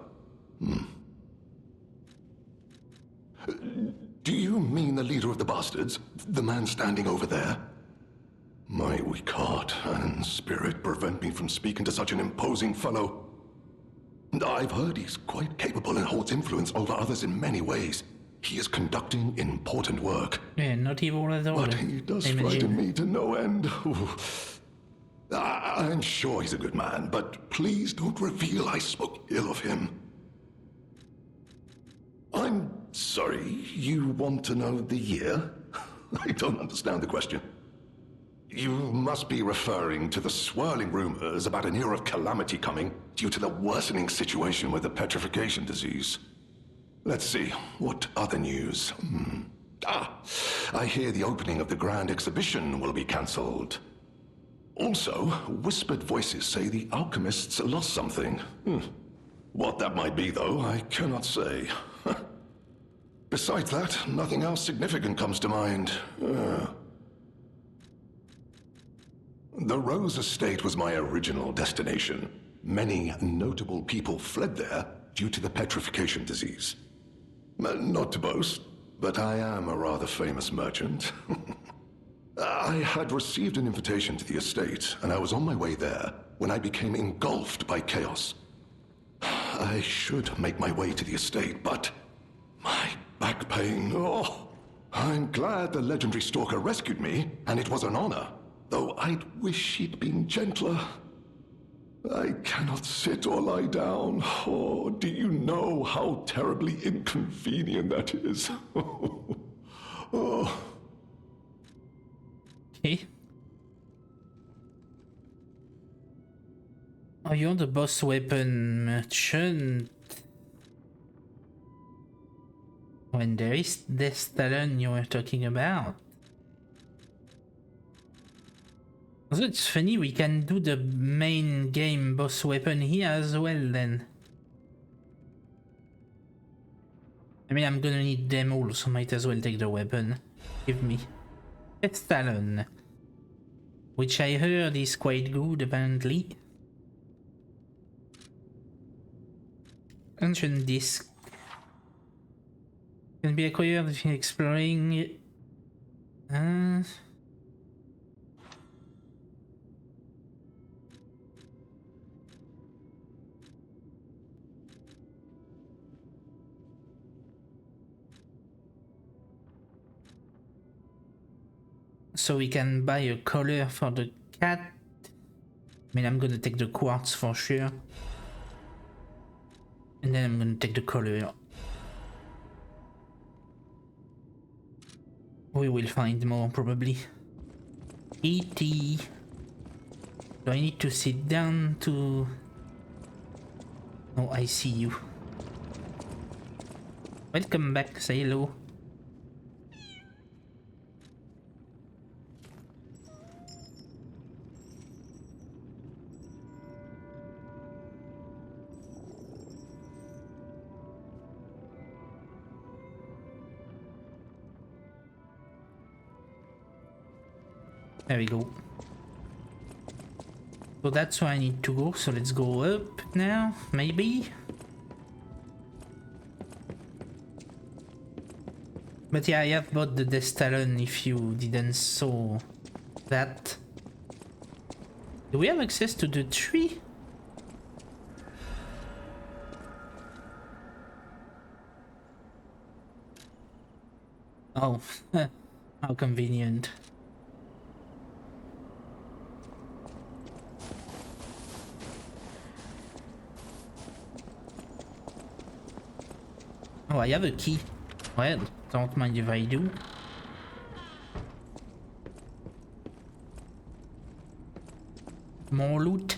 Do you mean the leader of the bastards? The man standing over there? My weak heart and spirit prevent me from speaking to such an imposing fellow. I've heard he's quite capable and holds influence over others in many ways. He is conducting important work. Yeah, not evil at all. But he does frighten me to no end. I'm sure he's a good man, but please don't reveal I spoke ill of him. I'm sorry, you want to know the year? I don't understand the question. You must be referring to the swirling rumors about an era of calamity coming due to the worsening situation with the petrification disease. Let's see, what other news? I hear the opening of the Grand Exhibition will be cancelled. Also, whispered voices say the alchemists lost something. What that might be, though, I cannot say. Besides that, nothing else significant comes to mind. The Rose Estate was my original destination. Many notable people fled there due to the petrification disease. Not to boast, but I am a rather famous merchant. I had received an invitation to the estate, and I was on my way there when I became engulfed by chaos. I should make my way to the estate, but my back pain, I'm glad the legendary stalker rescued me, and it was an honor, though I'd wish she'd been gentler. I cannot sit or lie down. Oh, do you know how terribly inconvenient that is? Oh. Okay. Oh, you're the boss weapon merchant. When there is this talent you were talking about. So it's funny, we can do the main game boss weapon here as well then. I mean, I'm gonna need them all, so might as well take the weapon. Give me Talon, which I heard is quite good apparently. Ancient disc can be acquired if exploring. So we can buy a collar for the cat. I mean, I'm gonna take the quartz for sure. And then I'm gonna take the collar. We will find more probably. E.T. Do I need to sit down to... Oh, I see you. Welcome back, say hello. There we go. So that's where I need to go, so let's go up now, maybe? But yeah, I have bought the Destalon if you didn't saw that. Do we have access to the tree? Oh, how convenient. Oh, I have a key. Well, don't mind if I do. More loot.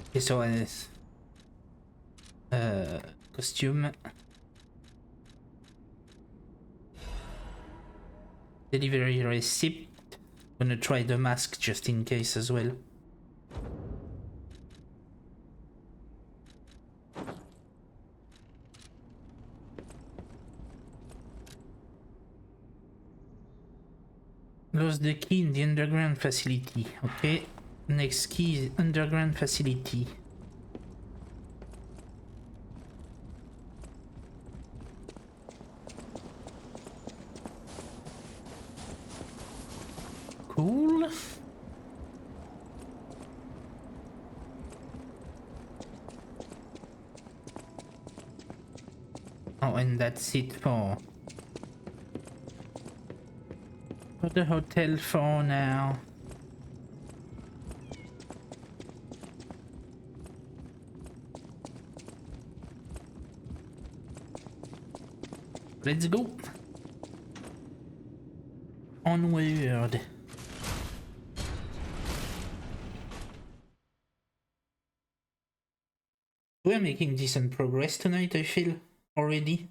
Okay, so costume. Delivery receipt. Gonna try the mask just in case as well. Lost the key in the underground facility. Okay, next key is underground facility. Cool. Oh, and that's it for the hotel for now. Let's go. Onward. We're making decent progress tonight, I feel, already.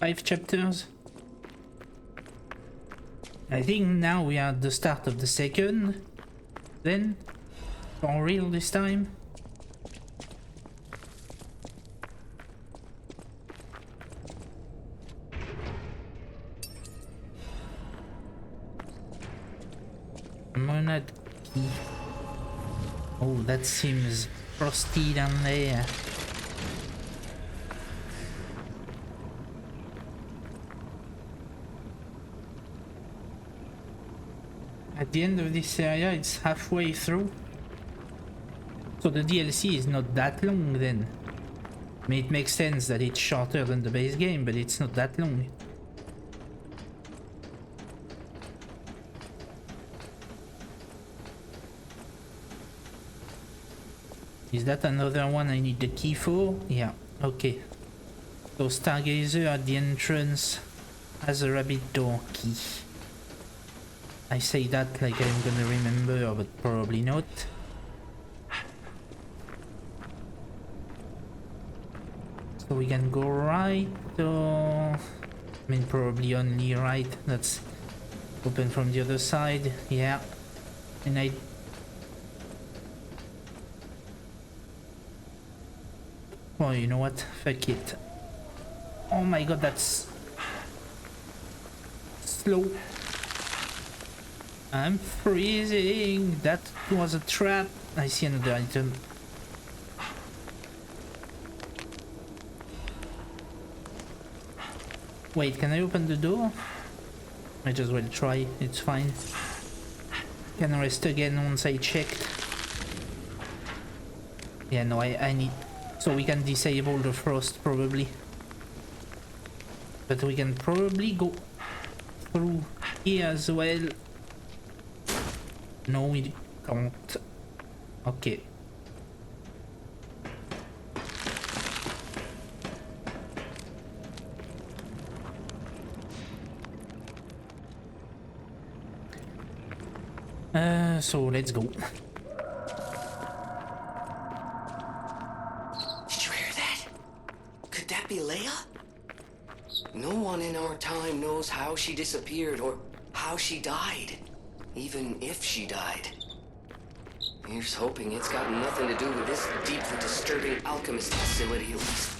Five chapters. I think now we are at the start of the second. Then, for real this time. Monad key. Oh, that seems frosty down there. At the end of this area, it's halfway through. So the DLC is not that long then. I mean, it makes sense that it's shorter than the base game, but it's not that long. Is that another one I need the key for? Yeah, okay. So Stargazer at the entrance has a rabbit door key. I say that like I'm gonna remember, but probably not. So we can go right, or... I mean, probably only right. That's open from the other side. Yeah. And I... Oh, you know what? Fuck it. Oh my god, that's... slow. I'm freezing. That was a trap. I see another item. Wait, can I open the door? I just will try. It's fine. Can rest again once I checked. Yeah, no, I need... So we can disable the frost probably. But we can probably go through here as well. No, we can't. Okay. So let's go. Did you hear that? Could that be Leia? No one in our time knows how she disappeared or how she died. Even if she died. Here's hoping it's got nothing to do with this deeply disturbing alchemist facility, at least.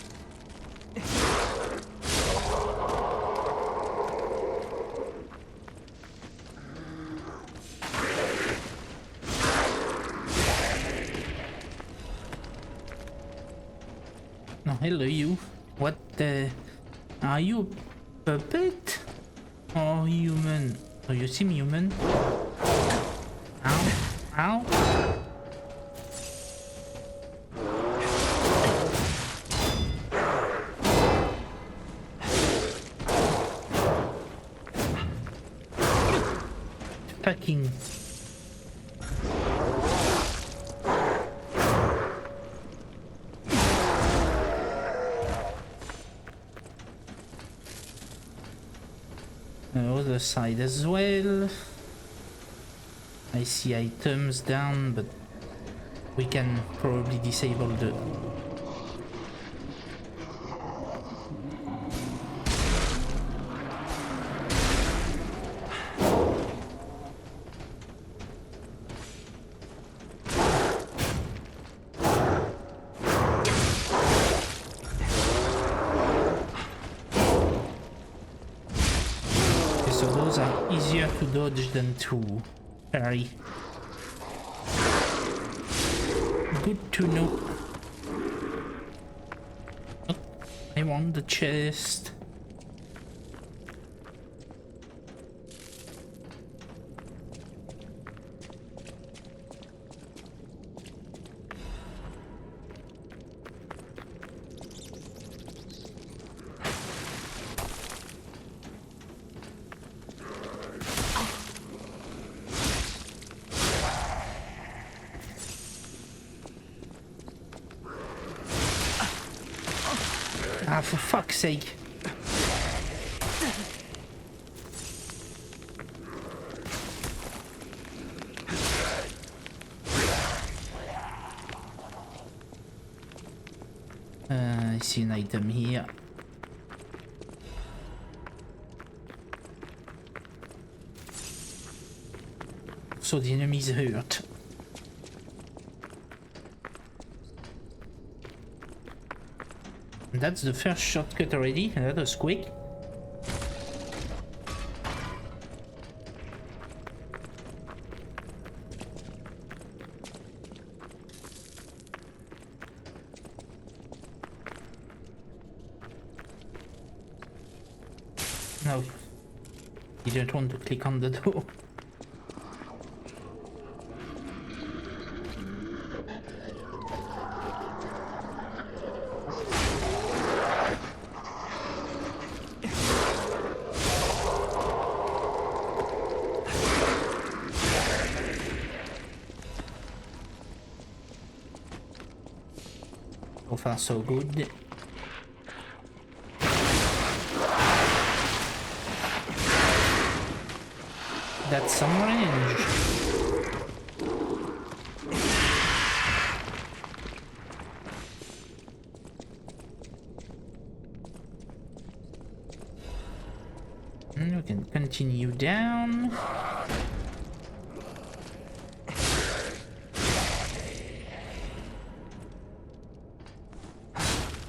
No, hello you. What the... Are you a puppet? Or human? Oh, you seem human. Ow. Ow. Fucking... The other side as well. I see items down, but we can probably disable the... So those are easier to dodge than to parry. Good to know. Oh, I want the chest. Ah, for fuck's sake. I see an item here. So the enemy's hurt. That's the first shortcut already, and that was quick. No, you don't want to click on the door. So far so good. That's some range. And we can continue down.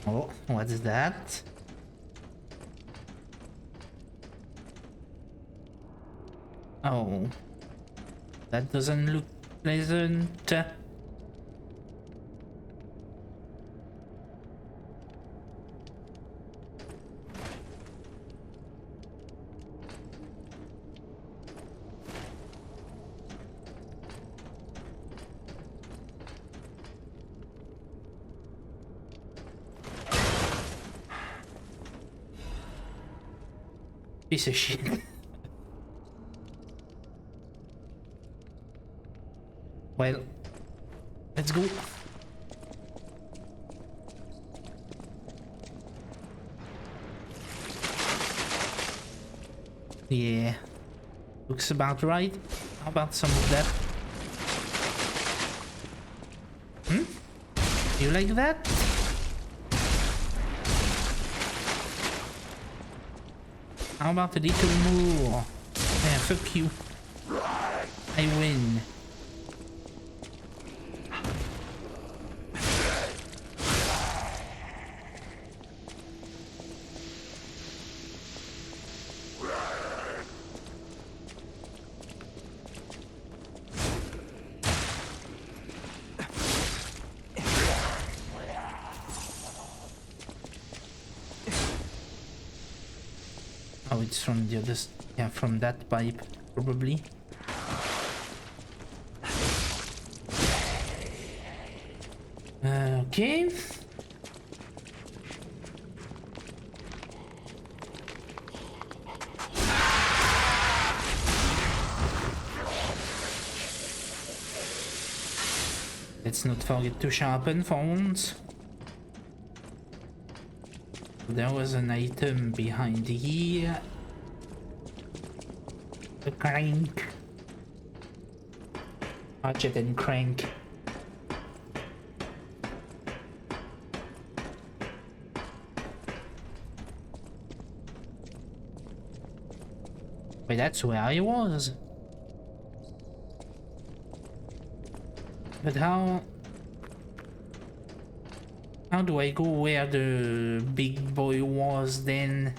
Oh, what's that? Oh, that doesn't look pleasant. Piece of shit. Well, let's go. Yeah, looks about right. How about some of that? You like that? How about a little more? Yeah, fuck you. I win. Oh, it's from the other, yeah, from that pipe, probably. Okay. Let's not forget to sharpen for once. There was an item behind here. A crank. Ratchet and crank. Wait, that's where I was. But how do I go where the big boy was then?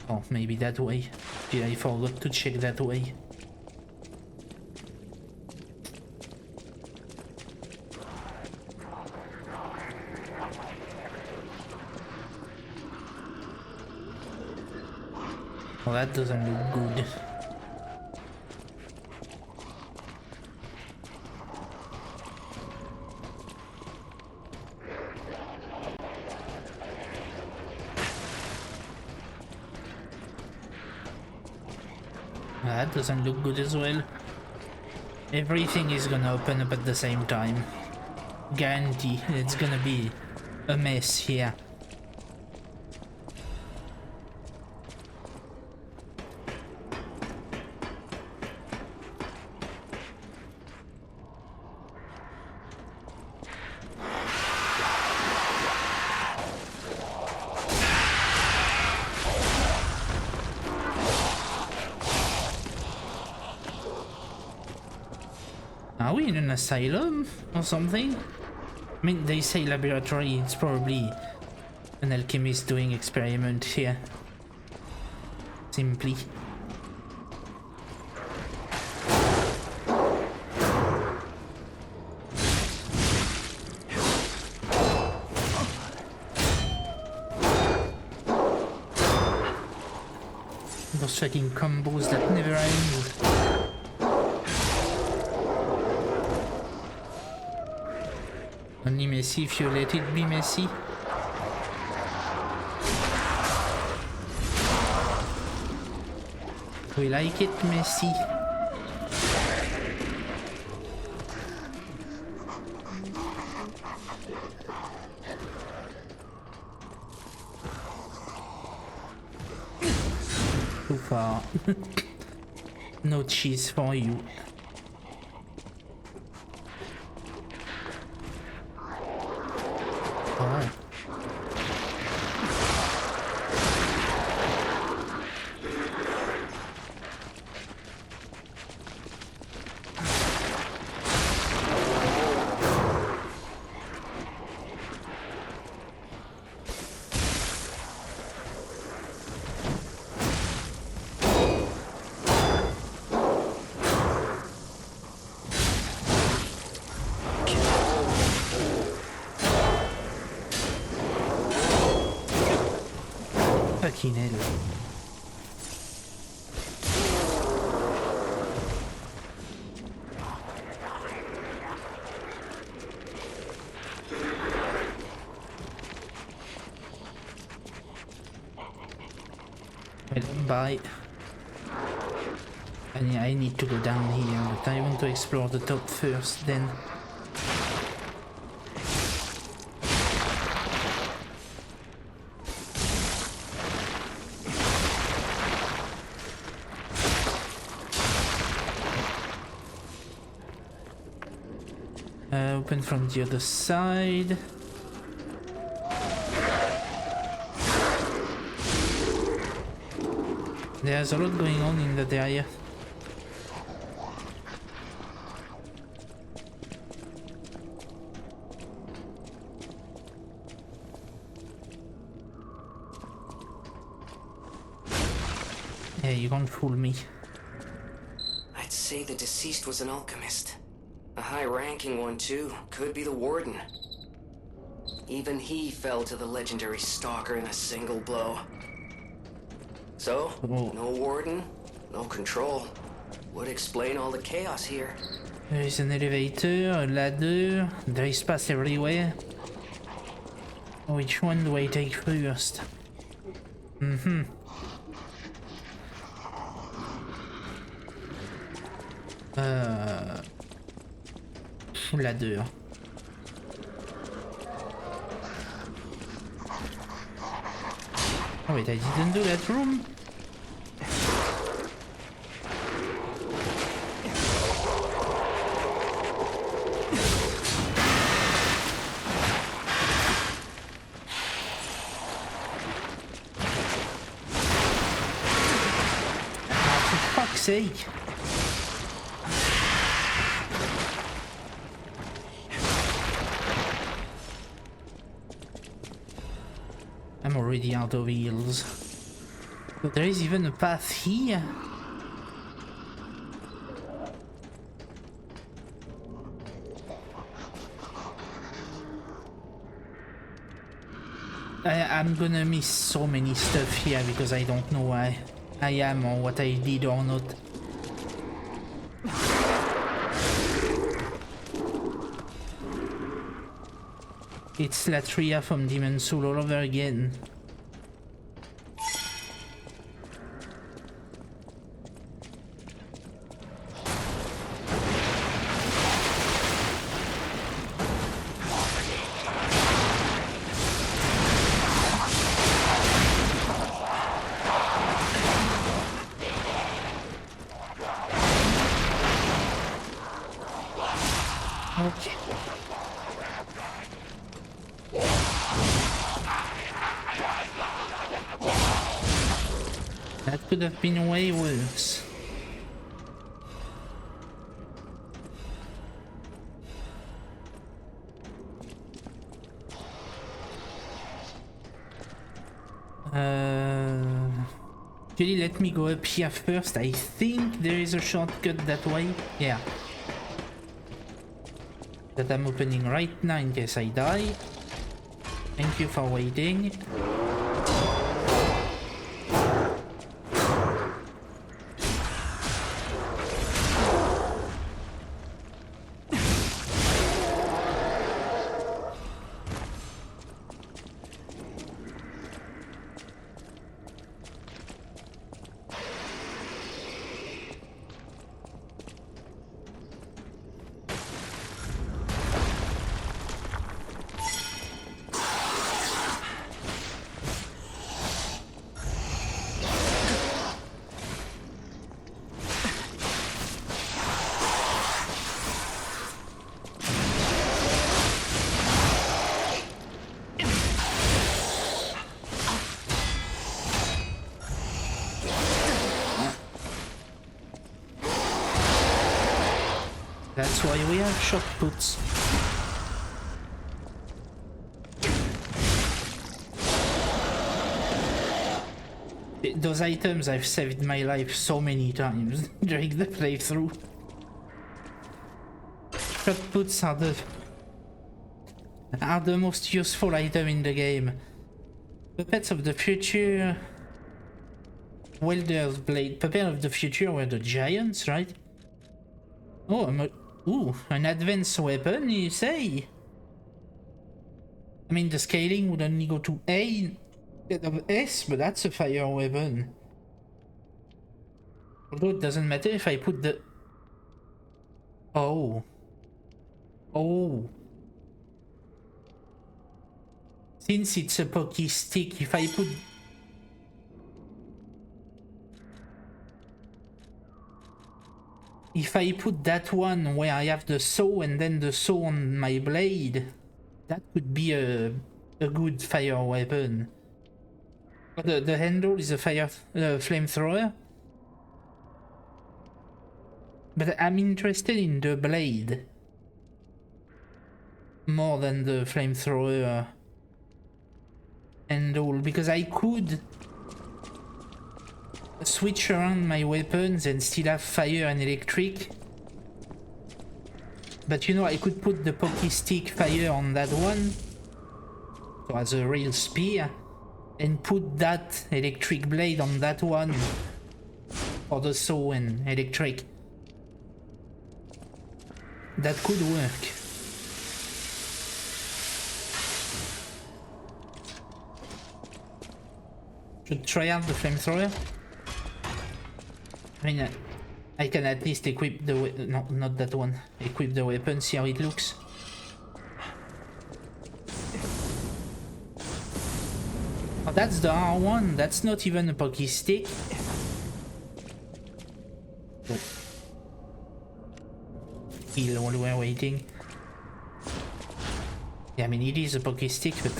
Oh, maybe that way. Did I forgot to check that way? Well, that doesn't look good. That doesn't look good as well. Everything is gonna open up at the same time. Guarantee it's gonna be a mess here. Are we in an asylum or something? I mean, they say laboratory, it's probably an alchemist doing experiment here. Simply. Those fucking combos that never end. Only messy if you let it be messy. We like it messy. Too far. No cheese for you. Oh. Fucking hell. Well, bye. And I need to go down here, but I want to explore the top first then. Open from the other side. There's a lot going on in that area. Yeah, you can't fool me. I'd say the deceased was an alchemist. A high-ranking one, too. Could be the warden. Even he fell to the legendary stalker in a single blow. So, no warden, no control. Would explain all the chaos here. There is an elevator, a ladder, there is paths everywhere. Which one do I take first? Ladder. Oh wait, I didn't do that room? Oh, for fuck's sake! I'm already out of heals. But there is even a path here. I'm gonna miss so many stuff here because I don't know why I am or what I did or not. It's Latria from Demon's Soul all over again. Okay. That could have been way worse. Actually, let me go up here first. I think there is a shortcut that way. Yeah. That I'm opening right now in case I die. Thank you for waiting. That's why we have shot puts. Those items I've saved my life so many times during the playthrough. Shot puts are the most useful item in the game. Puppets of the Future... Welder's Blade. Puppets of the Future were the giants, right? Oh, ooh, an advanced weapon, you say? I mean, the scaling would only go to A instead of S, but that's a fire weapon. Although it doesn't matter if I put the... Oh. Oh. Since it's a pokey stick, if I put... If I put that one where I have the saw and then the saw on my blade, that could be a good fire weapon. The handle is a flamethrower. But I'm interested in the blade more than the flamethrower handle, because I could switch around my weapons and still have fire and electric. But you know, I could put the pokey stick fire on that one, so as a real spear, and put that electric blade on that one for the saw and electric. That could work. Should try out the flamethrower. I mean, I can at least equip the no, not that one. Equip the weapon, see how it looks. Oh, that's the R1. That's not even a pokey stick. Oh. Heal while we're waiting. Yeah, I mean, it is a pokey stick, but...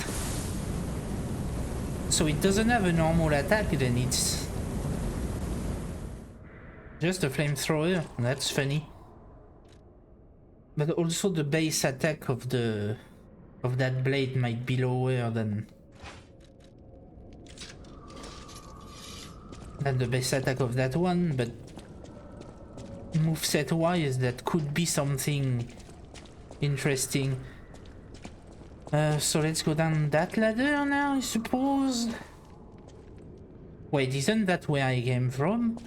So it doesn't have a normal attack, then it's... just a flamethrower. That's funny. But also the base attack of that blade might be lower than the base attack of that one, but moveset wise that could be something interesting. So let's go down that ladder now, I suppose. Wait, isn't that where I came from?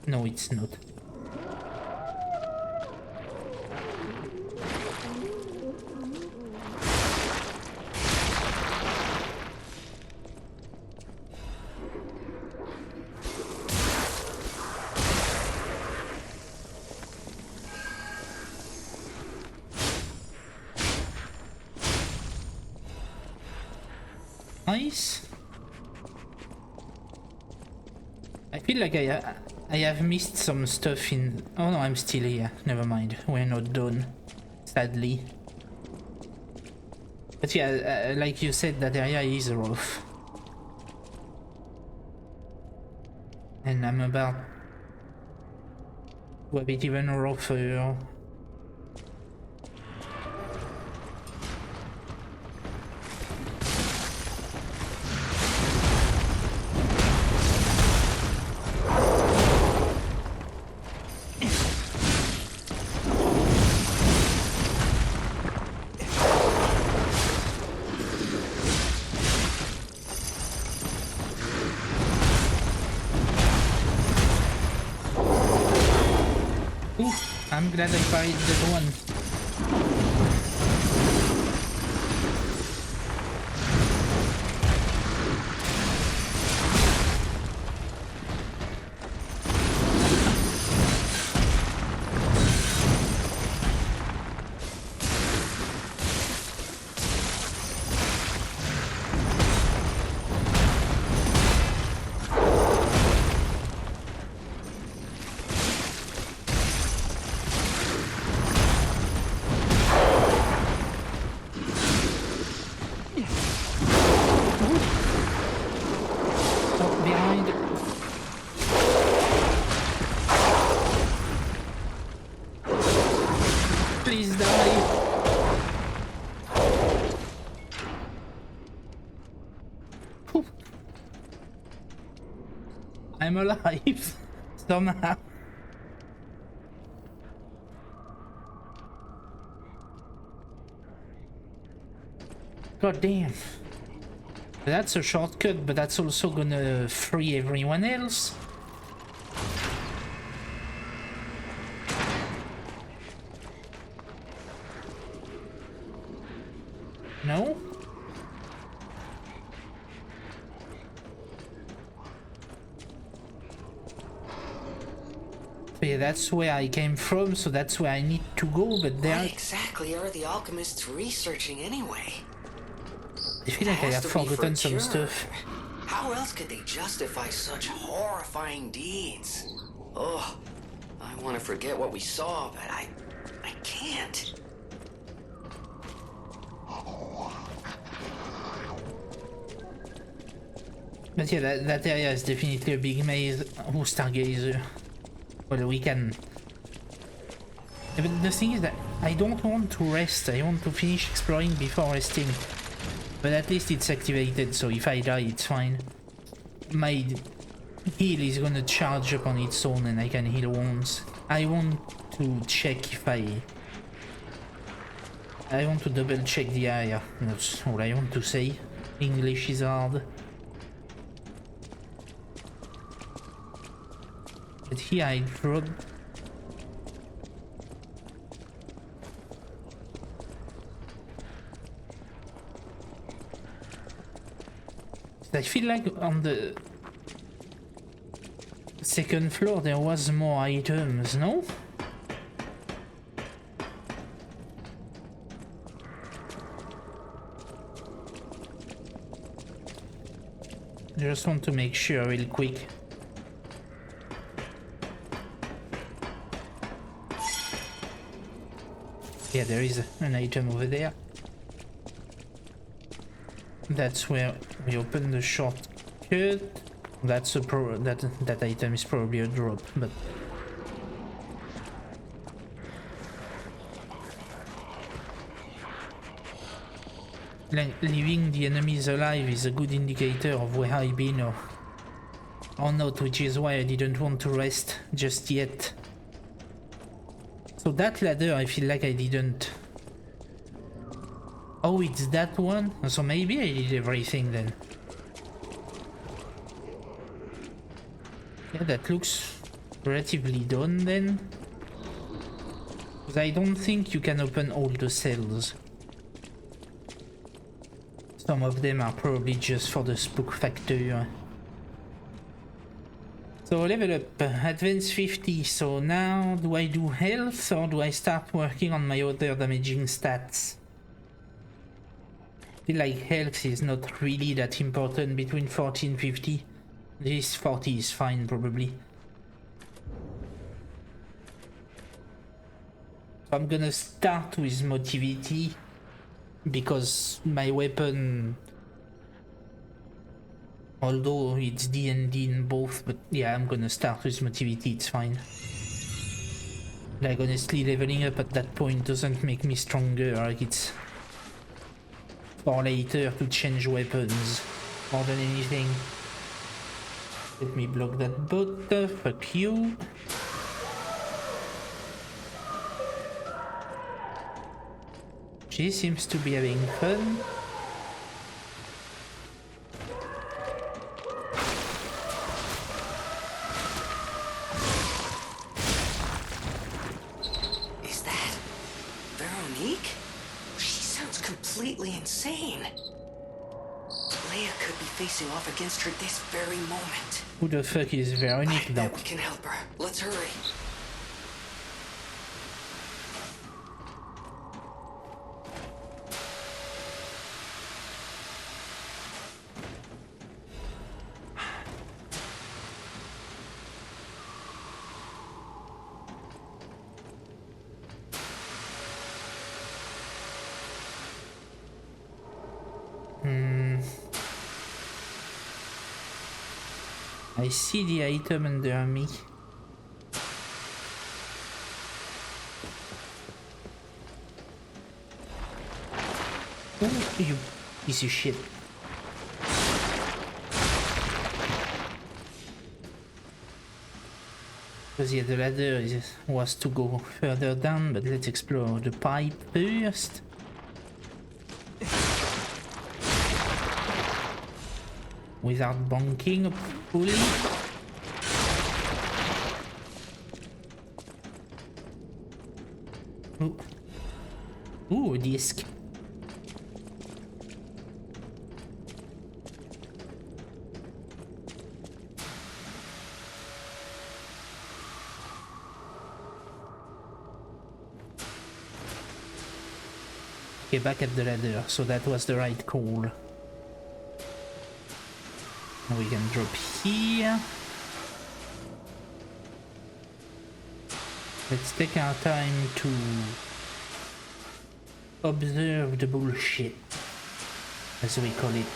No, it's not. Nice. I feel like I have missed some stuff in... Oh no, I'm still here. Never mind. We're not done. Sadly. But yeah, like you said, that area is rough. And I'm about to have it even rougher. I'm glad I parried that one. Please die. Whew. I'm alive somehow. God damn. That's a shortcut, but that's also gonna free everyone else. No? So yeah, that's where I came from, so that's where I need to go, but there... What exactly are the alchemists researching anyway? I feel like I have forgotten some stuff. How else could they justify such horrifying deeds? Oh, I want to forget what we saw, but I can't. But yeah, that area is definitely a big maze. Oh, Stargazer. Well, we can... Yeah, but the thing is that I don't want to rest. I want to finish exploring before resting. But at least it's activated, so if I die, it's fine. My heal is gonna charge up on its own and I can heal wounds. I want to check if I want to double check the area. That's all I want to say. English is hard. But here I dropped... I feel like on the second floor there was more items, no? Just want to make sure real quick. Yeah, there is an item over there. That's where we open the shortcut. That's a that item is probably a drop, but leaving the enemies alive is a good indicator of where I've been or not, which is why I didn't want to rest just yet. So that ladder, I feel like I didn't... Oh, it's that one? So maybe I did everything then. Yeah, that looks relatively done then. Because I don't think you can open all the cells. Some of them are probably just for the spook factor. So level up, advance 50, so now do I do health or do I start working on my other damaging stats? I feel like health is not really that important between 40 and 50. This 40 is fine, probably. So I'm gonna start with motivity, because my weapon, although it's D&D in both, but yeah, I'm gonna start with motivity, it's fine. Like, honestly, leveling up at that point doesn't make me stronger, like it's for later to change weapons more than anything. Let me block that bot, fuck you. She seems to be having fun. Is that Veronique? She sounds completely insane. Leia could be facing off against her this very moment. Who the fuck is Veronique, I though? bet we can help her. Let's hurry. I see the item under me. Oh, you piece of shit. Because yeah, the ladder was to go further down, but let's explore the pipe first. Without bonking, hopefully. Ooh. Ooh, a disc. Okay, back at the ladder, so that was the right call. We can drop here. Let's take our time to observe the bullshit, as we call it.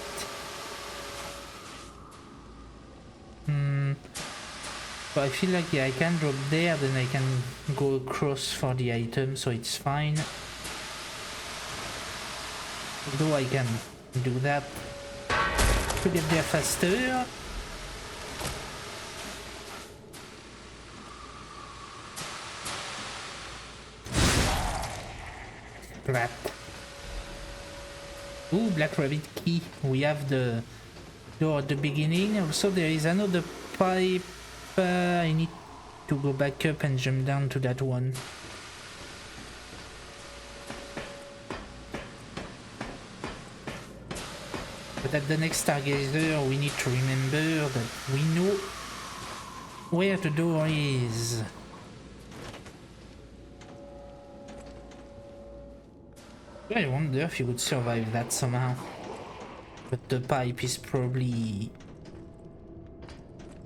But I feel like, yeah, I can drop there, then I can go across for the item, so it's fine. Although I can do that to get there faster. Splat. Ooh, Black Rabbit key. We have the door at the beginning. Also, there is another pipe. I need to go back up and jump down to that one. But at the next Stargazer, we need to remember that we know where the door is. I wonder if you would survive that somehow. But the pipe is probably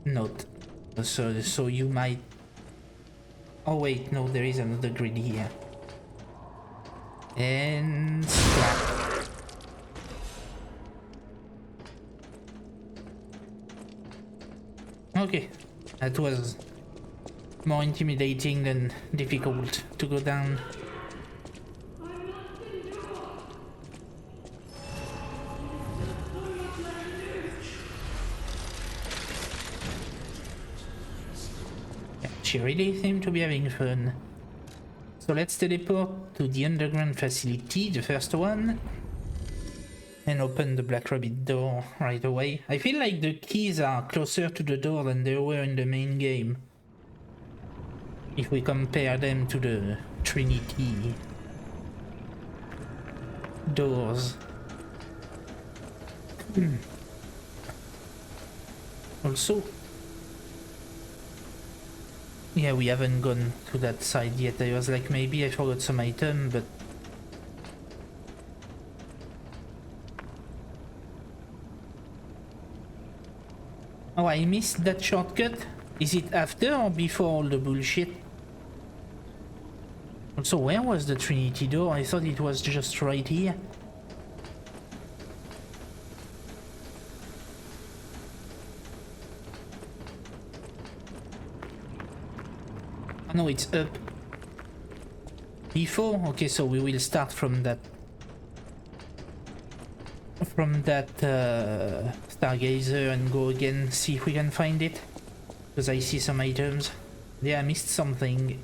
not. So you might... Oh wait, no, there is another grid here. And... splat. Okay, that was more intimidating than difficult to go down. Yeah, she really seemed to be having fun. So let's teleport to the underground facility, the first one. And open the Black Rabbit door right away. I feel like the keys are closer to the door than they were in the main game, if we compare them to the Trinity doors. Also, yeah, we haven't gone to that side yet. I was like, maybe I forgot some item, but oh, Oh, I missed that shortcut. Is it after or before all the bullshit? Also, where was the Trinity door? I thought it was just right here. Oh no, it's up. Before? Okay, so we will start from that. Stargazer and go again, see if we can find it. Because I see some items. Yeah, I missed something.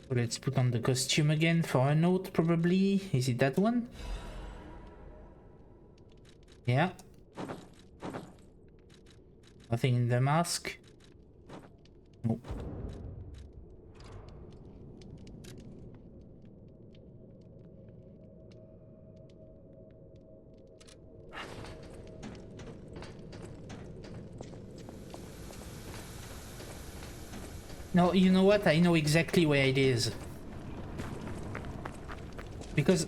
So let's put on the costume again for a note, probably. Is it that one? Yeah. Nothing in the mask. No. No, you know what? I know exactly where it is. Because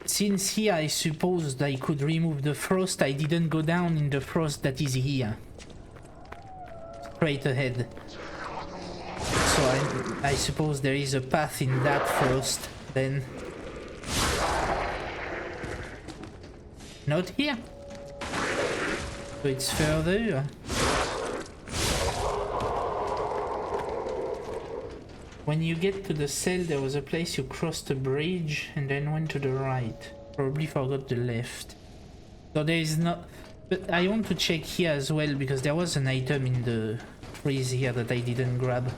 since here I supposed I could remove the frost, I didn't go down in the frost that is here. Straight ahead. So I suppose there is a path in that frost, then. Not here. So it's further. When you get to the cell, there was a place you crossed a bridge and then went to the right. Probably forgot the left. So there is not... But I want to check here as well, because there was an item in the freeze here that I didn't grab.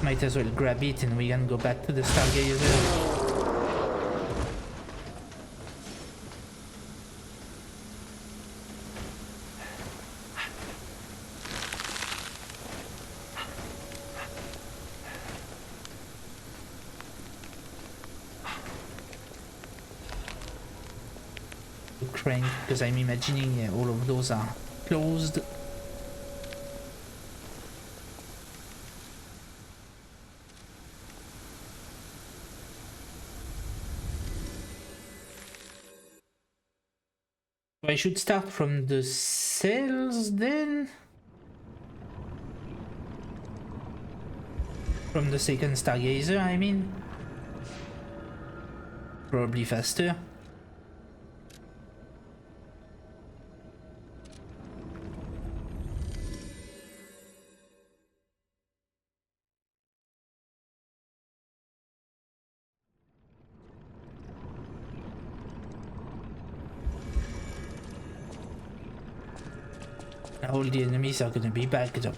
Might as well grab it and we can go back to the Stargazer. Crank, because I'm imagining all of those are closed. I should start from the cells then? From the second Stargazer, I mean? Probably faster. All the enemies are gonna be backed up.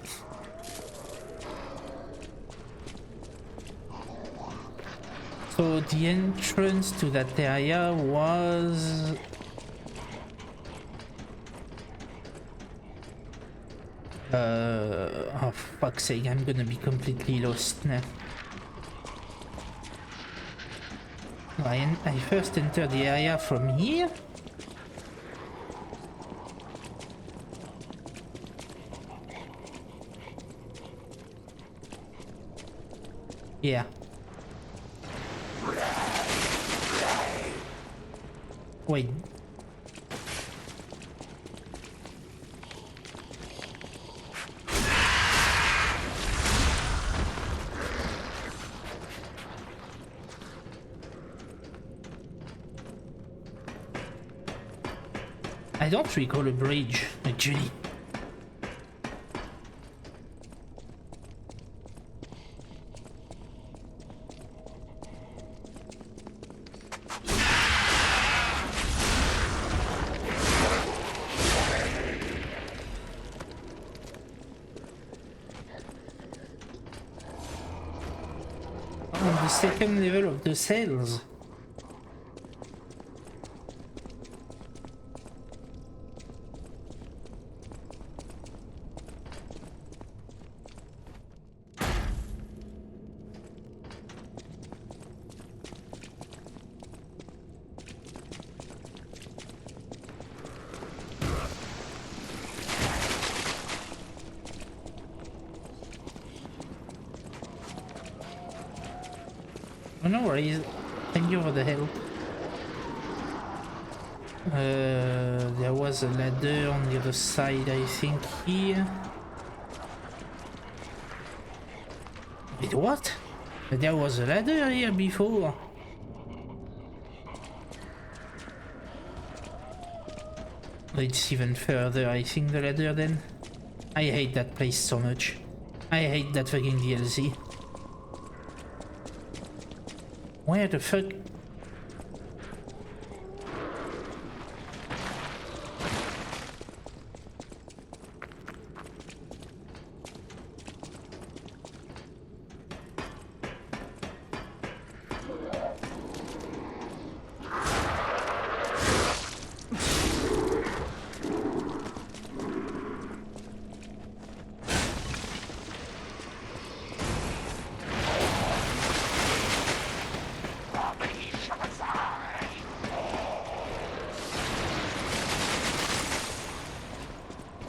So the entrance to that area was... oh fuck's sake, I'm gonna be completely lost now. I first entered the area from here? Yeah. Wait. I don't recall a bridge, actually. On the second level of the cells. no worries. Thank you for the help. There was a ladder on the other side, I think, here. Wait, what? There was a ladder here before. It's even further, I think, the ladder then. I hate that place so much. I hate that fucking DLC. Where the fuck?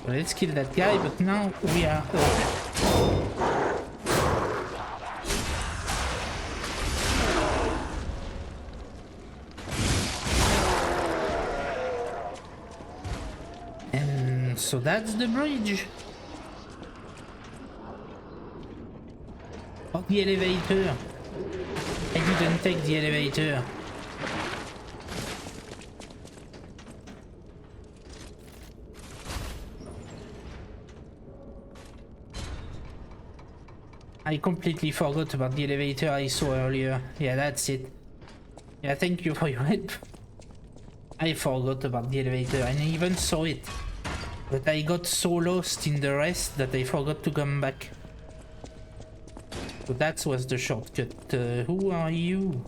Let's kill that guy, but now we are... And so that's the bridge. Oh, the elevator. I didn't take the elevator. I completely forgot about the elevator I saw earlier. Yeah, that's it. Yeah, thank you for your help. I forgot about the elevator. I even saw it. But I got so lost in the rest that I forgot to come back. So that was the shortcut. Who are you?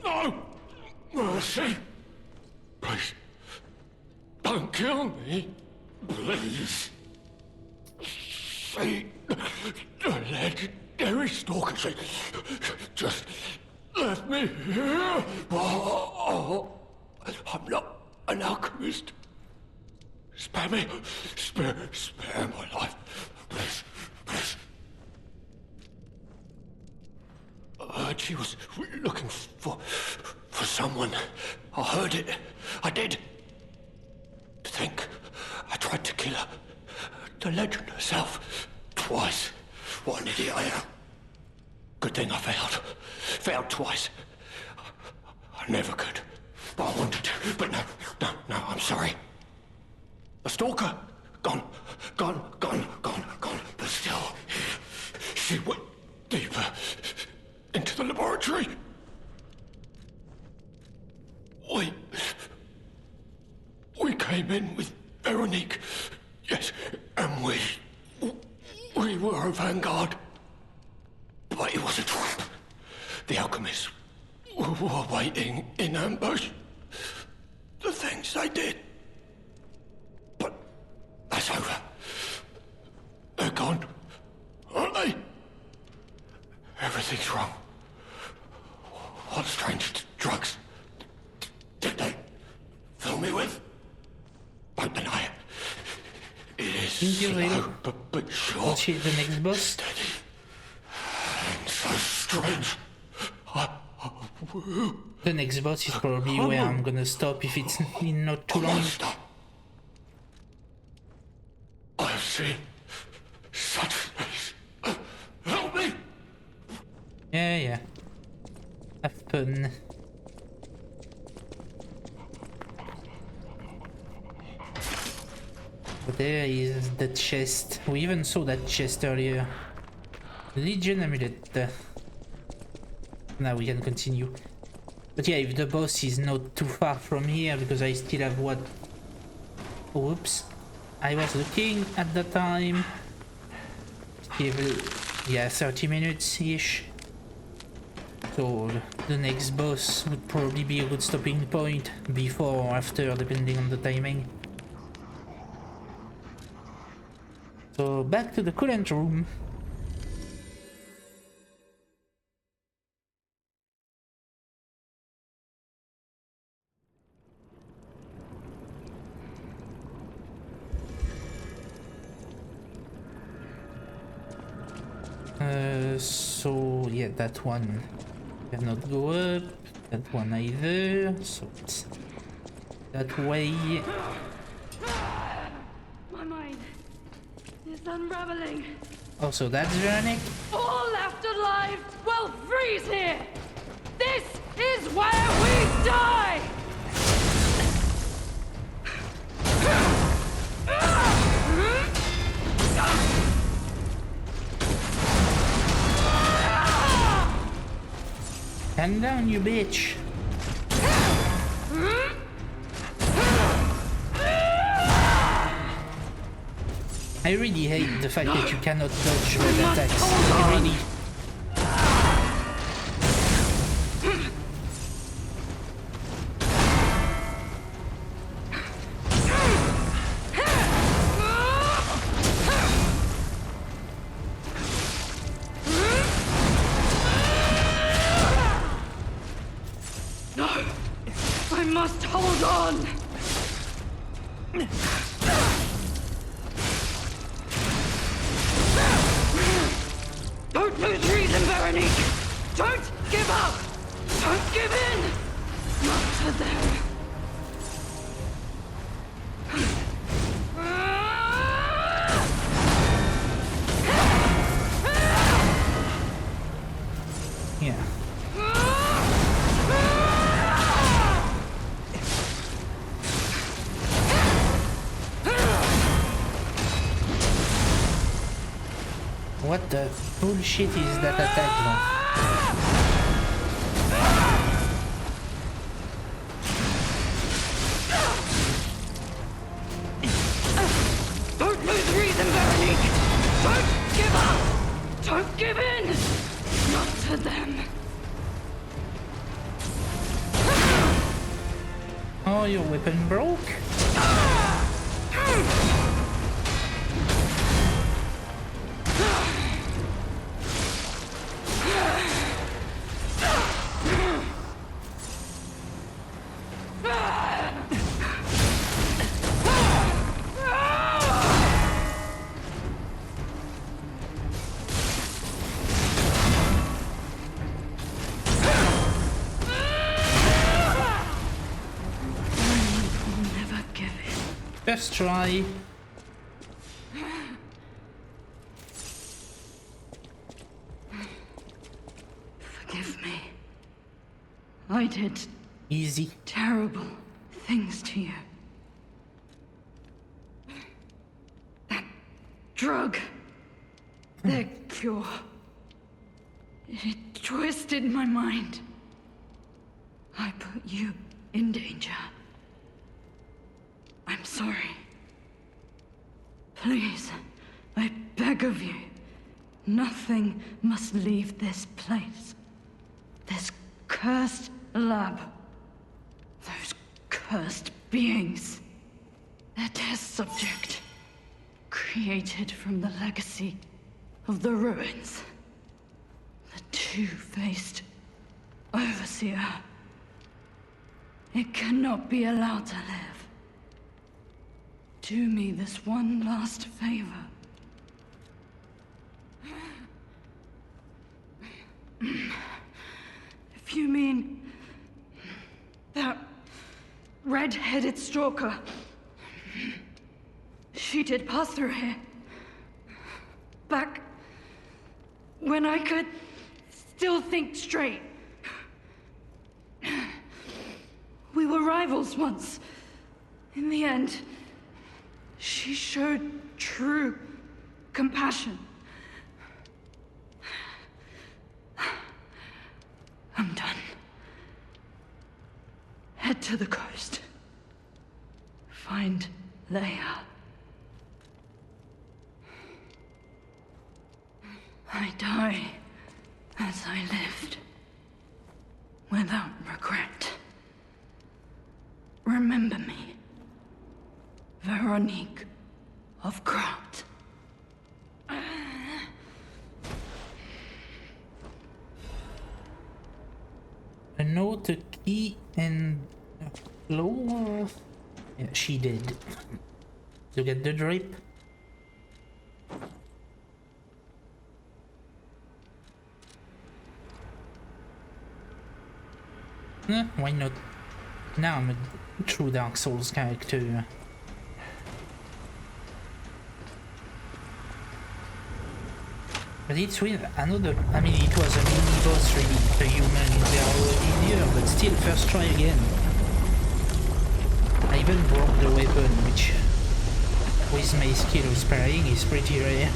No! Mercy! Please. Don't kill me. Please. See, the legendary stalker, she just left me here. Oh, I'm not an alchemist. Spare me. Spare my life. Please, please. I heard she was looking for someone. I heard it. I did. To think I tried to kill her. The legend herself. Twice. What an idiot I am. Good thing I failed. Failed twice. I never could. But I wanted to. But no, I'm sorry. A stalker. Gone. But still, she went deeper into the laboratory. We came in with Veronique. Yes, and we were a vanguard. But it was a trap. The alchemists were waiting in ambush. The things they did. But that's over. They're gone, aren't they? Everything's wrong. What strange drugs did they fill me with? Don't deny it. It is slow, but sure. What's the next boss? Steady. And so strange. The next boss is probably where I'm gonna stop if it's in not too long. I've seen such face. Help me! Yeah. Have fun. But there is the chest. We even saw that chest earlier. Legion amulet. Now we can continue. But yeah, if the boss is not too far from here, because I still have what? Oops. I was looking at the time. Yeah, 30 minutes-ish. So the next boss would probably be a good stopping point, before or after, depending on the timing. So back to the coolant room. So yeah, that one. Cannot go up. That one either. So it's that way. My mind is unraveling. Oh, so that's Veronic? All left alive will freeze here. This is where we die. Calm down, you bitch. I really hate the fact that you cannot dodge red attacks. I really... I must hold on. Don't lose reason, Veronique. Don't give up. Don't give in. Not to them. Yeah. What the bullshit is that attack now? Don't lose reason, Veronique. Don't give up. Don't give in. Not to them. Oh, your weapon broke? First try. Forgive me. I did Easy. terrible things to you. That drug, their cure, it twisted my mind. I put you in danger. I'm sorry. Please, I beg of you, nothing must leave this place. This cursed lab. Those cursed beings. Their test subject. Created from the legacy of the ruins. The two-faced overseer. It cannot be allowed to live. Do me this one last favor. If you mean that red-headed stalker, she did pass through here. Back when I could still think straight. We were rivals once. In the end, she showed true compassion. I'm done. Head to the coast. Find Leia. I die as I lived, without regret. Remember me. Veronique of Krat. A note, a key, and a floor. Yeah, she did. To get the drip. Why not? Now I'm a true Dark Souls character. But it's weird, another, I mean it was a mini boss really, the human in there already here, but still first try again. I even broke the weapon, which with my skill of parrying is pretty rare.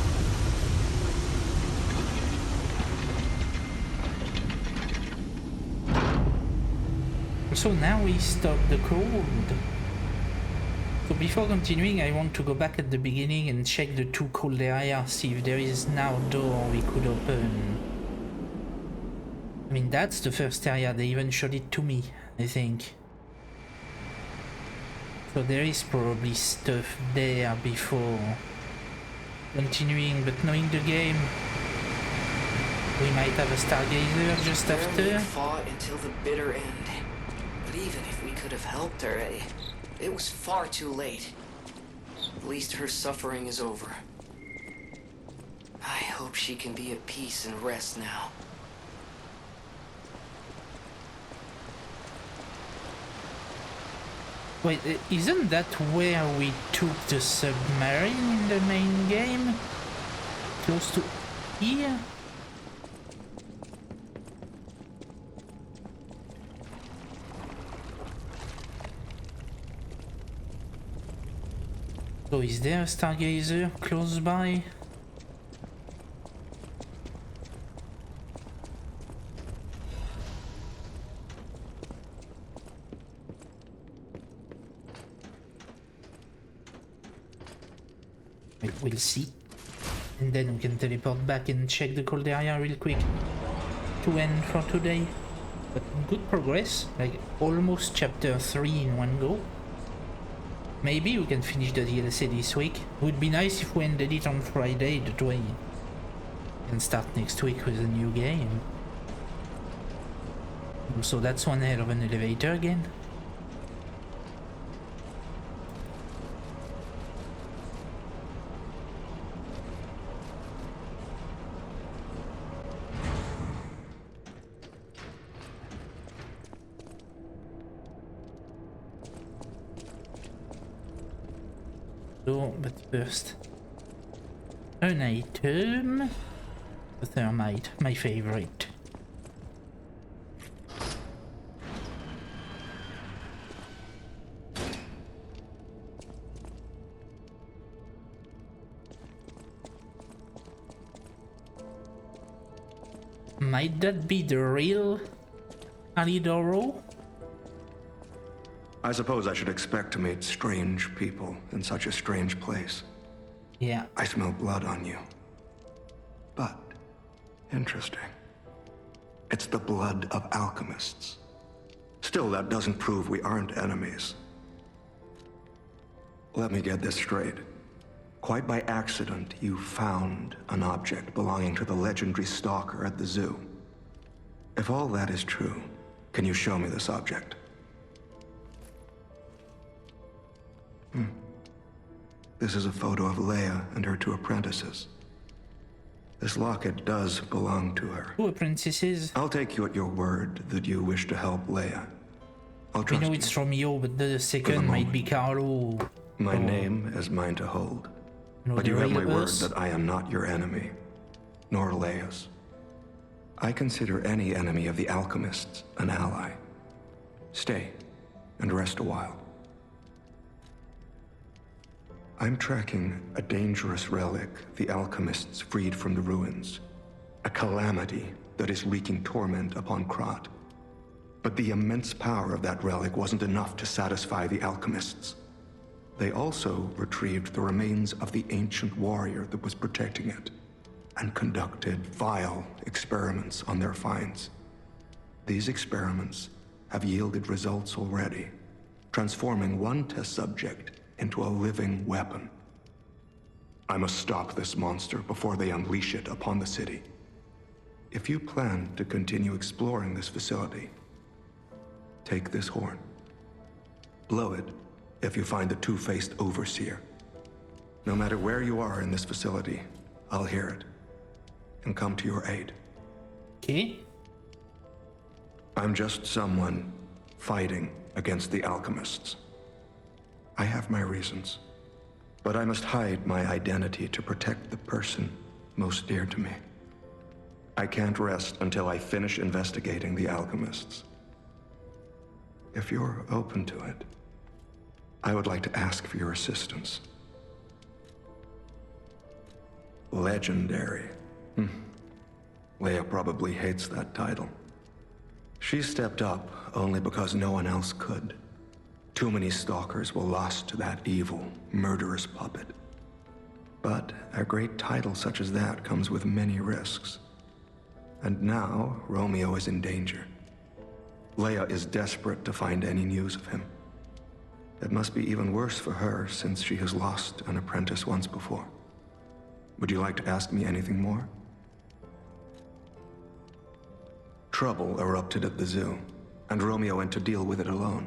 So now we stop the cold. So before continuing, I want to go back at the beginning and check the two cold areas, see if there is now a door we could open. I mean, that's the first area, they even showed it to me, I think. So there is probably stuff there before continuing, but knowing the game, we might have a stargazer just after. We fought until the bitter end, but even if we could have helped her, it was far too late. At least her suffering is over. I hope she can be at peace and rest now. Wait, isn't that where we took the submarine in the main game? Close to here? So is there a stargazer close by? We'll see. And then we can teleport back and check the cold area real quick to end for today. But good progress, like almost chapter 3 in one go. Maybe we can finish the DLC this week. Would be nice if we ended it on Friday, that way we can start next week with a new game. So that's one hell of an elevator again. But first, an item, the thermite, my favorite. Might that be the real Alidoro? I suppose I should expect to meet strange people in such a strange place. Yeah. I smell blood on you. But, interesting. It's the blood of alchemists. Still, that doesn't prove we aren't enemies. Let me get this straight. Quite by accident, you found an object belonging to the legendary stalker at the zoo. If all that is true, can you show me this object? This is a photo of Leia and her two apprentices. This locket does belong to her. Two apprentices? I'll take you at your word that you wish to help Leia. I'll trust you. We know it's Romeo, but the second might be Carlo. My name is mine to hold. But you have my word that I am not your enemy, nor Leia's. I consider any enemy of the alchemists an ally. Stay and rest a while. I'm tracking a dangerous relic the alchemists freed from the ruins. A calamity that is wreaking torment upon Krat. But the immense power of that relic wasn't enough to satisfy the alchemists. They also retrieved the remains of the ancient warrior that was protecting it, and conducted vile experiments on their finds. These experiments have yielded results already, transforming one test subject into a living weapon. I must stop this monster before they unleash it upon the city. If you plan to continue exploring this facility, take this horn. Blow it if you find the two-faced overseer. No matter where you are in this facility, I'll hear it and come to your aid. Okay. I'm just someone fighting against the alchemists. I have my reasons, but I must hide my identity to protect the person most dear to me. I can't rest until I finish investigating the alchemists. If you're open to it, I would like to ask for your assistance. Legendary. Leia probably hates that title. She stepped up only because no one else could. Too many stalkers were lost to that evil, murderous puppet. But a great title such as that comes with many risks. And now, Romeo is in danger. Leia is desperate to find any news of him. It must be even worse for her since she has lost an apprentice once before. Would you like to ask me anything more? Trouble erupted at the zoo, and Romeo went to deal with it alone.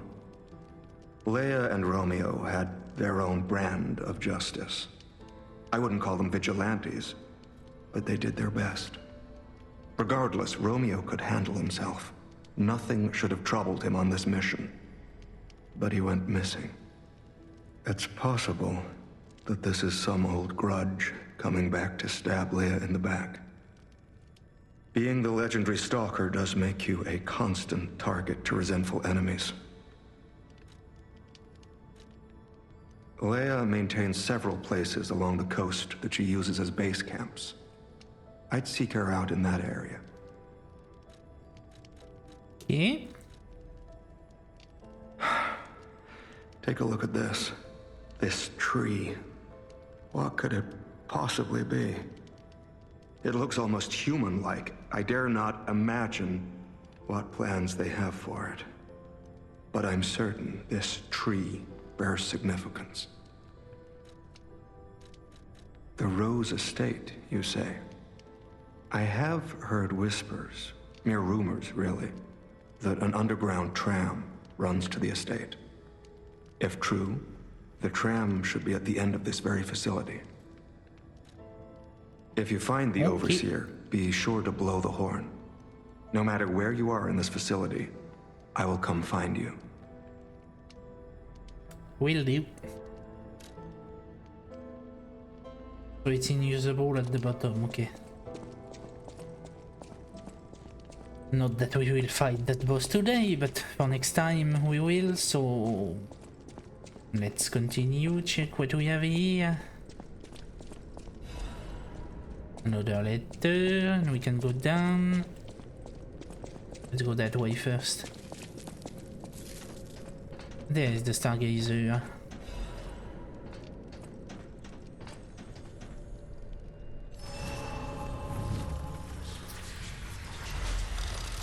Leia and Romeo had their own brand of justice. I wouldn't call them vigilantes, but they did their best. Regardless, Romeo could handle himself. Nothing should have troubled him on this mission. But he went missing. It's possible that this is some old grudge coming back to stab Leia in the back. Being the legendary stalker does make you a constant target to resentful enemies. Leia maintains several places along the coast that she uses as base camps. I'd seek her out in that area. Okay. Take a look at this. This tree. What could it possibly be? It looks almost human-like. I dare not imagine what plans they have for it. But I'm certain this tree bears significance. The Rose Estate, you say? I have heard whispers, mere rumors really, that an underground tram runs to the estate. If true, the tram should be at the end of this very facility. If you find the overseer, be sure to blow the horn. No matter where you are in this facility, I will come find you. Will do. So it's unusable at the bottom, okay. Not that we will fight that boss today, but for next time we will, so... Let's continue, check what we have here. Another letter, and we can go down. Let's go that way first. There is the Stargazer.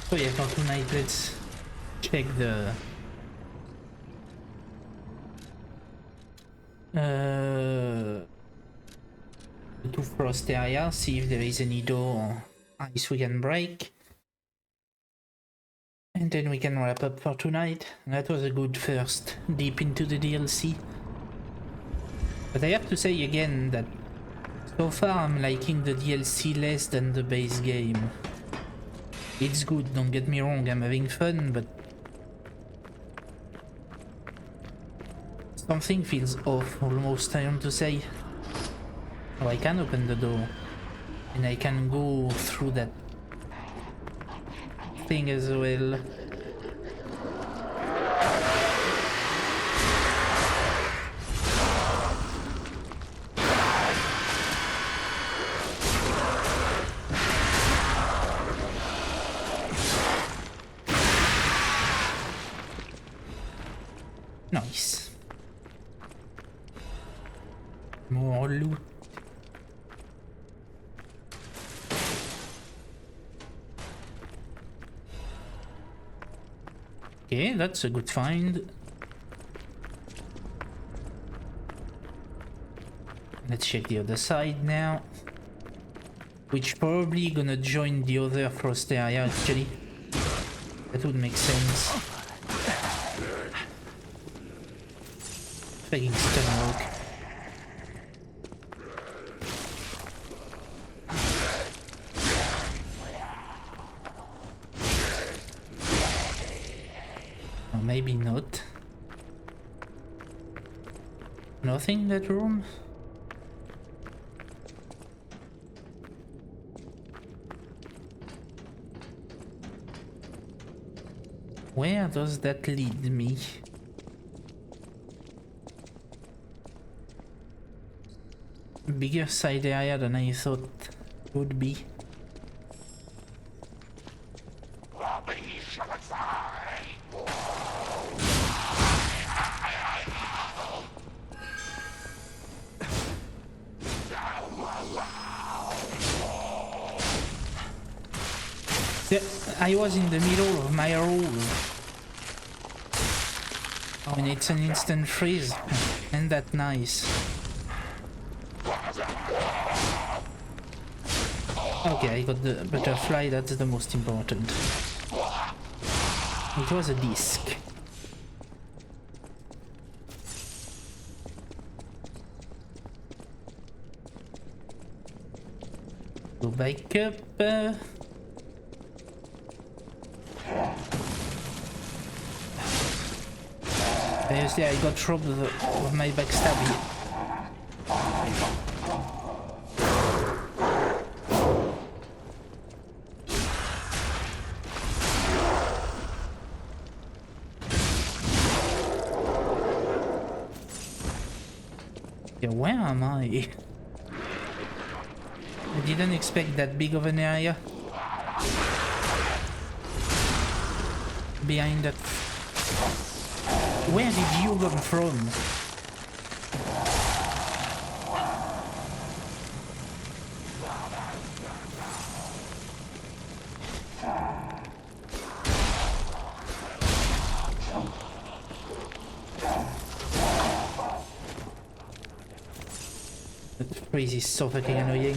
So yeah, for tonight, let's check the two frost area, see if there is any door or ice we can break. And then we can wrap up for tonight. That was a good first deep into the DLC. But I have to say again that so far I'm liking the DLC less than the base game. It's good, don't get me wrong, I'm having fun, but something feels off almost, I want to say. Oh, I can open the door and I can go through that thing as well. Nice. More loot. Okay, that's a good find. Let's check the other side now. Which probably gonna join the other frost area actually. That would make sense. Fucking stonework. maybe not. Nothing in that room? Where does that lead me? Bigger side area than I thought would be. I was in the middle of my roll. And it's an instant freeze. Ain't that nice? Okay, I got the butterfly, that's the most important. It was a disc. Go back up. Seriously, I got robbed of my backstab. Yeah, where am I? I didn't expect that big of an area. Behind that. Where did you come from? That freeze is so fucking annoying.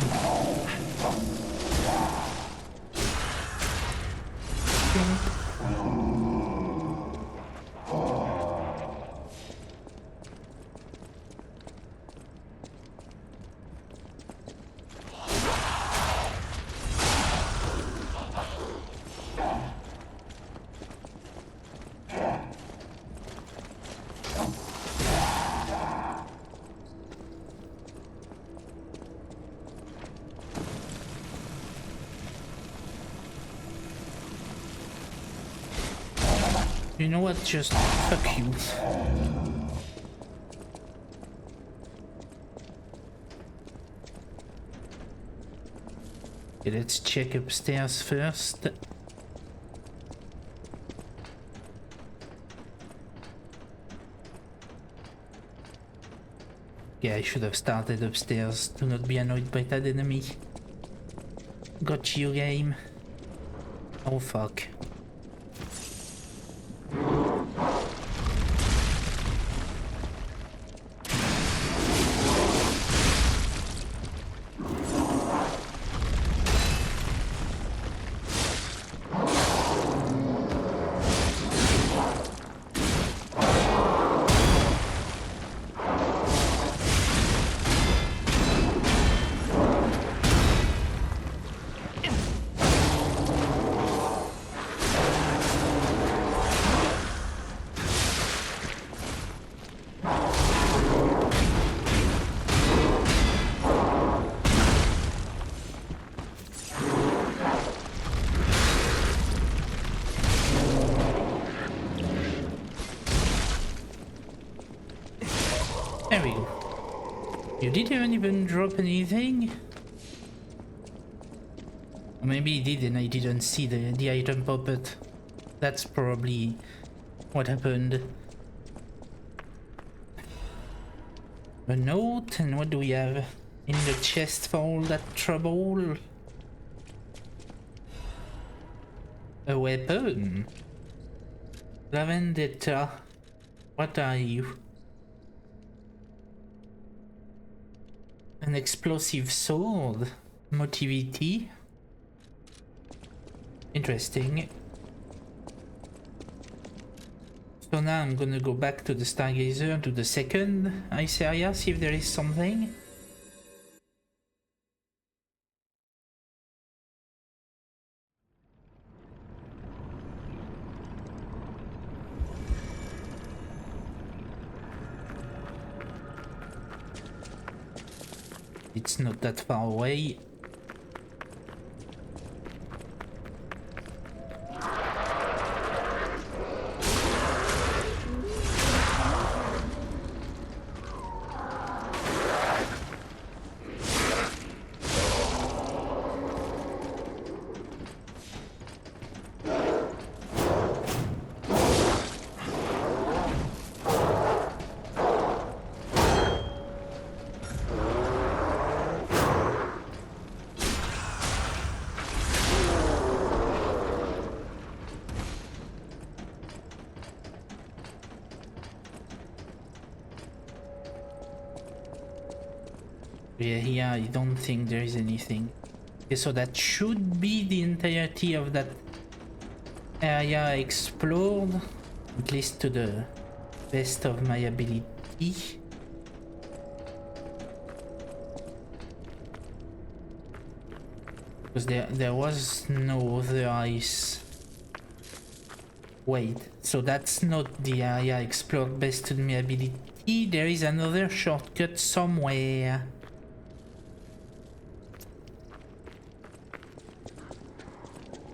You know what? Just fuck you. Okay, let's check upstairs first. Yeah, I should have started upstairs. Do not be annoyed by that enemy. Got you, game. Oh fuck. There we go. You didn't even drop anything? Or maybe he did and I didn't see the item pop it. That's probably what happened. A note, and what do we have in the chest for all that trouble? A weapon? La Vendetta. What are you? An explosive sword. Motivity. Interesting. So now I'm gonna go back to the Stargazer, to the second ice area, see if there is something. It's not that far away. Yeah, here I don't think there is anything. Okay, so that should be the entirety of that area explored, at least to the best of my ability. Because there was no other ice. Wait, so that's not the area explored best to my ability. There is another shortcut somewhere.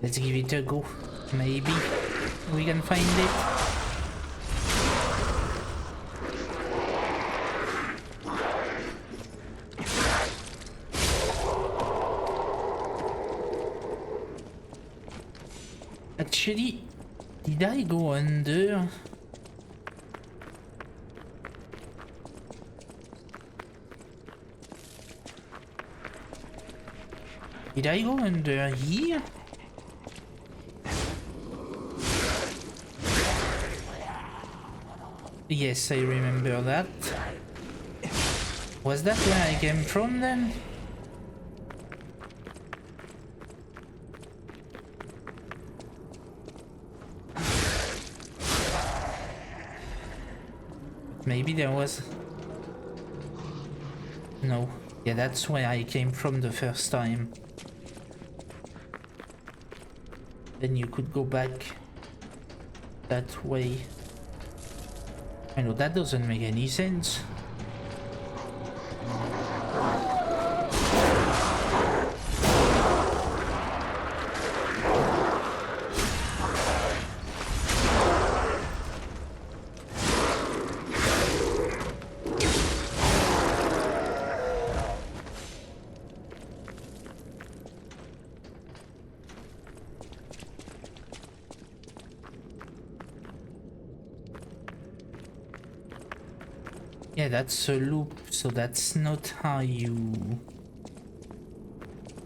Let's give it a go. Maybe we can find it. Actually, did I go under? Did I go under here? Yes, I remember that. Was that where I came from then? Maybe there was... No. Yeah, that's where I came from the first time. Then you could go back that way. I know that doesn't make any sense. Yeah, that's a loop, so that's not how you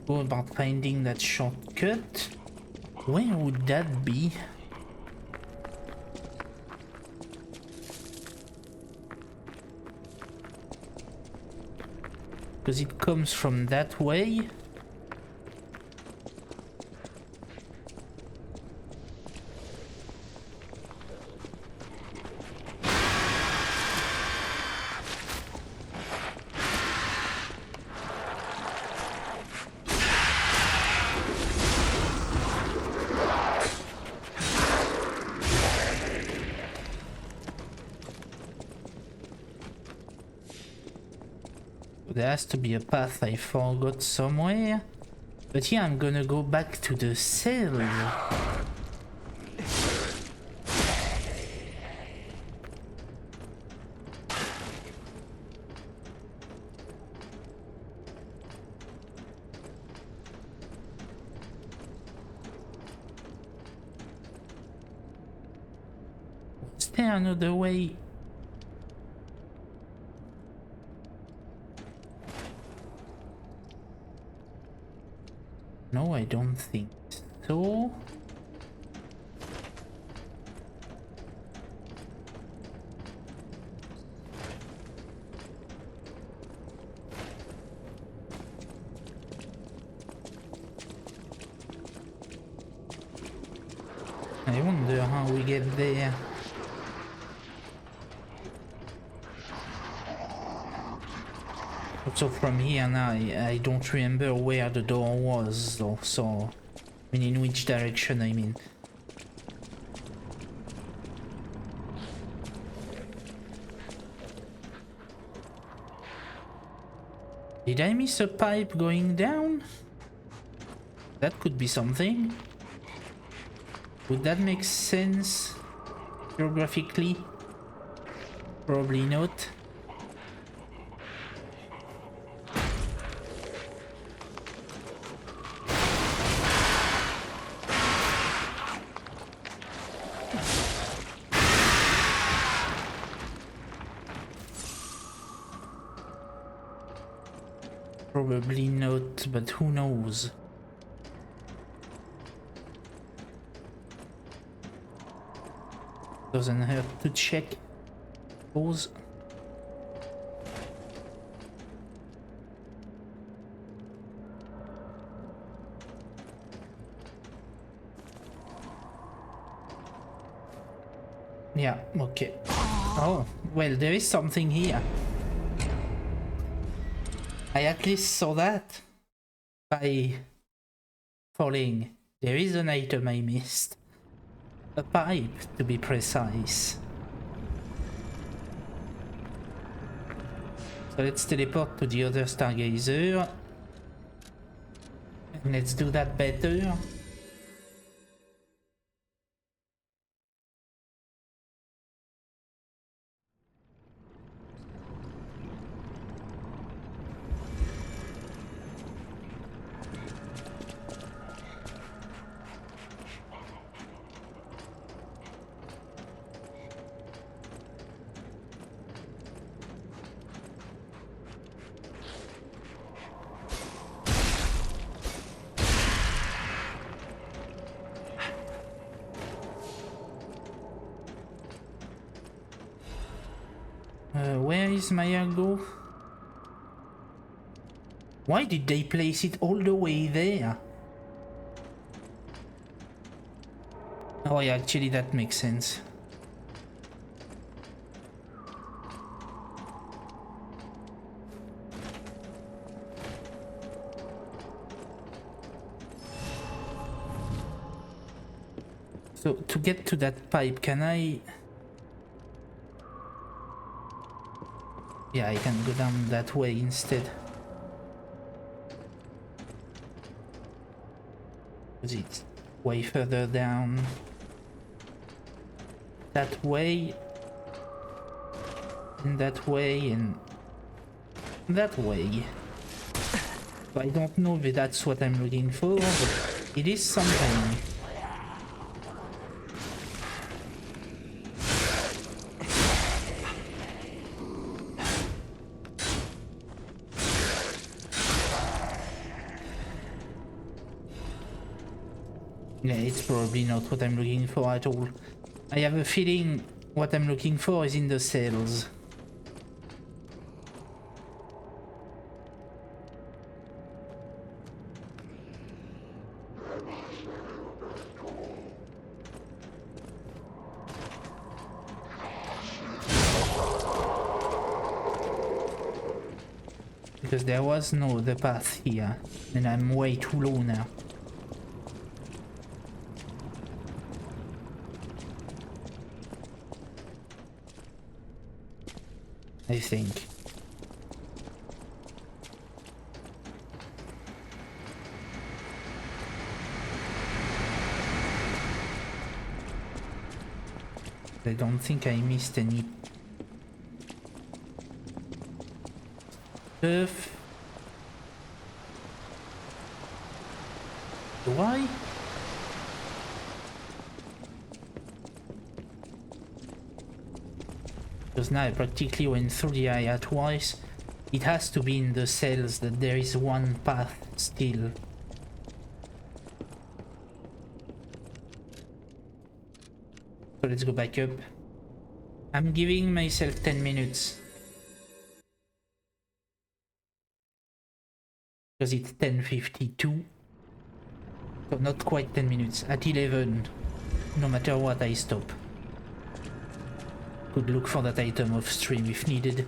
go about finding that shortcut. Where would that be? Because it comes from that way. There has to be a path I forgot somewhere. But yeah, I'm gonna go back to the cell. Is there another way? No, I don't think so. I wonder how we get there. So from here now, I don't remember where the door was, though, so... I mean, in which direction, I mean. Did I miss a pipe going down? That could be something. Would that make sense geographically? Probably not. Probably not, but who knows? Doesn't hurt to check. Pause. Yeah, okay. Oh, well, there is something here. I at least saw that by falling. There is an item I missed. A pipe, to be precise. So let's teleport to the other Stargazer. And let's do that better. Where is my ergo? Why did they place it all the way there? Oh yeah, actually that makes sense. So to get to that pipe, can I... Yeah, I can go down that way instead. Because it's way further down. That way. And that way and that way. So I don't know if that's what I'm looking for, but it is something. Yeah, it's probably not what I'm looking for at all. I have a feeling what I'm looking for is in the cells. Because there was no other path here, and I'm way too low now. I think. I don't think I missed any stuff. Do I? Because now I practically went through the area twice. It has to be in the cells that there is one path still. So let's go back up. I'm giving myself 10 minutes. Because it's 10:52. So not quite 10 minutes. At 11, no matter what, I stop. Could look for that item off stream if needed.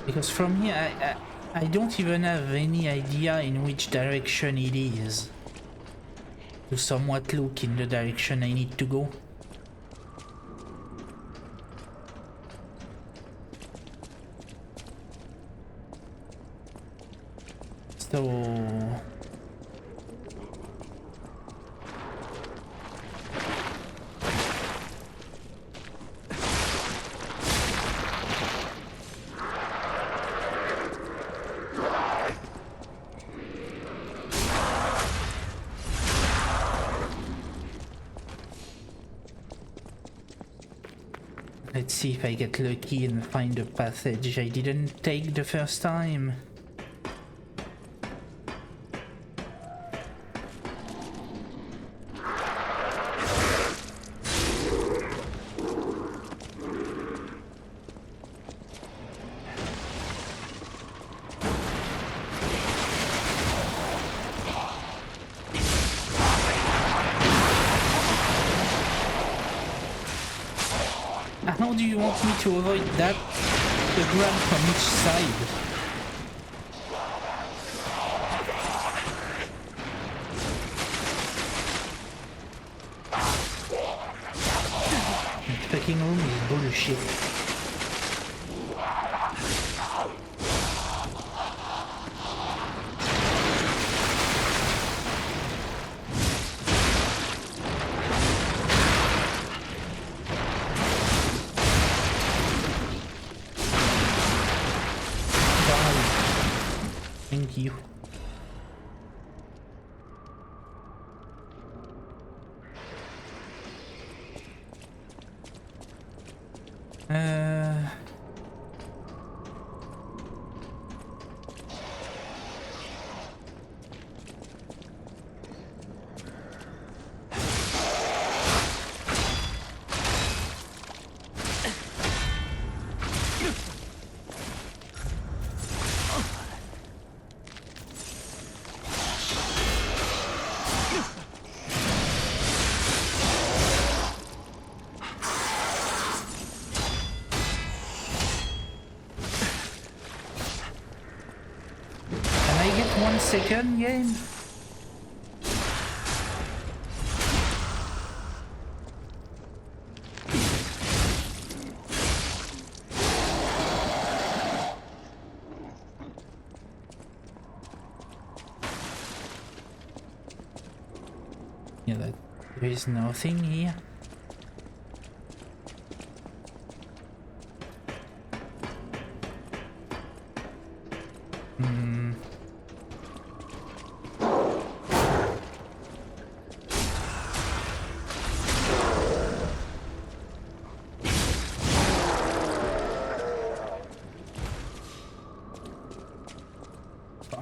Because from here, I don't even have any idea in which direction it is. To somewhat look in the direction I need to go. So... Let's see if I get lucky and find a passage I didn't take the first time. How do you want me to avoid that? The grab from each side. The fucking room is bullshit. Thank you. Can I get 1 second, game? Yeah, there is nothing here.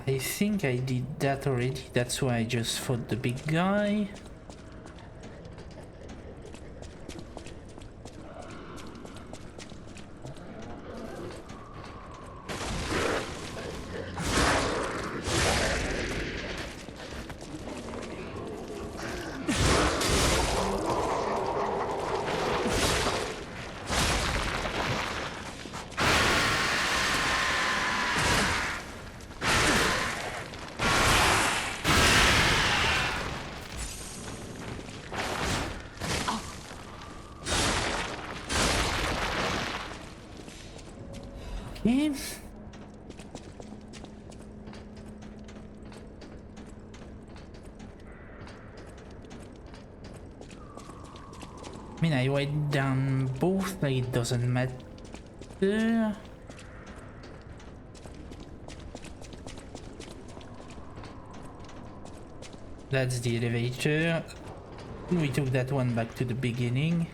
I think I did that already, that's why I just fought the big guy. Okay. I mean, I went down both, like it doesn't matter. That's the elevator. We took that one back to the beginning.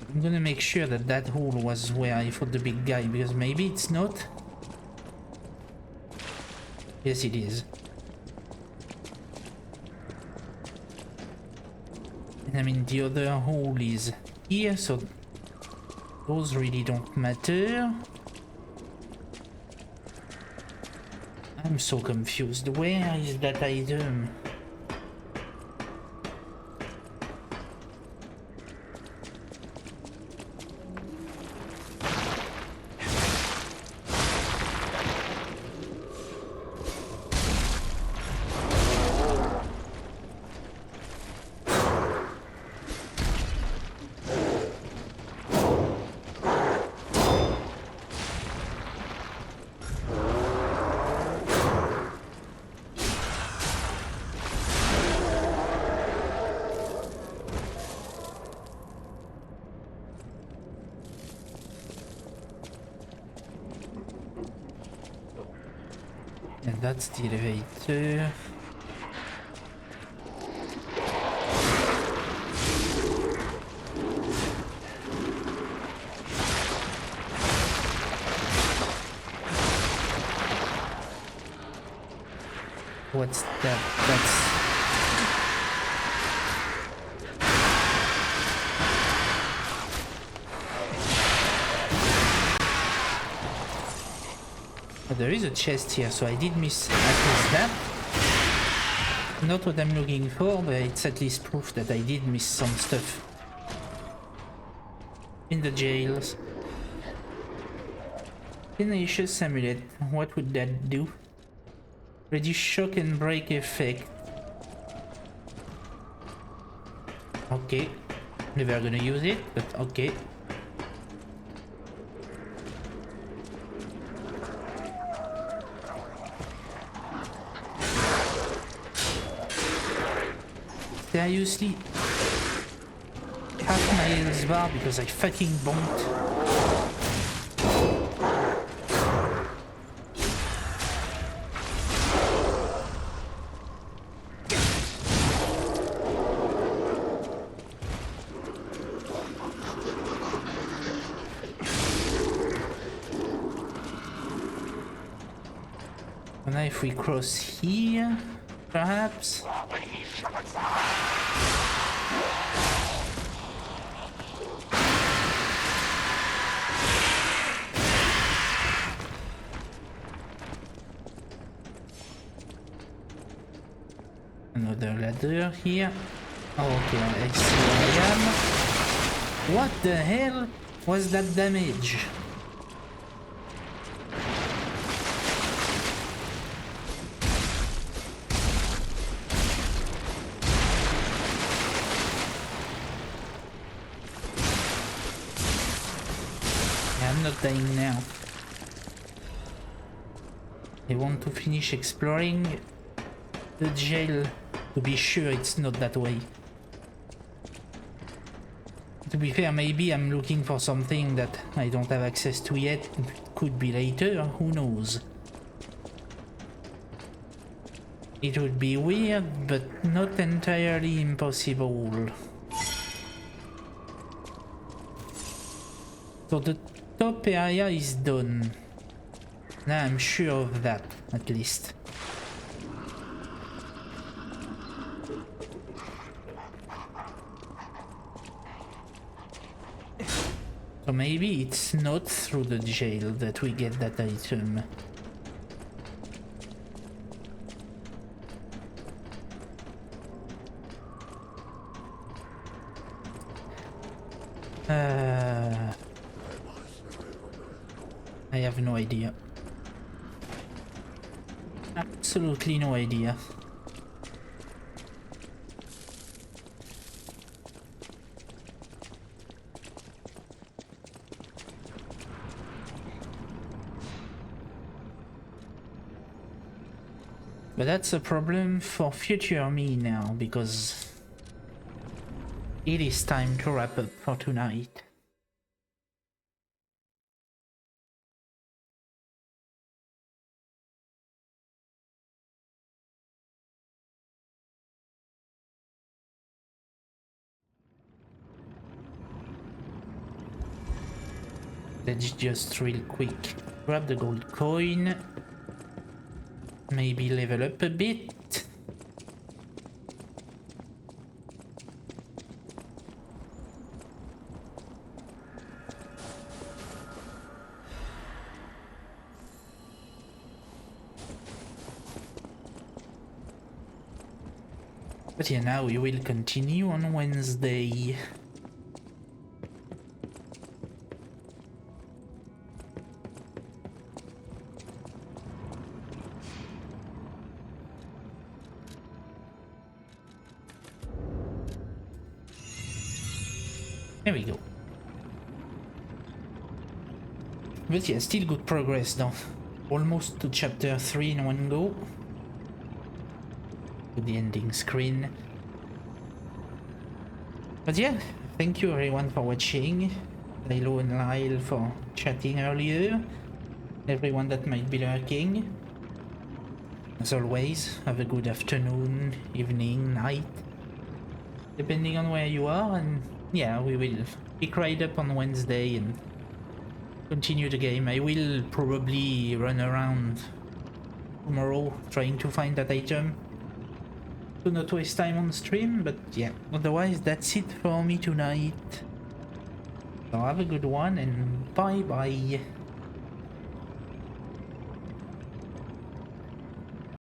I'm gonna make sure that that hole was where I fought the big guy, because maybe it's not. Yes, it is. And I mean, the other hole is here, so those really don't matter. I'm so confused. Where is that item? that's the elevator. What's that? That's... There is a chest here, so I did miss at least that. Not what I'm looking for, but it's at least proof that I did miss some stuff in the jails. Tenacious amulet, what would that do? Reduce shock and break effect. Okay, never gonna use it, but okay. Seriously? Half my health bar because I fucking bonked. And now if we cross here, perhaps? Another ladder here. Oh, okay, I see where I am. What the hell was that damage? I'm not dying now. I want to finish exploring the jail to be sure it's not that way. To be fair, maybe I'm looking for something that I don't have access to yet. It could be later, who knows? It would be weird, but not entirely impossible. So the top area is done. Now I'm sure of that, at least. So maybe it's not through the jail that we get that item. I have no idea. Absolutely no idea. But that's a problem for future me now, because it is time to wrap up for tonight. Let's just real quick grab the gold coin. Maybe level up a bit. But yeah, now we will continue on Wednesday. There we go. But yeah, still good progress though. Almost to chapter 3 in one go. To the ending screen. But yeah, thank you everyone for watching. Lilo and Lyle for chatting earlier. Everyone that might be lurking. As always, have a good afternoon, evening, night, depending on where you are, and yeah, we will pick right up on Wednesday and continue the game. I will probably run around tomorrow trying to find that item to not waste time on stream, but yeah, otherwise that's it for me tonight. So have a good one and bye bye.